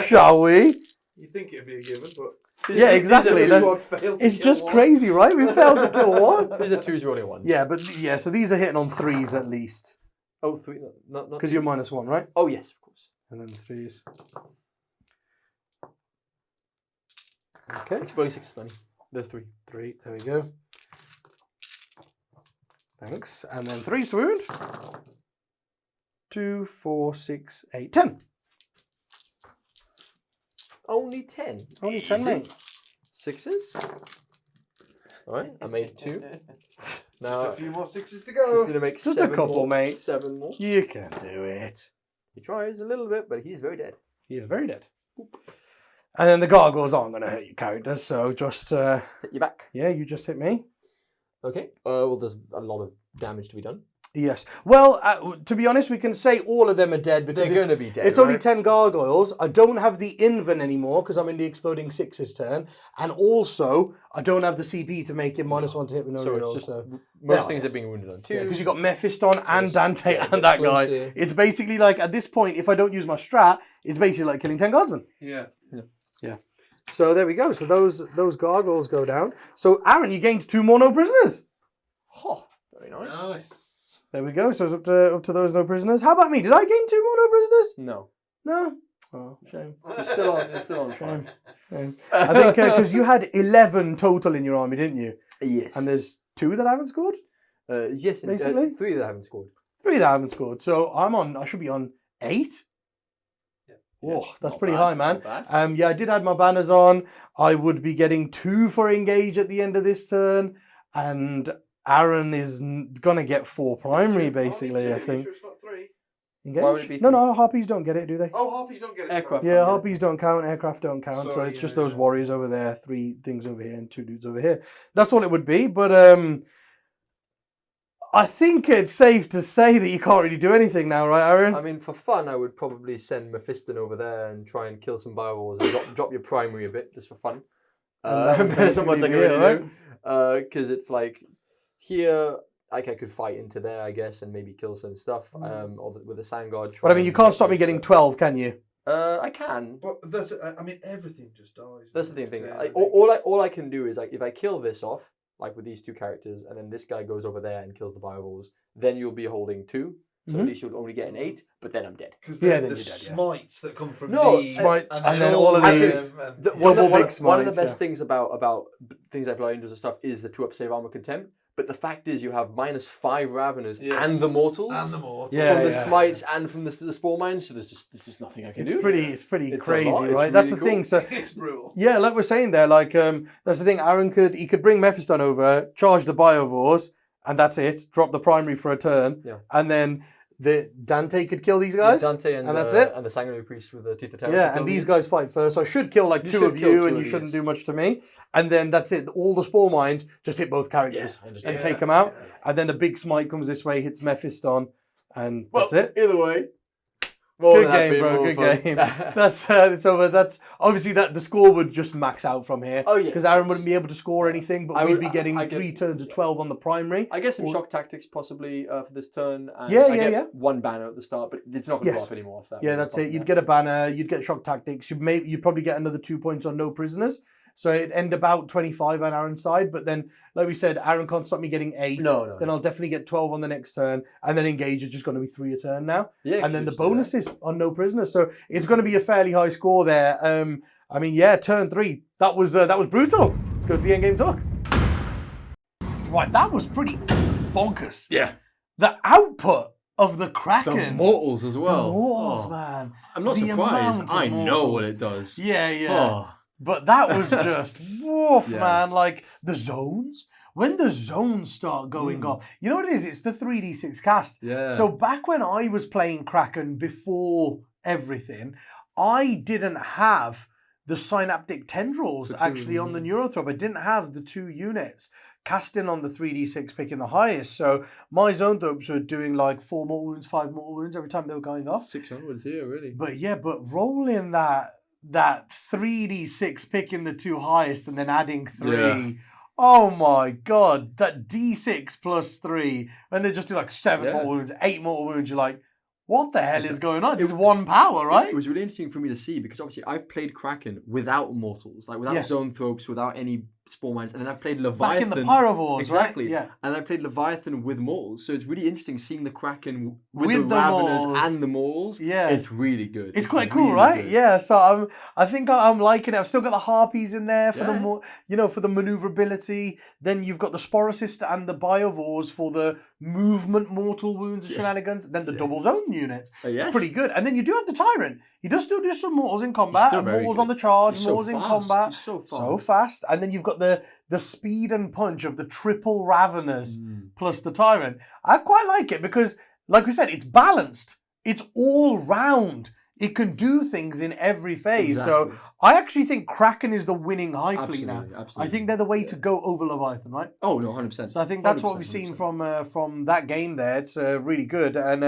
shall we? You'd think it'd be a given, but Yeah, exactly. the That's- squad failed to It's kill just one. crazy, right? We failed to kill one. These are 2s rolling 1s. Yeah, but yeah, so these are hitting on 3s at least Oh, 3. Not because you're -1, right? Oh, yes, of course. And then 3s. Okay, Exploding 6 is money. There's 3. 3. There we go. Thanks. And then 3 to wound. 2, 4, 6, 8, 10. Only 10. Only 10, mate. 6s. All right, I made 2. Just Now a few more 6s to just go. gonna make Just a 7 couple, more. mate. 7 more. You can do it. He tries a little bit, but he's very dead. He is very dead. And then the gargoyles aren't going to hurt your characters, so just, Hit you back. yeah, you just hit me. Okay. Well, there's a lot of damage to be done. Yes. Well, to be honest, we can say all of them are dead because They're going to be dead. it's only right? 10 gargoyles. I don't have the Inven anymore because I'm in the Exploding 6's turn. And also, I don't have the CP to make him -1 to hit with no So reroll. it's just So. most No, things are it's- being wounded on 2. Yeah, because you got Mephiston and Yes. Dante Yeah, and that guy. closer. It's basically like, at this point, if I don't use my strat, it's basically like killing 10 guardsmen. Yeah. So there we go. So those gargoyles go down. So Aaron, you gained 2 more no prisoners. Oh, very nice. Nice. There we go. So it's up to those no prisoners. How about me? Did I gain 2 more no prisoners? No. No. Oh, shame. It's still on. It's still on. Shame. Shame. I think because you had 11 total in your army, didn't you? Yes. And there's 2 that haven't scored, yes, and, basically? 3 that haven't scored. 3 that haven't scored. So I should be on 8. Yeah, Oh, that's not pretty bad, high, man. not bad. Yeah, I did add my banners on. I would be getting 2 for engage at the end of this turn, and Aaron is gonna get 4 primary, basically. I think. Sure it's not 3. Engage? Why would it be No, 3? no, harpies don't get it, do they? Oh, harpies don't get it. Aircraft. Yeah, Yeah. harpies don't count, aircraft don't count, so Sorry, it's just yeah, those yeah. warriors over there, 3 things over here and 2 dudes over here. That's all it would be, but I think it's safe to say that you can't really do anything now, right, Aaron? I mean, for fun, I would probably send Mephiston over there and try and kill some biowars and drop your primary a bit, just for fun. And that would That's not much I can basically be really it, do. Because it's like, here, like I could fight into there, I guess, and maybe kill some stuff with the Sand Guard. But I mean, you can't stop me getting 12, can you? I can. But that's, I mean, everything just dies. That's the doesn't thing. it? All I can do is, like, if I kill this off, like with these 2 characters, and then this guy goes over there and kills the biowars, then you'll be holding 2. so at least you'll only get an 8, but then I'm dead. Because Yeah, the then you're dead, yeah. smites that come from No, these, smite, and then all all of of these. them, and- One of the smites, best yeah. things about things like Blind Angels and stuff is the 2-up save armor contempt. But the fact is, you have -5 Raveners Yes. and the Mortals. and the mortals. Yeah, from the yeah. smites and from the Spore Mines, so there's just nothing I can It's do. pretty It's a crazy, lot, it's right? That's the really thing. cool. So It's brutal. yeah, like we're saying there, like that's the thing. Aaron could bring Mephiston over, charge the Biovores, and that's it. Drop the primary for a turn, Yeah. and then the Dante could kill these Yeah, guys. Dante and that's it. And the Sanguinary Priest with the Teeth of Terror. Yeah, and these guys fight first. So I should kill like You two should of kill you, two and of you these. shouldn't do much to me. And then that's it. All the Spore Mines just hit both characters and take them out. And then the big smite comes this way, hits Mephiston, and that's it. Either way. Good game, bro. Good game. That's it's over. That's obviously that the score would just max out from here. Oh, yeah. Because Aaron wouldn't be able to score anything, but I we'd would- be getting I get- 3 turns of 12 on the primary. I guess some Or- shock tactics possibly for this turn. And Yeah, I yeah, get yeah. 1 banner at the start, but it's not going to Yes. drop anymore. Off that. Yeah, that's it. You'd get a banner. You'd get shock tactics. You'd probably get another 2 points on no prisoners. So it'd end about 25 on Aaron's side. But then, like we said, Aaron can't stop me getting 8. No. Then I'll definitely get 12 on the next turn. And then engage is just going to be 3 a turn now. Yeah, And then the just do that. bonuses on no prisoners. So it's going to be a fairly high score there. I mean, yeah, turn 3. That was brutal. Let's go to the end game talk. Right, that was pretty bonkers. Yeah. The output of the The Kraken. Mortals as well. The Mortals, Oh. man. I'm not The surprised. amount of I know mortals. what it does. Yeah, yeah. Oh. But that was just woof, Yeah. man. Like the zones. When the zones start going off, you know what it is? It's the 3d6 cast. Yeah. So back when I was playing Kraken before everything, I didn't have the synaptic tendrils The two, actually on the Neurothrope. I didn't have the 2 units casting on the 3d6 picking the highest. So my zone thropes were doing like 4 more wounds, 5 more wounds every time they were going off. 600 here, really. But yeah, but rolling that 3d6 picking the 2 highest and then adding 3. Yeah. Oh my god, that d6 plus 3, when they just do like 7 Yeah. more wounds, 8 more wounds, you're like, what the hell is going on? It's 1 power, right? It was really interesting for me to see because obviously I've played Kraken without mortals, like without Yeah. zone thropes, without any Spore Mines, and then I've played Back Leviathan. in the Pyrovores, Exactly. right? Yeah. And I played Leviathan with mortals, so it's really interesting seeing the Kraken with the With the Raveners Mortals. and the mortals. Yeah. It's really good. It's quite cool, really right? good. Yeah. So I think I'm liking it. I've still got the harpies in there for the Yeah. more, for the maneuverability. Then you've got the Sporocist and the Biovores for the movement, mortal wounds, and Yeah. shenanigans. Then the Yeah. double zone unit. Yes. Pretty good. And then you do have the Tyrant. He does still do some mortals in combat, still and very mortals good. on the charge, He's so mortals in fast. combat. He's so fast. So fast. And then you've got the speed and punch of the triple Raveners plus the Tyrant. I quite like it because, like we said, it's balanced. It's all round. It can do things in every phase. So Exactly. I actually think Kraken is the winning high fleet now. Absolutely. I think they're the way to go over Leviathan, right? Oh no, 100%. So I think that's what we've 100%. seen from that game there. It's really good. And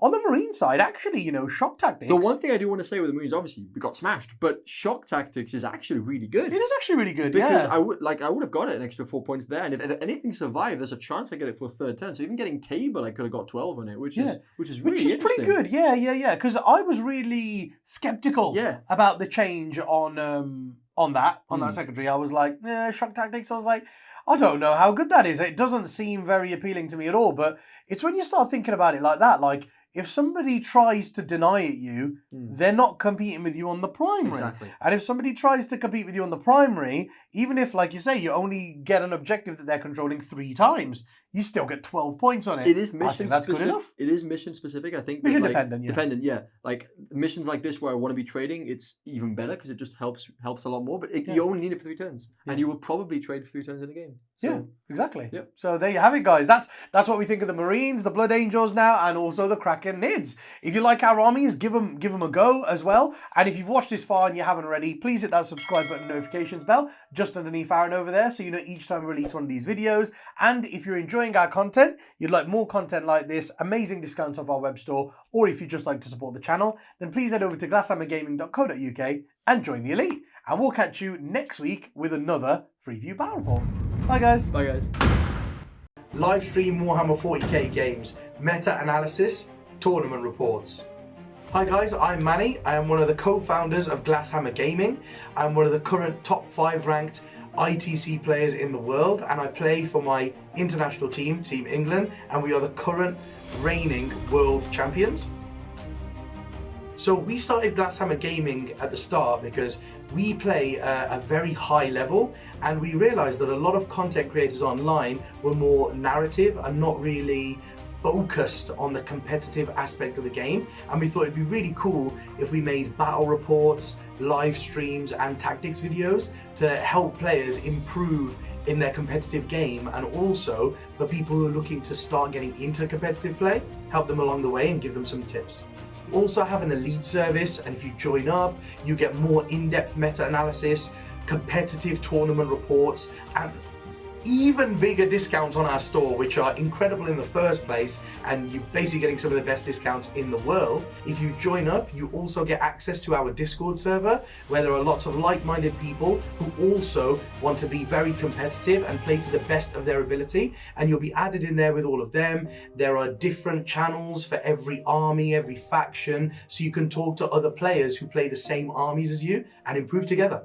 on the Marine side, actually, shock tactics. The one thing I do want to say with the Marines, obviously we got smashed, but shock tactics is actually really good. It is actually really good, Because yeah. I would have got it an extra 4 points there, and if anything survived, there's a chance I get it for a 3rd turn. So even getting table, I could have got 12 on it, which is really Which is pretty interesting. good, yeah. Because I was really skeptical about the change on that secondary. I was like, shock tactics. I was like, I don't know how good that is. It doesn't seem very appealing to me at all. But it's when you start thinking about it like that, like if somebody tries to deny it you, they're not competing with you on the primary. Exactly. And if somebody tries to compete with you on the primary, even if, like you say, you only get an objective that they're controlling 3 times, you still get 12 points on it. It is I mission think that's specific. good enough. It is mission specific. I think Mission like, dependent, yeah. Dependent, yeah. Like missions like this where I want to be trading, it's even better because it just helps a lot more. But you only need it for 3 turns, and you will probably trade for 3 turns in a game. So, Yeah, exactly. Yep. So there you have it, guys. That's what we think of the Marines, the Blood Angels now, and also the Kraken Nids. If you like our armies, give them a go as well. And if you've watched this far and you haven't already, please hit that subscribe button, notifications bell just underneath Aaron over there, so you know each time we release one of these videos. And if you're enjoying our content, you'd like more content like this, amazing discounts off our web store, or if you'd just like to support the channel, then please head over to glasshammergaming.co.uk and join the elite. And we'll catch you next week with another Freeview Battle Report. Bye, guys. Bye, guys. Live stream Warhammer 40k games, meta-analysis, tournament reports. Hi guys, I'm Manny. I am one of the co-founders of Glasshammer Gaming. I'm one of the current top 5 ranked ITC players in the world, and I play for my international team, Team England, and we are the current reigning world champions. So we started Glasshammer Gaming at the start because we play a very high level, and we realized that a lot of content creators online were more narrative and not really focused on the competitive aspect of the game, and we thought it'd be really cool if we made battle reports, live streams and tactics videos to help players improve in their competitive game, and also for people who are looking to start getting into competitive play, help them along the way and give them some tips. We also have an elite service, and if you join up, you get more in-depth meta-analysis, competitive tournament reports, and even bigger discounts on our store, which are incredible in the first place, and you're basically getting some of the best discounts in the world. If you join up, you also get access to our Discord server, where there are lots of like-minded people who also want to be very competitive and play to the best of their ability, and you'll be added in there with all of them. There are different channels for every army, every faction, so you can talk to other players who play the same armies as you and improve together.